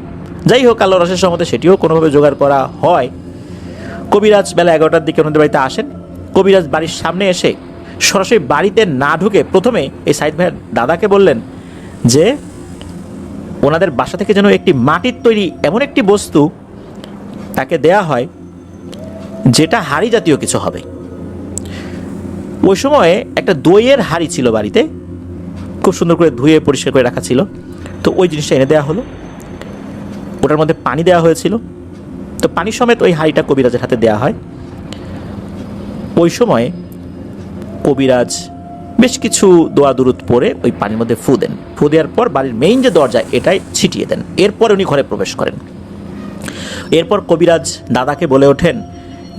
[SPEAKER 2] যাই হোক, আল্লাহর রসের সম্মতে সেটিও কোনোভাবে জোগাড় করা হয়। কবিরাজ বেলা 11টার দিকে ওনাদের বাড়িতে আসেন। কবিরাজ বাড়ির সামনে এসে সরাসরি বাড়িতে না ঢুকে প্রথমে এই সাইদ ভাইয়ের দাদাকে বললেন যে ওনাদের বাসা থেকে যেন একটি মাটির তৈরি এমন একটি বস্তু তাকে দেয়া হয় যেটা হাড়ি জাতীয় কিছু হবে। ওই সময়ে একটা দইয়ের হাড়ি ছিল বাড়িতে, খুব সুন্দর করে ধুয়ে পরিষ্কার করে রাখা ছিল। তো ওই জিনিসটা এনে দেওয়া হলো, ওটার মধ্যে পানি দেওয়া হয়েছিল। তো পানি সমেত ওই হাড়িটা কবিরাজের হাতে দেওয়া হয়। ওই সময় কবিরাজ বেশ কিছু দোয়া দুরুদ পরে ওই পানির মধ্যে ফু দেন। ফু দেওয়ার পর বাড়ির মেইন যে দরজা এটাই ছিটিয়ে দেন। এরপর উনি ঘরে প্রবেশ করেন। এরপর কবিরাজ দাদাকে বলে ওঠেন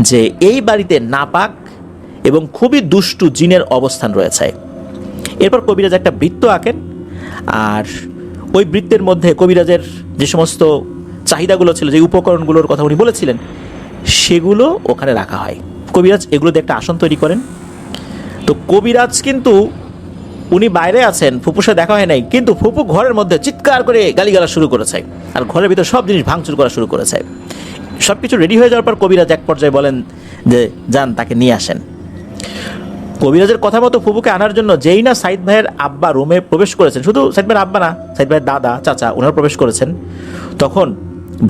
[SPEAKER 2] যে এই বাড়িতে নাপাক এবং খুবই দুষ্টু জিনের অবস্থান রয়েছে। এরপর কবিরাজ একটা বৃত্ত আঁকেন, আর ওই বৃত্তের মধ্যে কবিরাজের যে সমস্ত চাহিদাগুলো ছিল, যে উপকরণগুলোর কথা উনি বলেছিলেন, সেগুলো ওখানে রাখা হয়। কবিরাজ এগুলো দিয়ে একটা আসন তৈরি করেন। তো কবিরাজ কিন্তু উনি বাইরে আছেন, ফুপুর সাথে দেখা হয় নাই, কিন্তু ফুপু ঘরের মধ্যে চিৎকার করে গালিগালা শুরু করেছে, আর ঘরের ভিতর সব জিনিস ভাঙচুর করা শুরু করেছে। সব কিছু রেডি হয়ে যাওয়ার পর কবিরাজ এক পর্যায়ে বলেন যে যান, তাকে নিয়ে আসেন। কবিরাজের কথা মতো ফুপুকে আনার জন্য যেই না সাইদ ভাইয়ের আব্বা রুমে প্রবেশ করেছেন, শুধু সাইদ ভাইয়ের আব্বা না, সাইদ ভাইয়ের দাদা চাচা ওনারা প্রবেশ করেছেন, তখন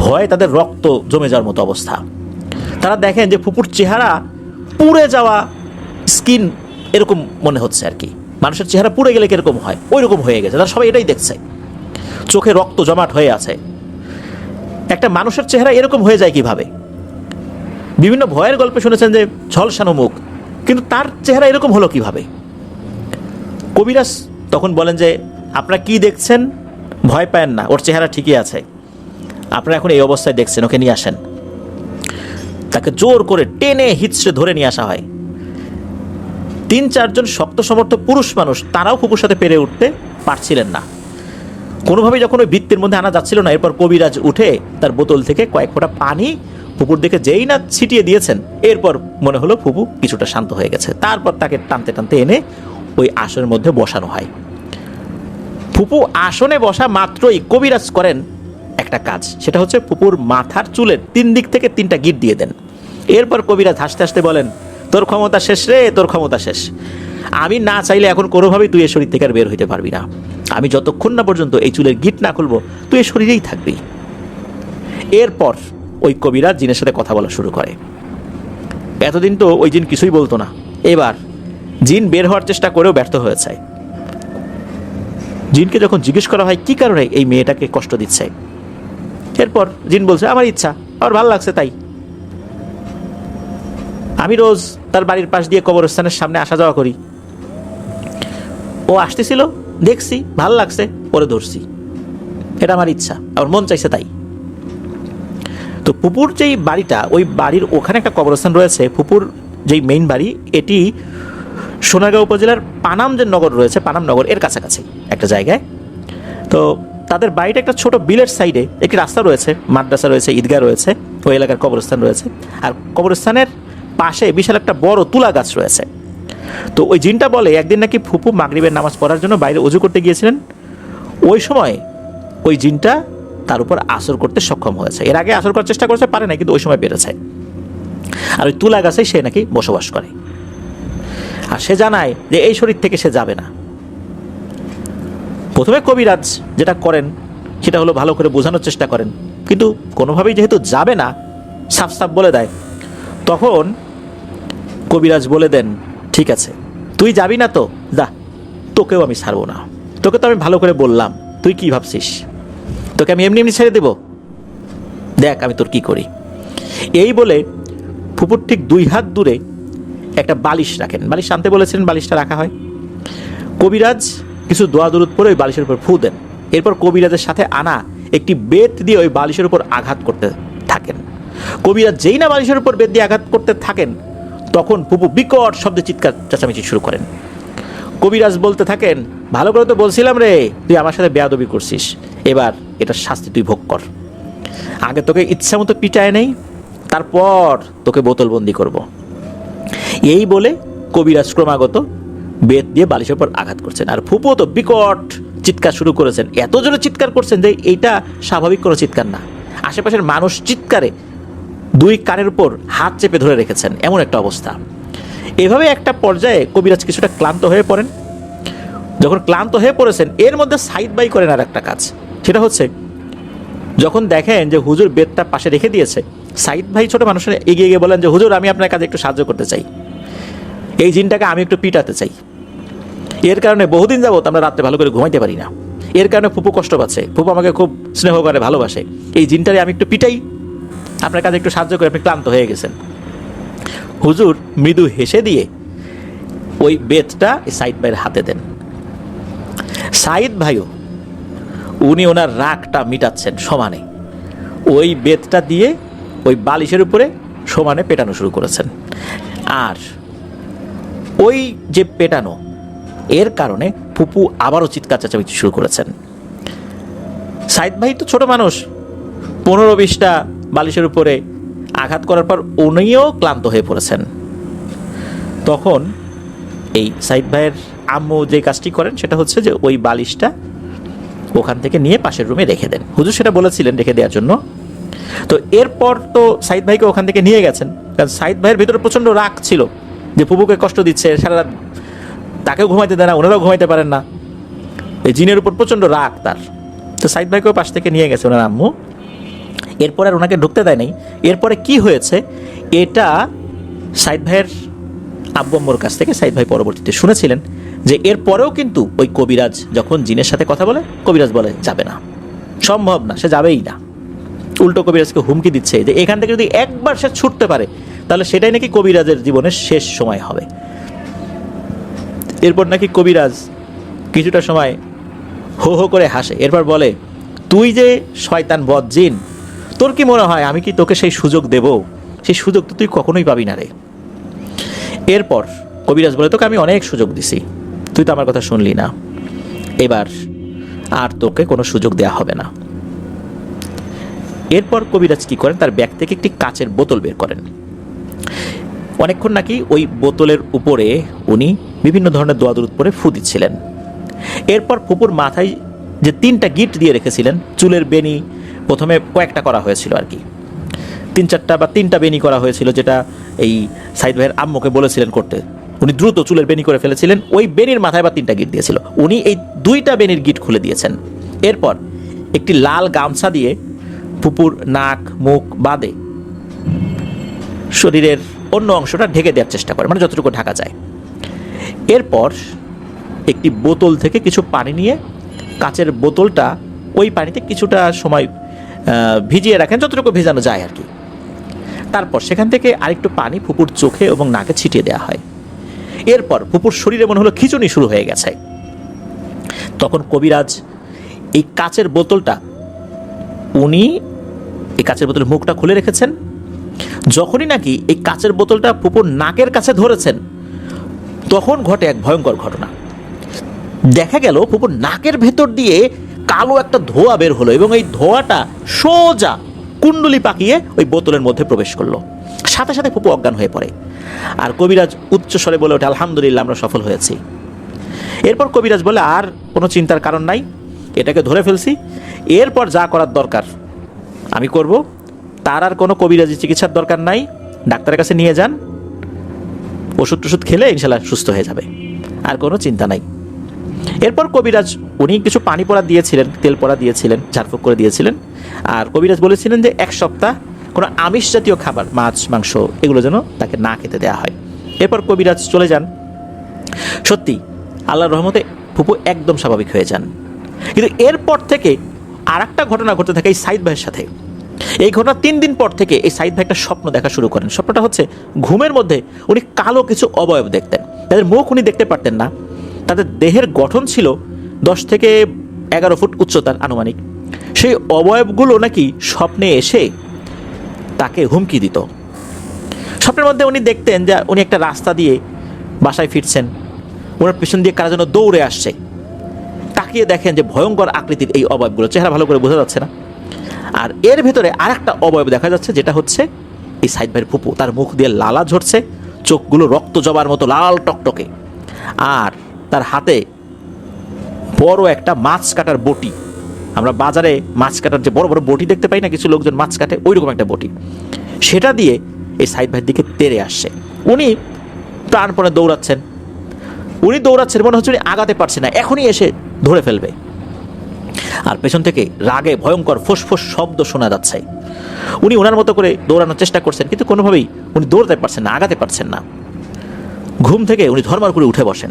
[SPEAKER 2] ভয়ে তাদের রক্ত জমে যাওয়ার মতো অবস্থা। তারা দেখেন যে ফুপুর চেহারা পুড়ে যাওয়া, স্কিন এরকম মনে হচ্ছে আর কি, মানুষের চেহারা পুড়ে গেলে কিরকম হয় ওই রকম হয়ে গেছে। তারা সবাই এটাই দেখছে, চোখে রক্ত জমাট হয়ে আছে। একটা মানুষের চেহারা এরকম হয়ে যায় কিভাবে? বিভিন্ন ভয়ের গল্পে শুনেছেন যে ঝলসানো মুখ, কিন্তু তার চেহারা এরকম হলো কিভাবে? কবিরাজ তখন বলেন যে আপনারা কি দেখছেন, ভয় পায়েন না, ওর চেহারা ঠিকই আছে, আপনারা এখন এই অবস্থায় দেখছেন, ওকে নিয়ে আসেন। তাকে জোর করে টেনে হিচড়ে ধরে নিয়ে আসা হয়। 3-4 জন শক্ত সমর্থ পুরুষ মানুষ, তারাও ফুপুর সাথে পেরে উঠতে পারছিলেন না কোনোভাবেই। যখন ওই বৃত্তের মধ্যে আনা যাচ্ছিল না, এরপর কবিরাজ উঠে তার বোতল থেকে কয়েক ফোঁটা পানি ফুপুর দিকে যেই না ছিটিয়ে দিয়েছেন, এরপর মনে হলো ফুপু কিছুটা শান্ত হয়ে গেছে। তারপর তাকে টানতে টানতে এনে ওই আসনের মধ্যে বসানো হয়। ফুপু আসনে বসা মাত্রই কবিরাজ করেন একটা কাজ, সেটা হচ্ছে ফুপুর মাথার চুলের 3 দিক থেকে 3টা গিট দিয়ে দেন। এরপর কবিরাজ হাসতে হাসতে বলেন, তোর ক্ষমতা শেষ রে, তোর ক্ষমতা শেষ। আমি না চাইলে এখন কোনোভাবেই তুই এই শরীর থেকে আর বের হইতে পারবি না। আমি যতক্ষণ না পর্যন্ত এই চুলের গিট না খুলবো, তুই এই শরীরেই থাকবি। এরপর ওই কবিরাজ জিনের সাথে কথা বলা শুরু করে। এতদিন তো ওই জিন কিছুই বলতো না, এবার জিন বের হওয়ার চেষ্টা করেও ব্যর্থ হয়েছে। জিনকে যখন জিজ্ঞেস করা হয় কি কারণে এই মেয়েটাকে কষ্ট দিচ্ছে, এরপর জিন বলছে আমার ইচ্ছা, আমার ভালো লাগছে তাই। আমি রোজ তার বাড়ির পাশ দিয়ে কবরস্থানের সামনে আসা যাওয়া করি, ও আসতেছিল দেখছি, ভালো লাগছে, পরে ধরছি, এটা আমার ইচ্ছা, আমার মন চাইছে তাই। তো ফুপুর যেই বাড়িটা, ওই বাড়ির ওখানে একটা কবরস্থান রয়েছে। ফুপুর যেই মেইন বাড়ি, এটি সোনারগাঁও উপজেলার পানাম যে নগর রয়েছে, পানাম নগর এর কাছাকাছি একটা জায়গায়। তো তাদের বাড়িটা একটা ছোট বিলের সাইডে, একটি রাস্তা রয়েছে, মাদ্রাসা রয়েছে, ঈদগাহ রয়েছে, ওই এলাকার কবরস্থান রয়েছে, আর কবরস্থানের পাশে বিশাল একটা বড় তুলা গাছ রয়েছে। তো ওই জিনটা বলে একদিন নাকি ফুপু মাগরিবের নামাজ পড়ার জন্য বাইরে ওযু করতে গিয়েছিলেন, ওই সময় ওই জিনটা তার উপর আসর করতে সক্ষম হয়েছে। এর আগে আসর করার চেষ্টা করেছে, পারে না, কিন্তু ওই সময় পেরেছে। আর ওই তুলা গাছে সে নাকি বসবাস করে। আর সে জানায় যে এই শরীর থেকে সে যাবে না। প্রথমে কবিরাজ যেটা করেন সেটা হলো ভালো করে বোঝানোর চেষ্টা করেন, কিন্তু কোনোভাবেই যেহেতু যাবে না, সাফ সাফ বলে দেয়। তখন কবিরাজ বলে দেন, ঠিক আছে তুই যাবি না তো যা, তোকেও আমি ছাড়বো না, তোকে তো আমি ভালো করে বললাম, তুই কি ভাবছিস তোকে আমি এমনি এমনি ছেড়ে দেব? দেখ আমি তোর কি করি। এই বলে ফুপুর ঠিক 2 হাত দূরে একটা বালিশ রাখেন, বালিশ আনতে বলেছিলেন, বালিশটা রাখা হয়। কবিরাজ কিছু দোয়া দরুদ পরে ওই বালিশের উপর ফু দেন। এরপর কবিরাজের সাথে আনা একটি বেত দিয়ে ওই বালিশের উপর আঘাত করতে থাকেন। কবিরাজ যেই না বালিশের উপর বেত দিয়ে আঘাত করতে থাকেন, তখন ফুপু বিকট শব্দে চিৎকার চেঁচামেচি শুরু করেন। কবিরাজ বলতে থাকেন, ভালো করে তো বলছিলাম রে, তুই আমার সাথে বেয়াদবি করছিস, এবার এটার শাস্তি তুই ভোগ কর। আগে তোকে ইচ্ছা মতো পিটায় নেই, তারপর তোকে বোতলবন্দি করব। এই বলে কবিরাজ ক্রমাগত বেত দিয়ে বালিশের উপর আঘাত করছেন, আর ফুপু তো বিকট চিৎকার শুরু করেছেন। এত জোরে চিৎকার করছেন যে এইটা স্বাভাবিক কোনো চিৎকার না। আশেপাশের মানুষ চিৎকারে 2 কানের উপর হাত চেপে ধরে রেখেছেন, এমন একটা অবস্থা। এভাবে একটা পর্যায়ে কবিরাজ কিছুটা ক্লান্ত হয়ে পড়েন। যখন ক্লান্ত হয়ে পড়েছেন, এর মধ্যে সাইদ ভাই করেন আর একটা কাজ, সেটা হচ্ছে যখন দেখেন যে হুজুর বেতটা পাশে রেখে দিয়েছে, সাইদ ভাই ছোট মানুষের এগিয়ে গিয়ে বলেন যে হুজুর আমি আপনার কাছে একটু সাহায্য করতে চাই, এই জিনটাকে আমি একটু পিটাতে চাই। এর কারণে বহুদিন যাবত আমরা রাত্রে ভালো করে ঘুমাইতে পারি না, এর কারণে ফুপু কষ্ট পাচ্ছে, ফুপু আমাকে খুব স্নেহ করে, ভালোবাসে, এই জিনটারে আমি একটু পিটাই, আপনার কাছে একটু সাহায্য করে, আপনি ক্লান্ত হয়ে গেছেন। হুজুর মৃদু হেসে দিয়ে ওই বেতটা সাইদ ভাইয়ের হাতে দেন। সাইদ ভাইও উনি ওনার রাগটা মিটাচ্ছেন সমানে, ওই বেতটা দিয়ে ওই বালিশের উপরে সমানে পেটানো শুরু করেছেন। আর ওই যে পেটানো, এর কারণে ফুপু আবারও চিৎকার চেঁচামেচি শুরু করেছেন। সাইদ ভাই তো ছোট মানুষ, 15-20টা বালিশের উপরে আঘাত করার পর উনিও ক্লান্ত হয়ে পড়েছেন। তখন এই সাইদ ভাইয়ের আম্মু যে কাজটি করেন সেটা হচ্ছে যে ওই বালিশটা ওখান থেকে নিয়ে পাশের রুমে রেখে দেন। হুজুর সেটা বলেছিলেন রেখে দেওয়ার জন্য। তো এরপর তো সাইদ ভাইকে ওখান থেকে নিয়ে গেছেন, কারণ সাইদ ভাইয়ের ভিতরে প্রচণ্ড রাগ ছিল যে ফুপুকে কষ্ট দিচ্ছে, সারা রাত তাকেও ঘুমাইতে দেয় না, ওনারাও ঘুমাইতে পারেন না। এই জিনের উপর প্রচণ্ড রাগ তার। তো সাইদ ভাইকেও পাশ থেকে নিয়ে গেছে ওনার আম্মু। এরপর আর ওনাকে ঢুকতে দেয় নাই। এরপরে কি হয়েছে এটা সাইদ ভাইয়ের আব্বু আম্মুর কাছ থেকে সাইদ ভাই পরবর্তীতে শুনেছিলেন যে এরপরেও কিন্তু ওই কবিরাজ যখন জিনের সাথে কথা বলে, কবিরাজ বলে যাবে না, সম্ভব না, সে যাবেই না। উল্টো কবিরাজকে হুমকি দিচ্ছে যে এখান থেকে যদি একবার সে ছুটতে পারে তাহলে সেটাই নাকি কবিরাজের জীবনের শেষ সময় হবে। এরপর নাকি কবিরাজ কিছুটা সময় হো হো করে হাসে, এরপর বলে, তুই যে শয়তান বদ জিন, তোর কি মনে হয় আমি কি তোকে সেই সুযোগ দেব? সেই সুযোগ তো তুই কখনোই পাবি না রে। এরপর কবিরাজ বলে, তোকে আমি অনেক সুযোগ দিছি, তুই তো আমার কথা শুনলি না, এবার আর তোকে কোনো সুযোগ দেয়া হবে না। এরপর কবিরাজ কি করেন, তার ব্যাগ থেকে একটি কাচের বোতল বের করেন। অনেকক্ষণ নাকি ওই বোতলের উপরে উনি বিভিন্ন ধরনের দোয়া দরুদ পরে ফু দিচ্ছিলেন। এরপর ফুপুর মাথায় যে 3টা গিট দিয়ে রেখেছিলেন, চুলের বেনি প্রথমে কয়েকটা করা হয়েছিল আর কি, 3-4টা বা 3টা বেনি করা হয়েছিল, যেটা এই সাইদ ভাইয়ের আম্মুকে বলেছিলেন করতে। উনি দ্রুত চুলের বেনি করে ফেলেছিলেন। ওই বেনির মাথায় বা 3টা গিট দিয়েছিল, উনি এই 2টা বেনির গিট খুলে দিয়েছেন। এরপর একটি লাল গামছা দিয়ে ফুপুর নাক মুখ বাদে শরীরের অন্য অংশটা ঢেকে দেওয়ার চেষ্টা করে, মানে যতটুকু ঢাকা যায়। এরপর একটি বোতল থেকে কিছু পানি নিয়ে কাচের বোতলটা ওই পানিতে কিছুটা সময় ভিজিয়ে রাখেন, যতটুকু ভেজানো যায় আর কি। তারপর সেখান থেকে আরেকটু পানি ফুপুর চোখে এবং নাকে ছিটিয়ে দেওয়া হয়। এরপর ফুপুর শরীরে মনে হলো খিঁচুনি শুরু হয়ে গেছে। তখন কবিরাজ এই কাচের বোতলটা, উনি এই কাচের বোতলের মুখটা খুলে রেখেছেন। যখনই নাকি এই কাচের বোতলটা ফুপুর নাকের কাছে ধরেছেন, তখন ঘটে এক ভয়ঙ্কর ঘটনা। দেখা গেল ফুপুর নাকের ভেতর দিয়ে কালো একটা ধোঁয়া বের হলো এবং এই ধোঁয়াটা সোজা কুণ্ডলি পাকিয়ে ওই বোতলের মধ্যে প্রবেশ করলো। সাথে সাথে ফুপু অজ্ঞান হয়ে পড়ে। আর কবিরাজ উচ্চস্বরে বলে ওঠে, আলহামদুলিল্লাহ, আমরা সফল হয়েছি। এরপর কবিরাজ বলে, আর কোনো চিন্তার কারণ নাই, এটাকে ধরে ফেলছি, এরপর যা করার দরকার আমি করব, তার আর কোনো কবিরাজি চিকিৎসার দরকার নাই, ডাক্তারের কাছে নিয়ে যান, ওষুধ টষুধ খেলে ইনশাল্লাহ সুস্থ হয়ে যাবে, আর কোনো চিন্তা নাই। এরপর কবিরাজ উনি কিছু পানি পড়া দিয়েছিলেন, তেল পড়া দিয়েছিলেন, ঝাড়ফুঁক করে দিয়েছিলেন। আর কবিরাজ বলেছিলেন যে 1 সপ্তাহ কোনো আমিষ জাতীয় খাবার, মাছ মাংস এগুলো যেন তাকে না খেতে দেওয়া হয়। এরপর কবিরাজ চলে যান। সত্যি আল্লাহর রহমতে ফুপু একদম স্বাভাবিক হয়ে যান। কিন্তু এরপর থেকে আর একটা ঘটনা ঘটতে থাকে এই সাইদ ভাইয়ের সাথে। এই ঘটনা 3 দিন পর থেকে এই সাইদ ভাই একটা স্বপ্ন দেখা শুরু করেন। স্বপ্নটা হচ্ছে, ঘুমের মধ্যে উনি কালো কিছু অবয়ব দেখতেন। তাদের মুখ উনি দেখতে পারতেন না। তাদের দেহের গঠন ছিল 10 থেকে 11 ফুট উচ্চতার আনুমানিক। সেই অবয়বগুলো নাকি স্বপ্নে এসে তাকে হুমকি দিত। স্বপ্নের মধ্যে উনি দেখতেন যে উনি একটা রাস্তা দিয়ে বাসায় ফিরছেন, ওনার পেছন দিয়ে কারা যেন দৌড়ে আসছে। তাকিয়ে দেখেন যে ভয়ঙ্কর আকৃতির এই অবয়বগুলো, চেহারা ভালো করে বোঝা যাচ্ছে না। আর এর ভেতরে আরেকটা অবয়ব দেখা যাচ্ছে, যেটা হচ্ছে এই সাইদ ভাইয়ের ফুপু। তার মুখ দিয়ে লালা ঝরছে, চোখগুলো রক্ত জবার মতো লাল টকটকে, আর তার হাতে বড় একটা মাছ কাটার বটি। আমরা বাজারে মাছ কাটার যে বড় বড় বটি দেখতে পাই না, কিছু লোকজন মাছ কাটে, ওই রকম একটা বটি, সেটা দিয়ে এই সাইদ ভাইয়ের দিকে তেড়ে আসছে। উনি প্রাণপণে দৌড়াচ্ছেন, মনে হচ্ছে উনি আগাতে পারছে না, এখনই এসে ধরে ফেলবে। আর পেছন থেকে রাগে ভয়ঙ্কর ফোঁস শব্দ শোনা যাচ্ছে। উনি ওনার মতো করে দৌড়ানোর চেষ্টা করছেন, কিন্তু কোনোভাবেই উনি দৌড়াতে পারছেন না, আগাতে পারছেন না। ঘুম থেকে উনি ধর্মার করে উঠে বসেন,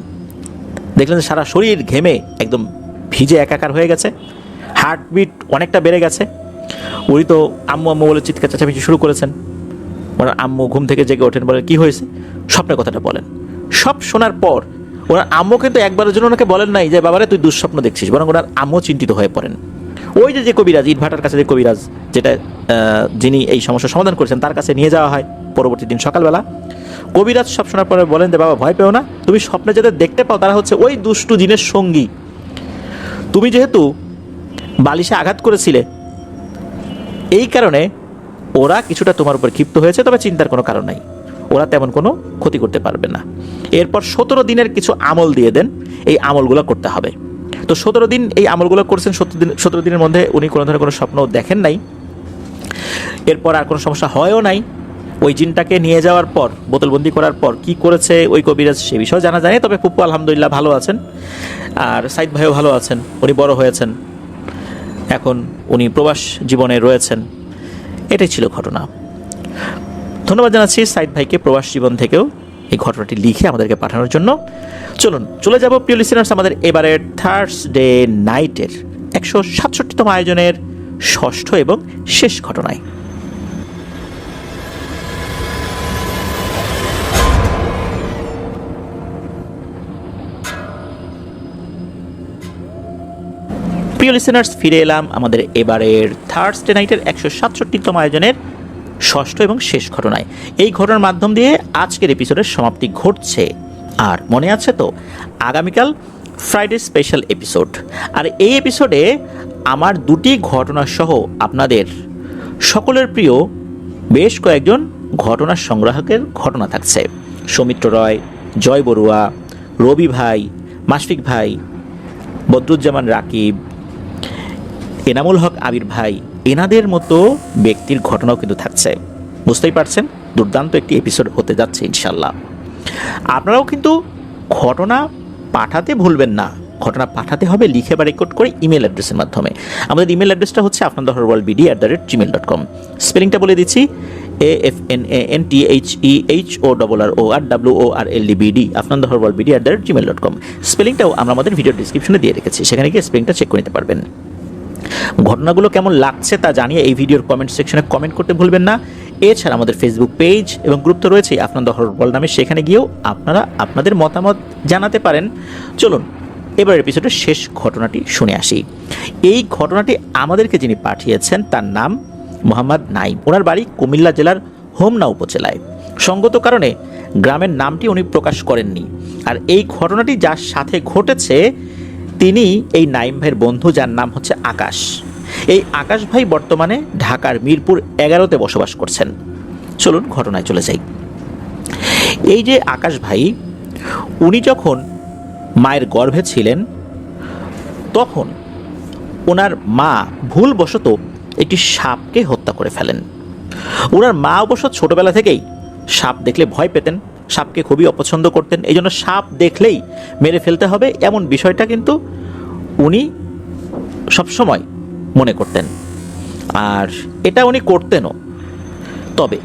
[SPEAKER 2] দেখলেন সারা শরীর ঘেমে একদম ভিজে একাকার হয়ে গেছে, হার্টবিট অনেকটা বেড়ে গেছে। উনি তো আম্মু আম্মু বলে চিৎকার চেঁচামেচি শুরু করেছেন। ওনার আম্মু ঘুম থেকে জেগে ওঠেন, বলেন কি হয়েছে, স্বপ্নের কথাটা বলেন। সব শোনার পর ওনার আম্মু কিন্তু একবারের জন্য ওনাকে বলেন নাই যে বাবারে তুই দুঃস্বপ্ন দেখছিস, বরং ওনার আম্মু চিন্তিত হয়ে পড়েন। ওই যে কবিরাজ, ইটভাটার কাছে যে কবিরাজ, যেটা যিনি এই সমস্যার সমাধান করেছেন, তার কাছে নিয়ে যাওয়া হয় পরবর্তী দিন সকালবেলা। কবিরাজ সব শোনার পরে বলেন যে বাবা ভয় পেও না, তুমি স্বপ্নে যাদের দেখতে পাও তারা হচ্ছে ওই দুষ্টু জিনের সঙ্গী। তুমি যেহেতু বালিশে আঘাত করেছিলে, এই কারণে ওরা কিছুটা তোমার উপর ক্ষিপ্ত হয়েছে, তবে চিন্তার কোনো কারণ নাই, ওরা তেমন কোনো ক্ষতি করতে পারবে না। এরপর 17 দিনের কিছু আমল দিয়ে দেন, এই আমলগুলো করতে হবে। তো 17 দিন এই আমলগুলো করছেন। 17 দিনের মধ্যে উনি কোনো ধরনের কোনো স্বপ্ন দেখেন নাই। এরপর আর কোনো সমস্যা হয়ও নাই। ওই জিনটাকে নিয়ে যাওয়ার পর, বোতলবন্দি করার পর কি করেছে ওই কবিরাজ সে বিষয়ে জানা যায় না। তবে ফুপু আলহামদুলিল্লাহ ভালো আছেন, আর সাইদ ভাইও ভালো আছেন, উনি বড় হয়েছেন, এখন উনি প্রবাস জীবনে রয়েছেন। এটাই ছিল ঘটনা। ধন্যবাদ জানাচ্ছি সাইদ ভাইকে প্রবাস জীবন থেকেও এই ঘটনাটি লিখে আমাদেরকে পাঠানোর জন্য। চলুন চলে যাব প্রিয় লিসেনার্স আমাদের এবারের থার্সডে নাইটের 167তম আয়োজনের ষষ্ঠ এবং শেষ ঘটনায়। প্রিয় লিসেনার্স, ফিরে এলাম আমাদের এবারের থার্সডে নাইটের 167তম আয়োজনের ষষ্ঠ এবং শেষ ঘটনায়। এই ঘটনার মাধ্যম দিয়ে আজকের এপিসোডের সমাপ্তি ঘটছে। আর মনে আছে তো, আগামীকাল ফ্রাইডে স্পেশাল এপিসোড। আর এই এপিসোডে আমার দুটি ঘটনা সহ আপনাদের সকলের প্রিয় বেশ কয়েকজন ঘটনা সংগ্রাহকের ঘটনা থাকছে। সৌমিত্র রয়, জয় বড়ুয়া, রবি ভাই, মাশফিক ভাই, বদরুজ্জামান রাকিব, এনামুল হক আবির ভাই, এনাদের মতো ব্যক্তির ঘটনাও কিন্তু থাকছে। বুঝতেই পারছেন দুর্দান্ত একটি এপিসোড হতে যাচ্ছে ইনশাল্লাহ। আপনারাও কিন্তু ঘটনা পাঠাতে ভুলবেন না। ঘটনা পাঠাতে হবে লিখে বা রেকর্ড করে ইমেল অ্যাড্রেসের মাধ্যমে। আমাদের ইমেল অ্যাড্রেসটা হচ্ছে afnandahorbd@gmail.com। স্পেলিংটা বলে দিচ্ছি, AFNANTHEHORRORWORLDBD, afnandahorbd@gmail.com। স্পেলিংটাও আমরা আমাদের ভিডিও ডিসক্রিপশনে দিয়ে রেখেছি, সেখানে গিয়ে স্পেলিংটা চেক করে নিতে পারবেন। ঘটনাগুলো কেমন লাগছে তা জানিয়ে এই ভিডিওর কমেন্ট সেকশনে কমেন্ট করতে ভুলবেন না। এছাড়া আমাদের ফেসবুক পেজ এবং গ্রুপ তো রয়েছে আপনার দহর বল নামে, সেখানে গিয়েও আপনারা আপনাদের মতামত জানাতে পারেন। চলুন এবার এপিসোডের শেষ ঘটনাটি শুনে আসি। এই ঘটনাটি আমাদেরকে যিনি পাঠিয়েছেন তার নাম মোহাম্মদ নাইম। ওনার বাড়ি কুমিল্লা জেলার হোমনা উপজেলায়। সঙ্গত কারণে গ্রামের নামটি উনি প্রকাশ করেননি। আর এই ঘটনাটি যার সাথে ঘটেছে তিনি এই নাইম ভাইয়ের বন্ধু, যার নাম হচ্ছে আকাশ। এই আকাশ ভাই বর্তমানে ঢাকার মিরপুর 11-তে বসবাস করছেন। চলুন ঘটনায় চলে যাই। এই যে আকাশ ভাই, উনি যখন মায়ের গর্ভে ছিলেন তখন ওনার মা ভুলবশত একটি সাপকে হত্যা করে ফেলেন। ওনার মা অবশ্য ছোটবেলা থেকেই সাপ দেখলে ভয় পেতেন, সাপকে খুবই অপছন্দ করতেন। এই জন্য সাপ দেখলেই মেরে ফেলতে হবে এমন বিষয়টা কিন্তু উনি সবসময় মনে করতেন, আর এটা উনি করতেনও। তবে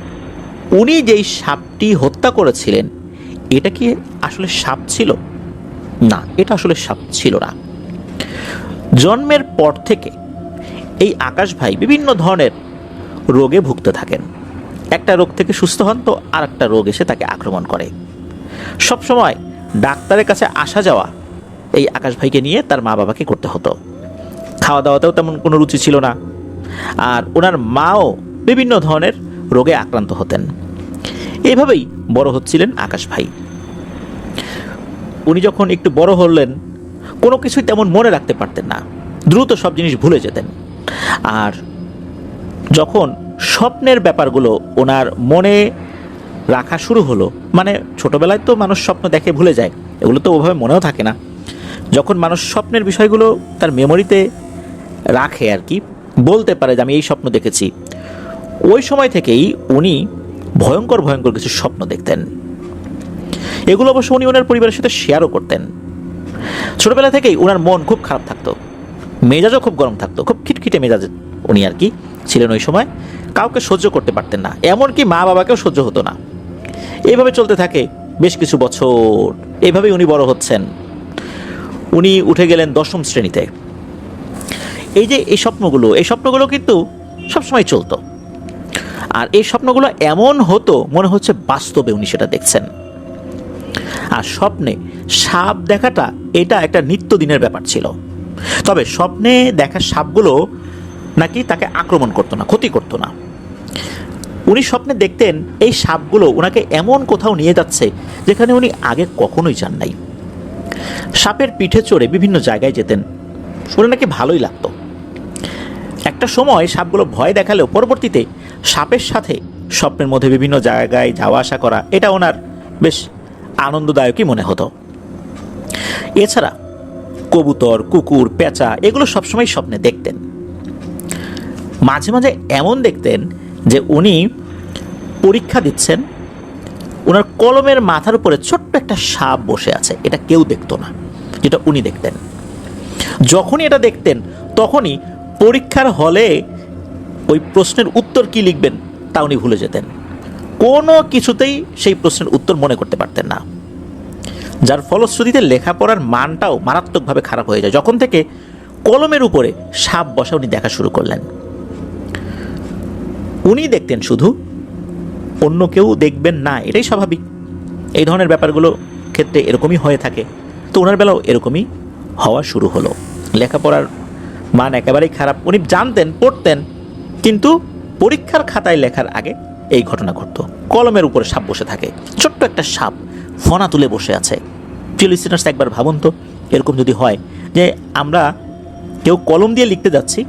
[SPEAKER 2] উনি যেই সাপটি হত্যা করেছিলেন এটা কি আসলে সাপ ছিল? না, এটা আসলে সাপ ছিল না। জন্মের পর থেকে এই আকাশ ভাই বিভিন্ন ধরনের রোগে ভুগতে থাকেন। একটা রোগ থেকে সুস্থ হন তো আর একটা রোগ এসে তাকে আক্রমণ করে। সবসময় ডাক্তারের কাছে আসা যাওয়া এই আকাশ ভাইকে নিয়ে তার মা বাবাকে করতে হতো। খাওয়া দাওয়াতেও তেমন কোনো রুচি ছিল না। আর ওনার মাও বিভিন্ন ধরনের রোগে আক্রান্ত হতেন। এইভাবেই বড় হচ্ছিলেন আকাশ ভাই। উনি যখন একটু বড় হলেন কোনো কিছুই তেমন মনে রাখতে পারতেন না, দ্রুত সব জিনিস ভুলে যেতেন। আর যখন স্বপ্নের ব্যাপারগুলো ওনার মনে রাখা শুরু হলো, মানে ছোটবেলায় তো মানুষ স্বপ্ন দেখে ভুলে যায়, এগুলো তো ওভাবে মনেও থাকে না। যখন মানুষ স্বপ্নের বিষয়গুলো তার মেমোরিতে রাখে আর কি, বলতে পারে যে আমি এই স্বপ্ন দেখেছি, ওই সময় থেকেই উনি ভয়ঙ্কর ভয়ঙ্কর কিছু স্বপ্ন দেখতেন। এগুলো অবশ্য উনি ওনার পরিবারের সাথে শেয়ারও করতেন। ছোটবেলা থেকেই ওনার মন খুব খারাপ থাকতো, মেজাজও খুব গরম থাকতো, খুব খিটখিটে মেজাজ উনি আর কি ছিলেন ওই সময়। কাউকে সহ্য করতে পারতেন না, এমনকি মা বাবাকেও সহ্য হতো না। এইভাবে চলতে থাকে বেশ কিছু বছর। এইভাবেই উনি বড় হচ্ছেন। উনি উঠে গেলেন 10ম শ্রেণীতে। এই যে এই স্বপ্নগুলো কিন্তু সবসময় চলতো। আর এই স্বপ্নগুলো এমন হতো মনে হচ্ছে বাস্তবে উনি সেটা দেখছেন। আর স্বপ্নে সাপ দেখাটা এটা একটা নিত্যদিনের ব্যাপার ছিল। তবে স্বপ্নে দেখা সাপগুলো নাকি তাকে আক্রমণ করতো না, ক্ষতি করতো না। উনি স্বপ্নে দেখতেন এই সাপগুলো ওনাকে এমন কোথাও নিয়ে যাচ্ছে যেখানে উনি আগে কখনোই যান নাই। সাপের পিঠে চড়ে বিভিন্ন জায়গায় যেতেন, শুনে নাকি ভালোই লাগতো। একটা সময় সাপগুলো ভয় দেখালেও পরবর্তীতে সাপের সাথে স্বপ্নের মধ্যে বিভিন্ন জায়গায় যাওয়া আসা করা এটা ওনার বেশ আনন্দদায়কই মনে হতো। এছাড়া কবুতর, কুকুর, পেঁচা এগুলো সবসময় স্বপ্নে দেখতেন। মাঝে মাঝে এমন দেখতেন যে উনি পরীক্ষা দিচ্ছেন, ওনার কলমের মাথার উপরে ছোট্ট একটা সাপ বসে আছে। এটা কেউ দেখতো না, যেটা উনি দেখতেন। যখনই এটা দেখতেন তখনই পরীক্ষার হলে ওই প্রশ্নের উত্তর কি লিখবেন তা উনি ভুলে যেতেন। কোনো কিছুতেই সেই প্রশ্নের উত্তর মনে করতে পারতেন না, যার ফলশ্রুতিতে লেখাপড়ার মানটাও মারাত্মকভাবে খারাপ হয়ে যায়। যখন থেকে কলমের উপরে সাপ বসা উনি দেখা শুরু করলেন, উনি দেখতেন শুধু, অন্য কেউ দেখবেন না, এটাই স্বাভাবিক। এই ধরনের ব্যাপারগুলো ক্ষেত্রে এরকমই হয়ে থাকে। তো ওনার বেলাও এরকমই হওয়া শুরু হলো। লেখাপড়ার মান একেবারেই খারাপ। উনি জানতেন, পড়তেন, কিন্তু পরীক্ষার খাতায় লেখার আগে এই ঘটনা ঘটতো। কলমের উপরে সাপ বসে থাকে, ছোট্ট একটা সাপ ফনা তুলে বসে আছে। প্রিয় লিসেনার্স, একবার ভাবুন তো, এরকম যদি হয় যে আমরা কেউ কলম দিয়ে লিখতে যাচ্ছি,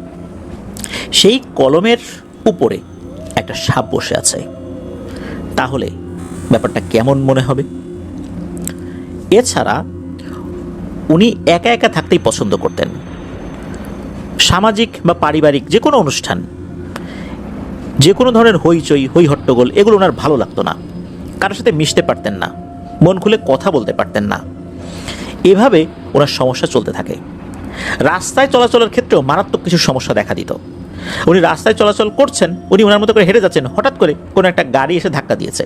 [SPEAKER 2] সেই কলমের উপরে একটা সাপ বসে আছে, তাহলে ব্যাপারটা কেমন মনে হবে? এছাড়া উনি একা একা থাকতেই পছন্দ করতেন। সামাজিক বা পারিবারিক যে কোনো অনুষ্ঠান, যে কোনো ধরনের হইচই, হই হট্টগোল, এগুলো ওনার ভালো লাগতো না। কারোর সাথে মিশতে পারতেন না, মন খুলে কথা বলতে পারতেন না। এভাবে ওনার সমস্যা চলতে থাকে। রাস্তায় চলাচলের ক্ষেত্রেও মারাত্মক কিছু সমস্যা দেখা দিত। উনি রাস্তায় চলাচল করছেন, উনি ওনার মতো করে হেঁটে যাচ্ছেন, হঠাৎ করে কোনো একটা গাড়ি এসে ধাক্কা দিয়েছে।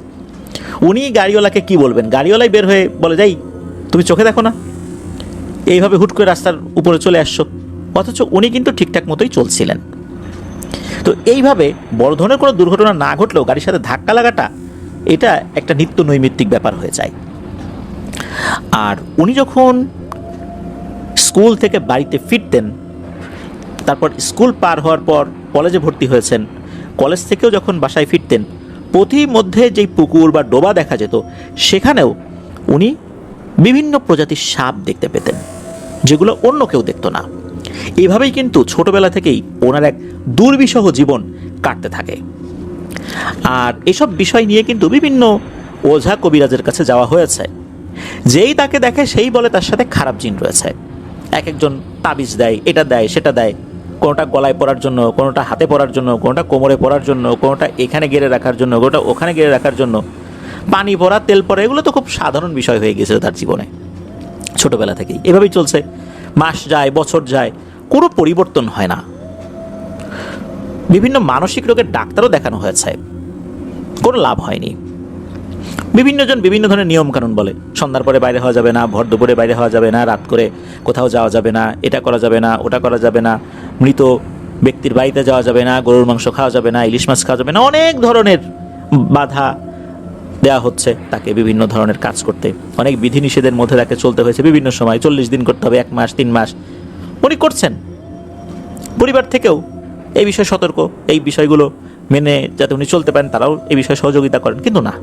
[SPEAKER 2] উনি গাড়িওয়ালাকে কি বলবেন? গাড়িওয়ালাই বের হয়ে বলে, যাই তুমি চোখে দেখো না, এইভাবে হুট করে রাস্তার উপরে চলে আসছো। অথচ উনি কিন্তু ঠিকঠাক মতোই চলছিলেন। তো এইভাবে বড় ধরনের কোনো দুর্ঘটনা না ঘটলেও গাড়ির সাথে ধাক্কা লাগাটা এটা একটা নিত্য নৈমিত্তিক ব্যাপার হয়ে যায়। আর উনি যখন স্কুল থেকে বাড়িতে ফিরতেন, তারপর স্কুল পার হওয়ার পর কলেজে ভর্তি হয়েছেন, কলেজ থেকেও যখন বাসায় ফিরতেন, পথিমধ্যে যেই পুকুর বা ডোবা দেখা যেত, সেখানেও উনি বিভিন্ন প্রজাতির সাপ দেখতে পেতেন, যেগুলো অন্য কেউ দেখতো না। এভাবেই কিন্তু ছোটবেলা থেকেই ওনার এক দুর্বিষহ জীবন কাটতে থাকে। আর এসব বিষয় নিয়ে কিন্তু বিভিন্ন ওঝা কবিরাজের কাছে যাওয়া হয়েছে। যেই তাকে দেখে সেই বলে তার সাথে খারাপ জিন রয়েছে। এক একজন তাবিজ দেয়, এটা দেয়, সেটা দেয়, কোনোটা গলায় পরার জন্য, কোনোটা হাতে পরার জন্য, কোনোটা কোমরে পরার জন্য, কোনোটা এখানে গেড়ে রাখার জন্য, কোনোটা ওখানে গেড়ে রাখার জন্য, পানি পরা, তেল পরা, এগুলো তো খুব সাধারণ বিষয় হয়ে গেছিল তার জীবনে ছোটবেলা থেকেই। এভাবেই চলছে, মাস যায়, বছর যায়, কোনো পরিবর্তন হয় না। বিভিন্ন মানসিক রোগের ডাক্তারও দেখানো হয়েছে, কোনো লাভ হয়নি। বিভিন্নজন বিভিন্ন ধরনের নিয়মকানুন বলে, সন্ধ্যার পরে বাইরে হওয়া যাবে না, ভর দুপুরে বাইরে হওয়া যাবে না, রাত করে কোথাও যাওয়া যাবে না, এটা করা যাবে না, ওটা করা যাবে না, মৃত ব্যক্তির বাড়িতে যাওয়া যাবে না, গরুর মাংস খাওয়া যাবে না, ইলিশ মাছ খাওয়া যাবে না, অনেক ধরনের বাধা দেওয়া হচ্ছে তাকে বিভিন্ন ধরনের কাজ করতে। অনেক বিধিনিষেধের মধ্যে তাকে চলতে হয়েছে বিভিন্ন সময়। 40 দিন করতে হবে, 1 মাস, 3 মাস উনি করছেন। পরিবার থেকেও এই বিষয়ে সতর্ক, এই বিষয়গুলো মেনে যাতে উনি চলতে পারেন, তারাও এই বিষয়ে সহযোগিতা করেন, কিন্তু না,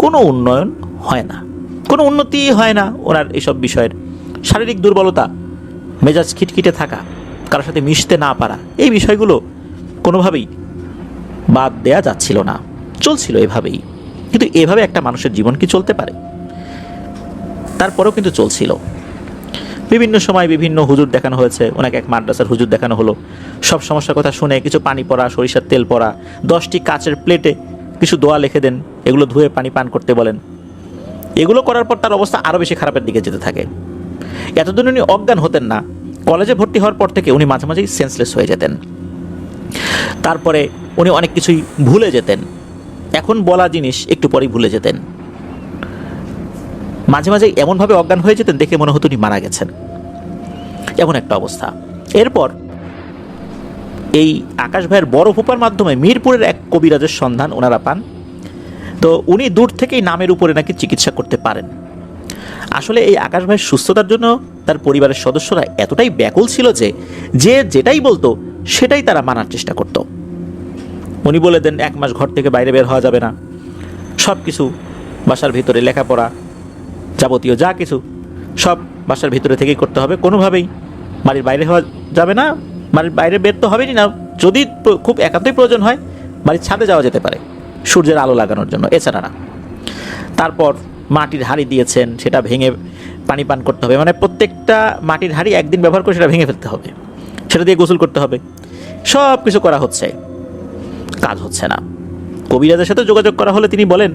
[SPEAKER 2] কোনো উন্নয়ন হয় না, কোনো উন্নতি হয় না ওনার এইসব বিষয়ের। শারীরিক দুর্বলতা, মেজাজ খিটখিটে থাকা, কারোর সাথে মিশতে না পারা, এই বিষয়গুলো কোনোভাবেই বাদ দেয়া যাচ্ছিল না, চলছিল এভাবেই। কিন্তু এভাবে একটা মানুষের জীবন কি চলতে পারে? তারপরেও কিন্তু চলছিল। বিভিন্ন সময় বিভিন্ন হুজুর দেখানো হয়েছে, ওনাকে এক মাদ্রাসার হুজুর দেখানো হলো। সব সমস্যার কথা শুনে কিছু পানি পড়া, সরিষার তেল পড়া, 10টি কাচের প্লেটে কিছু দোয়া লিখে দেন, এগুলো ধুয়ে পানি পান করতে বলেন। এগুলো করার পর তার অবস্থা আরও বেশি খারাপের দিকে যেতে থাকে। এতদিন উনি অজ্ঞান হতেন না, কলেজে ভর্তি হওয়ার পর থেকে উনি মাঝে মাঝেই সেন্সলেস হয়ে যেতেন। তারপরে উনি অনেক কিছুই ভুলে যেতেন, এখন বলা জিনিস একটু পরেই ভুলে যেতেন। মাঝে মাঝে এমনভাবে অজ্ঞান হয়ে যেতেন, দেখে মনে হতো উনি মারা গেছেন, এমন একটা অবস্থা। এরপর এই আকাশ ভাইয়ের বড় ফুপার মাধ্যমে মিরপুরের এক কবিরাজের সন্ধান ওনারা পান। তো উনি দূর থেকেই নামের উপরে নাকি চিকিৎসা করতে পারেন। আসলে এই আকাশ ভাইয়ের সুস্থতার জন্য তার পরিবারের সদস্যরা এতটাই ব্যাকুল ছিল যে যে যেটাই বলতো সেটাই তারা মানার চেষ্টা করত। উনি বলে দেন 1 মাস ঘর থেকে বাইরে বের হওয়া যাবে না, সব কিছু বাসার ভিতরে, লেখাপড়া যাবতীয় যা কিছু সব বাসার ভিতরে থেকেই করতে হবে, কোনোভাবেই বাড়ির বাইরে হওয়া যাবে না। বাড়ির বাইরে বের তো হবেই না, যদি খুব একান্তই প্রয়োজন হয় বাড়ির ছাদে যাওয়া যেতে পারে সূর্যের আলো লাগানোর জন্য, এছাড়া না। তারপর মাটির হাঁড়ি দিয়েছেন, সেটা ভেঙে পানি পান করতে হবে, মানে প্রত্যেকটা মাটির হাঁড়ি একদিন ব্যবহার করে সেটা ভেঙে ফেলতে হবে, সেটা দিয়ে গোসল করতে হবে। সব কিছু করা হচ্ছে, কাজ হচ্ছে না। কবিরাজের সাথে যোগাযোগ করা হলে তিনি বলেন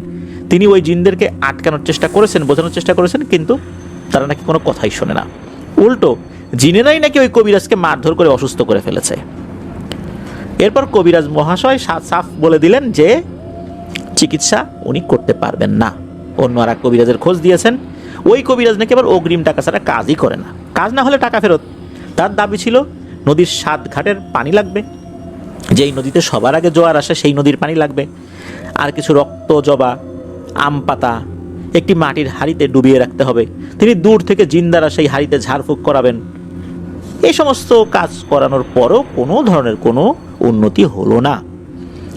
[SPEAKER 2] তিনি ওই জিনদেরকে আটকানোর চেষ্টা করেছেন, বোঝানোর চেষ্টা করেছেন, কিন্তু তারা নাকি কোনো কথাই শোনে না। উল্টো জিনেরাই নাকি ওই কবিরাজকে মারধর করে অসুস্থ করে ফেলেছে। এরপর কবিরাজ মহাশয় সাফ বলে দিলেন যে চিকিৎসা উনি করতে পারবেন না। অন্য আর এক কবিরাজের খোঁজ দিয়েছেন। ওই কবিরাজ নাকি আবার অগ্রিম টাকা ছাড়া কাজই করে না, কাজ না হলে টাকা ফেরত। তার দাবি ছিল নদীর 7 ঘাটের পানি লাগবে, যেই নদীতে সবার আগে জোয়ার আসে সেই নদীর পানি লাগবে, আর কিছু রক্ত জবা, আম পাতা একটি মাটির হাঁড়িতে ডুবিয়ে রাখতে হবে। তিনি দূর থেকে জিন দ্বারা সেই হাঁড়িতে ঝাড়ফুঁক করাবেন। এই সমস্ত কাজ করানোর পরও কোনো ধরনের কোনো উন্নতি হলো না।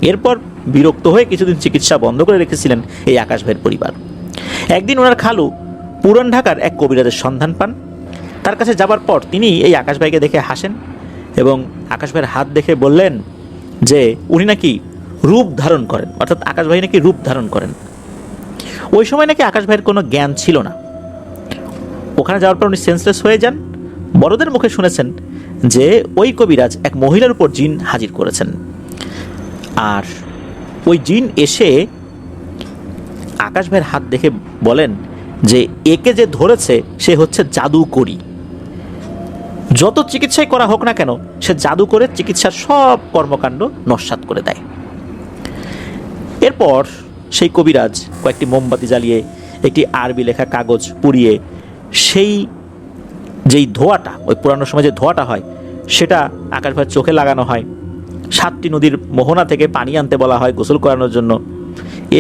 [SPEAKER 2] এরপর বিরক্ত হয়ে কিছুদিন চিকিৎসা বন্ধ করে রেখেছিলেন এই আকাশ ভাইয়ের পরিবার। একদিন ওনার খালু পুরান ঢাকার এক কবিরাজের সন্ধান পান। তার কাছে যাবার পর তিনি এই আকাশ ভাইকে দেখে হাসেন এবং আকাশ ভাইয়ের হাত দেখে বললেন যে উনি নাকি রূপ ধারণ করেন, অর্থাৎ আকাশ ভাই নাকি রূপ ধারণ করেন। ওই সময় নাকি আকাশ ভাইয়ের কোনো জ্ঞান ছিল না। ওখানে যাওয়ার পর উনি সেন্সলেস হয়ে যান। বড়দের মুখে শুনেছেন যে ওই কবিরাজ এক মহিলার উপর জিন হাজির করেছেন, আর ওই জিন এসে আকাশ ভাইয়ের হাত দেখে বলেন যে একে যে ধরেছে সে হচ্ছে জাদুকরি, যত চিকিৎসাই করা হোক না কেন সে জাদু করে চিকিৎসার সব কর্মকাণ্ড নস্যাৎ করে দেয়। এরপর সেই কবিরাজ কয়েকটি মোমবাতি জ্বালিয়ে একটি আরবি লেখা কাগজ পুড়িয়ে সেই যেই ধোঁয়াটা, ওই পুরানো সময় যে ধোঁয়াটা হয় সেটা আকাশ ভাইয়ের চোখে লাগানো হয়। 7টি নদীর মোহনা থেকে পানি আনতে বলা হয় গোসল করানোর জন্য।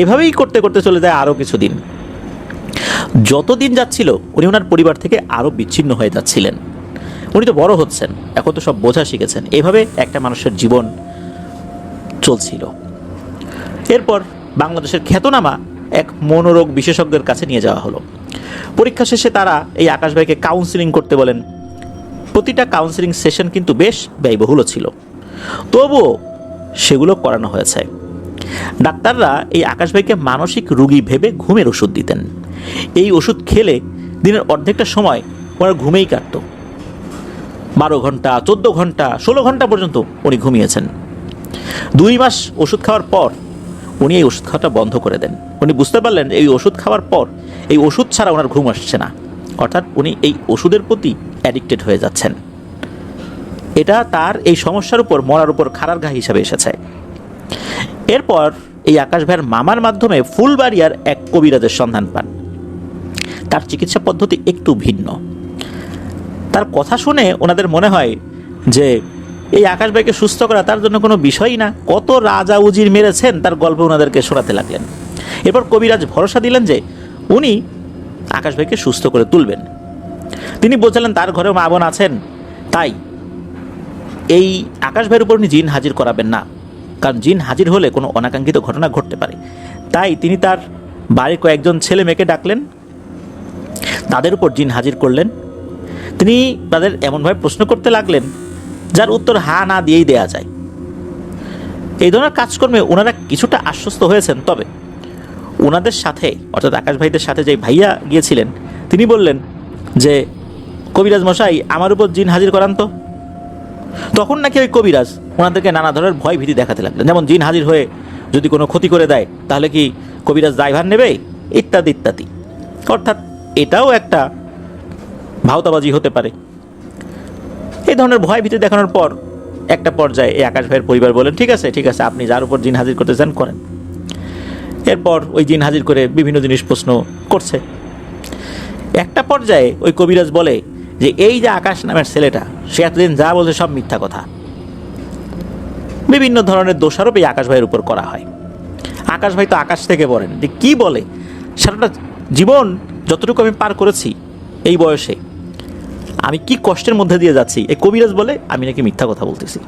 [SPEAKER 2] এভাবেই করতে করতে চলে যায় আরও কিছুদিন। যতদিন যাচ্ছিল উনি ওনার পরিবার থেকে আরও বিচ্ছিন্ন হয়ে যাচ্ছিলেন। উনি তো বড় হচ্ছেন, এখন তো সব বোঝা শিখেছেন। এভাবে একটা মানুষের জীবন চলছিল। এরপর বাংলাদেশের খ্যাতনামা এক মনোরোগ বিশেষজ্ঞের কাছে নিয়ে যাওয়া হলো। পরীক্ষা শেষে তারা এই আকাশ ভাইকে কাউন্সিলিং করতে বলেন। প্রতিটা কাউন্সিলিং সেশন কিন্তু বেশ ব্যয়বহুল ছিল, তবুও সেগুলো করানো হয়েছে। ডাক্তাররা এই আকাশ ভাইকে মানসিক রোগী ভেবে ঘুমের ওষুধ দিতেন। এই ওষুধ খেলে দিনের অর্ধেকটা সময় ওনার ঘুমেই কাটত। 12 ঘন্টা, 14 ঘন্টা, 16 ঘন্টা পর্যন্ত উনি ঘুমিয়েছেন। 2 মাস ওষুধ খাওয়ার পর উনি এই ওষুধ খাওয়াটা বন্ধ করে দেন। উনি বুঝতে পারলেন এই ওষুধ খাওয়ার পর এই ওষুধ ছাড়া ওনার ঘুম আসছে না, অর্থাৎ উনি এই ওষুধের প্রতি অ্যাডিক্টেড হয়ে যাচ্ছেন। এটা তার এই সমস্যার উপর মরার উপর খাড়ার ঘা হিসাবে এসেছে। এরপর এই আকাশ ভাইয়ের মামার মাধ্যমে ফুলবাড়িয়ার এক কবিরাজের সন্ধান পান। তার চিকিৎসা পদ্ধতি একটু ভিন্ন। তার কথা শুনে ওনাদের মনে হয় যে এই আকাশ ভাইকে সুস্থ করা তার জন্য কোনো বিষয়ই না। কত রাজা উজির মেরেছেন তার গল্প ওনাদেরকে শোনাতে লাগলেন। এরপর কবিরাজ ভরসা দিলেন যে উনি আকাশ ভাইকে সুস্থ করে তুলবেন। তিনি বলছিলেন তার ঘরেও মা বোন আছেন, তাই এই আকাশ ভাইয়ের উপর উনি জিন হাজির করাবেন না, কারণ জিন হাজির হলে কোনো অনাকাঙ্ক্ষিত ঘটনা ঘটতে পারে। তাই তিনি তার বাড়ির কয়েকজন ছেলে মেয়েকে ডাকলেন, তাদের উপর জিন হাজির করলেন। তিনি তাদের এমনভাবে প্রশ্ন করতে লাগলেন যার উত্তর হা না দিয়েই দেয়া যায়। এই ধরনের কাজকর্মে ওনারা কিছুটা আশ্বস্ত হয়েছেন। তবে ওনাদের সাথে, অর্থাৎ আকাশ ভাইদের সাথে যে ভাইয়া গিয়েছিলেন, তিনি বললেন যে কবিরাজ মশাই আমার উপর জিন হাজির করান তো। তখন নাকি ওই কবিরাজ ওনাদেরকে নানা ধরনের ভয় ভীতি দেখাতে লাগলেন, যেমন জিন হাজির হয়ে যদি কোনো ক্ষতি করে দেয় তাহলে কি কবিরাজ দায়ভার নেবে, ইত্যাদি ইত্যাদি। অর্থাৎ এটাও একটা ভাওতাবাজি হতে পারে। এই ধরনের ভয় ভীতি দেখানোর পর একটা পর্যায়ে এই আকাশ ভাইয়ের পরিবার বলেন ঠিক আছে ঠিক আছে, আপনি যার উপর জিন হাজির করতে চান করেন। এরপর ওই জিন হাজির করে বিভিন্ন জিনিস প্রশ্ন করছে। একটা পর্যায়ে ওই কবিরাজ বলে যে এই যে আকাশ নামের ছেলেটা, সে এতদিন যা বলছে সব মিথ্যা কথা। বিভিন্ন ধরনের দোষারোপ এই আকাশ ভাইয়ের উপর করা হয়। আকাশ ভাই তো আকাশ থেকে বলেন যে কি বলে, সারাটা জীবন যতটুকু আমি পার করেছি এই বয়সে আমি কি কষ্টের মধ্যে দিয়ে যাচ্ছি, এই কবিরাজ বলে আমি নাকি মিথ্যা কথা বলতেছি।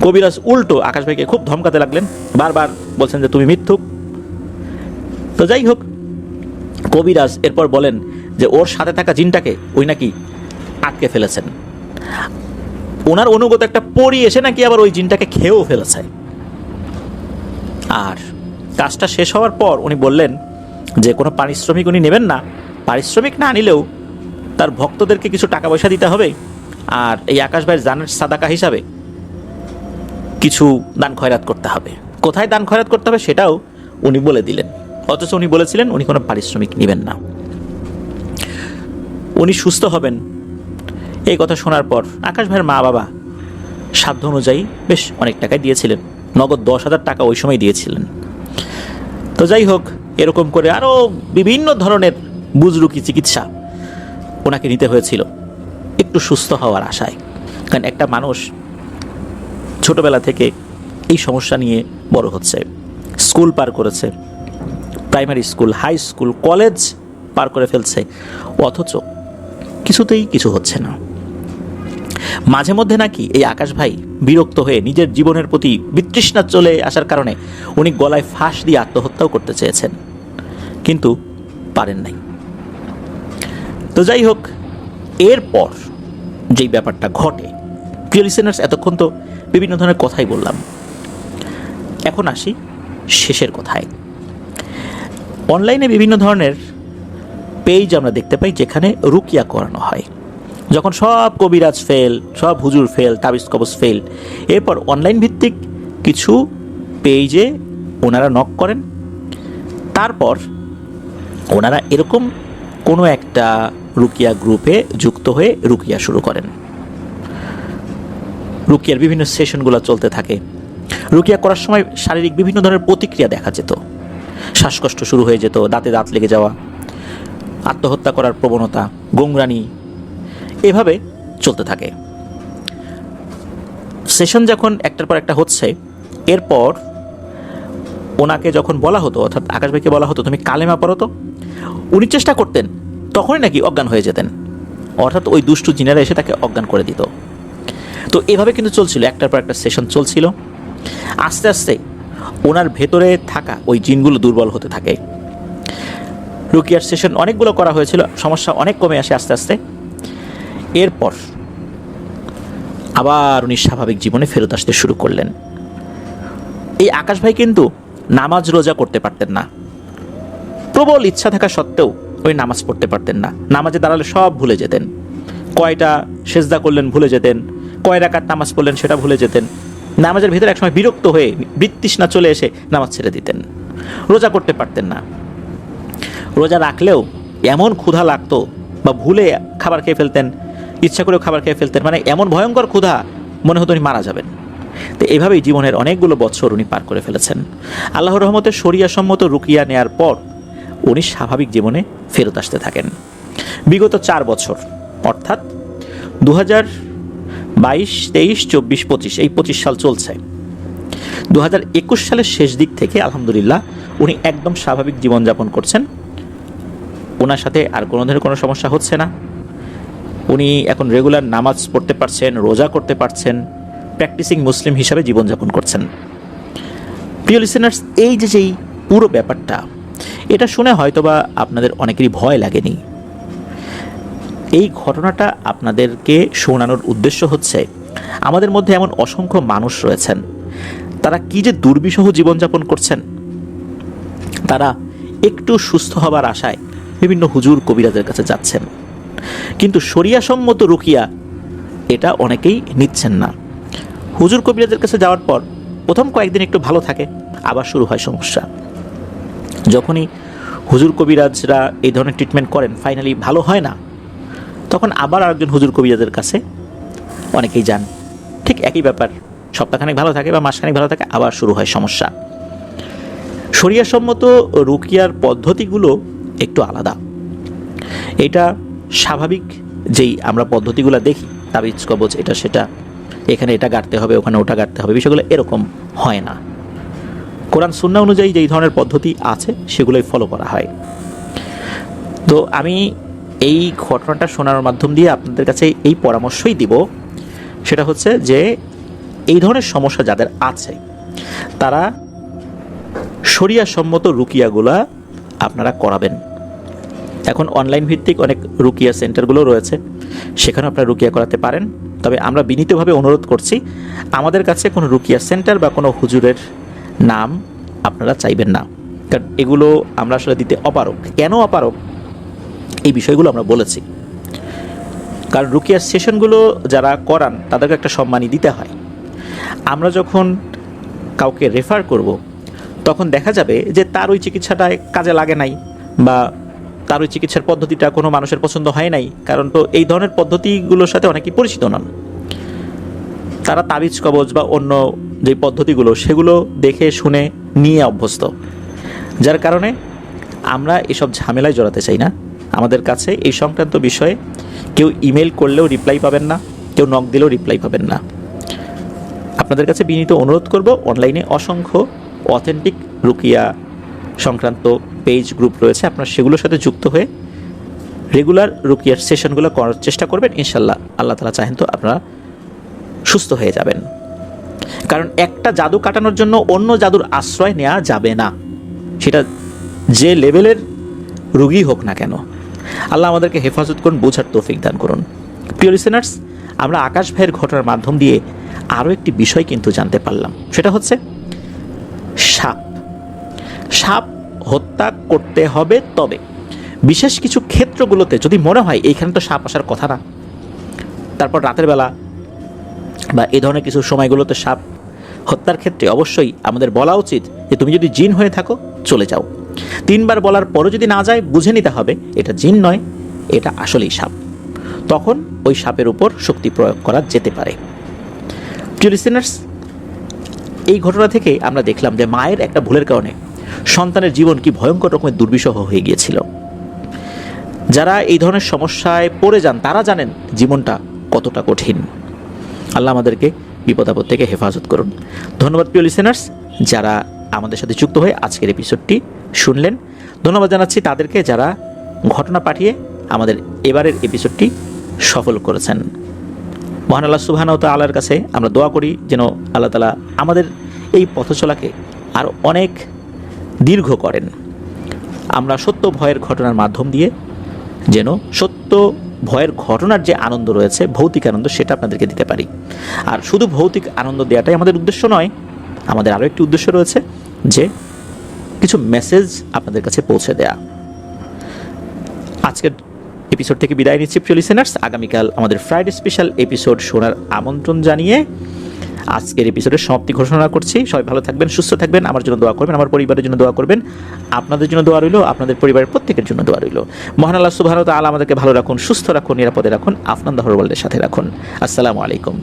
[SPEAKER 2] কবিরাজ উল্টো আকাশ ভাইকে খুব ধমকাতে লাগলেন, বারবার বলছেন যে তুমি মিথ্যুক। তো যাই হোক, কবিরাজ এরপর বলেন যে ওর সাথে থাকা জিনটাকে ওই নাকি আটকে ফেলেছেন। ওনার অনুগত একটা পরী এসে নাকি আবার ওই জিনটাকে খেয়েও ফেলেছে। আর কাজটা শেষ হওয়ার পর উনি বললেন যে কোনো পারিশ্রমিক উনি নেবেন না, পারিশ্রমিক না নিলেও তার ভক্তদেরকে কিছু টাকা পয়সা দিতে হবে, আর এই আকাশ ভাইয়ের জানের সাদাকা হিসাবে কিছু দান খয়রাত করতে হবে। কোথায় দান খয়রাত করতে হবে সেটাও উনি বলে দিলেন, অথচ উনি বলেছিলেন উনি কোনো পারিশ্রমিক নেবেন না, উনি সুস্থ হবেন। এই কথা শোনার পর আকাশ ভাইয়ের মা বাবা সাধ্য অনুযায়ী বেশ অনেক টাকাই দিয়েছিলেন, নগদ 10,000 টাকা ওই সময় দিয়েছিলেন। তো যাই হোক, এরকম করে আরও বিভিন্ন ধরনের বুজরুকি চিকিৎসা ওনাকে নিতে হয়েছিল একটু সুস্থ হওয়ার আশায়। কারণ একটা মানুষ ছোটবেলা থেকে এই সমস্যা নিয়ে বড় হচ্ছে, স্কুল পার করেছে, primary school, high school, college পার করে ফেলছে, অথচ কিছুতেই কিছু হচ্ছে না। মাঝে মধ্যে নাকি এই আকাশ ভাই বিরক্ত হয়ে নিজের জীবনের প্রতি বিতৃষ্ণা চলে আসার কারণে উনি গলায় ফাঁস দিয়ে আত্মহত্যাও করতে চেয়েছেন, কিন্তু পারেন নাই। তো যাই হোক, এরপর যেই ব্যাপারটা ঘটে, প্রিয় লিসেনার্স, এতক্ষণ তো বিভিন্ন ধরনের কথাই বললাম, এখন আসি শেষের কথায়। অনলাইনে বিভিন্ন ধরনের পেজ আমরা দেখতে পাই যেখানে রুকিয়া করানো হয়। যখন সব কবিরাজ ফেল, সব হুজুর ফেল, তাবিজ কবজ ফেল, এরপর অনলাইন ভিত্তিক কিছু পেজে ওনারা নক করেন, তারপর ওনারা এরকম কোনো একটা রুকিয়া গ্রুপে যুক্ত হয়ে রুকিয়া শুরু করেন। রুকিয়ার বিভিন্ন সেশনগুলো চলতে থাকে। রুকিয়া করার সময় শারীরিক বিভিন্ন ধরনের প্রতিক্রিয়া দেখা যেত, শ্বাসকষ্ট শুরু হয়ে যেত, দাঁতে দাঁত লেগে যাওয়া, আত্মহত্যা করার প্রবণতা, গোংরানি, এভাবে চলতে থাকে। সেশন যখন একটার পর একটা হচ্ছে, এরপর ওনাকে যখন বলা হতো, অর্থাৎ আকাশ ভাইকে বলা হতো তুমি কালেমা পড়ো তো, উনি চেষ্টা করতেন, তখনই নাকি অজ্ঞান হয়ে যেতেন, অর্থাৎ ওই দুষ্টু জিনেরা এসে তাকে অজ্ঞান করে দিত। তো এভাবে কিন্তু চলছিল, একটার পর একটা সেশন চলছিল। আস্তে আস্তে ওনার ভেতরে থাকা ওই জিনগুলো দুর্বল হতে থাকে। রুকিয়ার সেশন অনেকগুলো করা হয়েছিল, সমস্যা অনেক কমে আসে আস্তে আস্তে। এরপর আবার উনি স্বাভাবিক জীবনে ফেরত আসতে শুরু করলেন। এই আকাশ ভাই কিন্তু নামাজ রোজা করতে পারতেন না, প্রবল ইচ্ছা থাকা সত্ত্বেও উনি নামাজ পড়তে পারতেন না। নামাজে দাঁড়ালে সব ভুলে যেতেন, কয়টা সেজদা করলেন ভুলে যেতেন, কয় রাকাত নামাজ পড়লেন সেটা ভুলে যেতেন। নামাজের ভিতরে একসময় বিরক্ত হয়ে বিতৃষ্ণা চলে এসে নামাজ ছেড়ে দিতেন। রোজা করতে পারতেন না, রোজা রাখলেও এমন ক্ষুধা লাগতো, বা ভুলে খাবার খেয়ে ফেলতেন, ইচ্ছা করেও খাবার খেয়ে ফেলতেন, মানে এমন ভয়ঙ্কর ক্ষুধা মনে হতো উনি মারা যাবেন। তো এভাবেই জীবনের অনেকগুলো বছর উনি পার করে ফেলেছেন। আল্লাহর রহমতে শরিয়া সম্মত রুকিয়া নেয়ার পর উনি স্বাভাবিক জীবনে ফেরত আসতে থাকেন। বিগত 4 বছর, অর্থাৎ 2022, 23, 24, 25, এই 25 সাল চলছে। 2021 সালের শেষ দিক থেকে আলহামদুলিল্লাহ উনি একদম স্বাভাবিক জীবনযাপন করছেন। ওনার সাথে আর কোনো ধরনের কোনো সমস্যা হচ্ছে না। উনি এখন রেগুলার নামাজ পড়তে পারছেন, রোজা করতে পারছেন, প্র্যাকটিসিং মুসলিম হিসাবে জীবনযাপন করছেন। প্রিয় লিসেনার্স, এই যেই পুরো ব্যাপারটা, এটা শুনে হয়তোবা আপনাদের অনেকেরই ভয় লাগেনি। এই ঘটনাটা আপনাদেরকে শোনানোর উদ্দেশ্য হচ্ছে, আমাদের মধ্যে এমন অসংখ্য মানুষ রয়েছেন, তারা কি যে দুর্বিষহ জীবনযাপন করছেন। তারা একটু সুস্থ হবার আশায় বিভিন্ন হুজুর কবিরাজের কাছে যাচ্ছেন, কিন্তু শরিয়াসম্মত রুকিয়া এটা অনেকেই নিচ্ছেন না। হুজুর কবিরাজের কাছে যাওয়ার পর প্রথম কয়েকদিন একটু ভালো থাকে, আবার শুরু হয় সমস্যা। যখনই হুজুর কবিরাজরা এই ধরনের ট্রিটমেন্ট করেন, ফাইনালি ভালো হয় না, তখন আবার আরেকজন হুজুর কবিরাজের কাছে অনেকেই যান। ঠিক একই ব্যাপার, সপ্তাহখানেক ভালো থাকে বা মাসখানেক ভালো থাকে, আবার শুরু হয় সমস্যা। শরিয়াসম্মত রুকিয়ার পদ্ধতিগুলো একটু আলাদা। এটা স্বাভাবিক যেই আমরা পদ্ধতিগুলো দেখি, তাবিজ কবজ এটা সেটা, এখানে এটা গাড়তে হবে, ওখানে ওটা গাড়তে হবে, বিষয়গুলো এরকম হয় না। কোরআন সুন্নাহ অনুযায়ী যেই ধরনের পদ্ধতি আছে সেগুলোই ফলো করা হয়। তো আমি এই ঘটনাটা শোনার মাধ্যম দিয়ে আপনাদের কাছে এই পরামর্শই দিব, সেটা হচ্ছে যে এই ধরনের সমস্যা যাদের আছে তারা শরিয়াসম্মত রুকিয়াগুলা আপনারা করাবেন। এখন অনলাইন ভিত্তিক অনেক রুকিয়া সেন্টারগুলো রয়েছে, সেখানে আপনারা রুকিয়া করাতে পারেন। তবে আমরা বিনীতভাবে অনুরোধ করছি, আমাদের কাছে কোনো রুকিয়া সেন্টার বা কোনো হুজুরের নাম আপনারা চাইবেন না, কারণ এগুলো আমরা আসলে দিতে অপারগ। কেন অপারগ এই বিষয়গুলো আমরা বলেছি, কারণ রুকিয়ার সেশনগুলো যারা করান তাদেরকে একটা সম্মানই দিতে হয়। আমরা যখন কাউকে রেফার করব, তখন দেখা যাবে যে তার ওই চিকিৎসাটা কাজে লাগে নাই, বা তার ওই চিকিৎসার পদ্ধতিটা কোনো মানুষের পছন্দ হয় নাই। কারণ তো এই ধরনের পদ্ধতিগুলোর সাথে অনেকেই পরিচিত নন, তারা তাবিজ কবজ বা অন্য যে পদ্ধতিগুলো সেগুলো দেখে শুনে নিয়ে অভ্যস্ত, যার কারণে আমরা এসব ঝামেলায় জড়াতে চাই না। আমাদের কাছে এই সংক্রান্ত বিষয়ে কেউ ইমেল করলেও রিপ্লাই পাবেন না, কেউ নক দিলেও রিপ্লাই পাবেন না। আপনাদের কাছে বিনীত অনুরোধ করব, অনলাইনে অসংখ্য অথেন্টিক রুকিয়া সংক্রান্ত পেজ গ্রুপ রয়েছে, আপনারা সেগুলোর সাথে যুক্ত হয়ে রেগুলার রুকিয়ার সেশনগুলো করার চেষ্টা করবেন। ইনশাল্লাহ আল্লাহ তাআলা চাহেন তো আপনারা সুস্থ হয়ে যাবেন। কারণ একটা জাদু কাটানোর জন্য অন্য জাদুর আশ্রয় নেওয়া যাবে না, সেটা যে লেভেলের রুগী হোক না কেন। আল্লাহ আমাদেরকে হেফাজত করুন, বোঝার তৌফিক দান করুন। প্রিয় লিসেনার্স, আমরা আকাশ ভাইয়ের ঘটনার মাধ্যম দিয়ে আরও একটি বিষয় কিন্তু জানতে পারলাম, সেটা হচ্ছে সাপ হত্যা করতে হবে, তবে বিশেষ কিছু ক্ষেত্রগুলোতে যদি মনে হয় এইখানে তো সাপ আসার কথা না, তারপর রাতের বেলা বা এই ধরনের কিছু সময়গুলোতে সাপ হত্যার ক্ষেত্রে অবশ্যই আমাদের বলা উচিত যে তুমি যদি জিন হয়ে থাকো চলে যাও। 3 বার বলার পরও যদি না যায়, বুঝে নিতে হবে এটা জিন নয়, এটা আসলেই সাপ। তখন ওই সাপের উপর শক্তি প্রয়োগ করা যেতে পারে। প্রিয় লিসেনার্স, এই ঘটনা থেকে আমরা দেখলাম যে মায়ের একটা ভুলের কারণে সন্তানের জীবন কি ভয়ঙ্কর রকমের দুর্বিষহ হয়ে গিয়েছিল। যারা এই ধরনের সমস্যায় পড়ে যান তারা জানেন জীবনটা কতটা কঠিন। আল্লাহ আমাদেরকে বিপদ আপদ থেকে হেফাজত করুন। ধন্যবাদ প্রিয় লিসেনার্স, যারা আমাদের সাথে যুক্ত হয়ে আজকের এপিসোডটি শুনলেন। ধন্যবাদ জানাচ্ছি তাদেরকে যারা ঘটনা পাঠিয়ে আমাদের এবারের এপিসোডটি সফল করেছেন। মহান আল্লাহ সুবহানাহু ওয়া তাআলার কাছে আমরা দোয়া করি যেন আল্লাহ তাআলা আমাদের এই পথচলাকে আরও অনেক দীর্ঘ করেন। আমরা সত্য ভয়ের ঘটনার মাধ্যম দিয়ে যেন সত্য ভয়ের ঘটনার যে আনন্দ রয়েছে, ভৌতিক আনন্দ, সেটা আপনাদেরকে দিতে পারি। আর শুধু ভৌতিক আনন্দ দেওয়াটাই আমাদের উদ্দেশ্য নয়, আমাদের আরও একটি উদ্দেশ্য রয়েছে, যে কিছু মেসেজ আপনাদের কাছে পৌঁছে দেয়া। আজকের এপিসোড থেকে বিদায় নিচ্ছি প্রিয় লিসেনার্স। আগামীকাল আমাদের ফ্রাইডে স্পেশাল এপিসোড শোনার আমন্ত্রণ জানিয়ে আজকের এপিসোডের সমাপ্তি ঘোষণা করছি। সবাই ভালো থাকবেন, সুস্থ থাকবেন, আমার জন্য দোয়া করবেন, আমার পরিবারের জন্য দোয়া করবেন, আপনাদের জন্য দোয়া রইল, আপনাদের পরিবারের প্রত্যেকের জন্য দোয়া রইল। মহান আল্লাহ সুবহানাহু ওয়া তাআলা আমাদেরকে ভালো রাখুন, সুস্থ রাখুন, নিরাপদে রাখুন, আফনান দহর ওয়ার্ল্ডের সাথে রাখুন। আসসালামু আলাইকুম।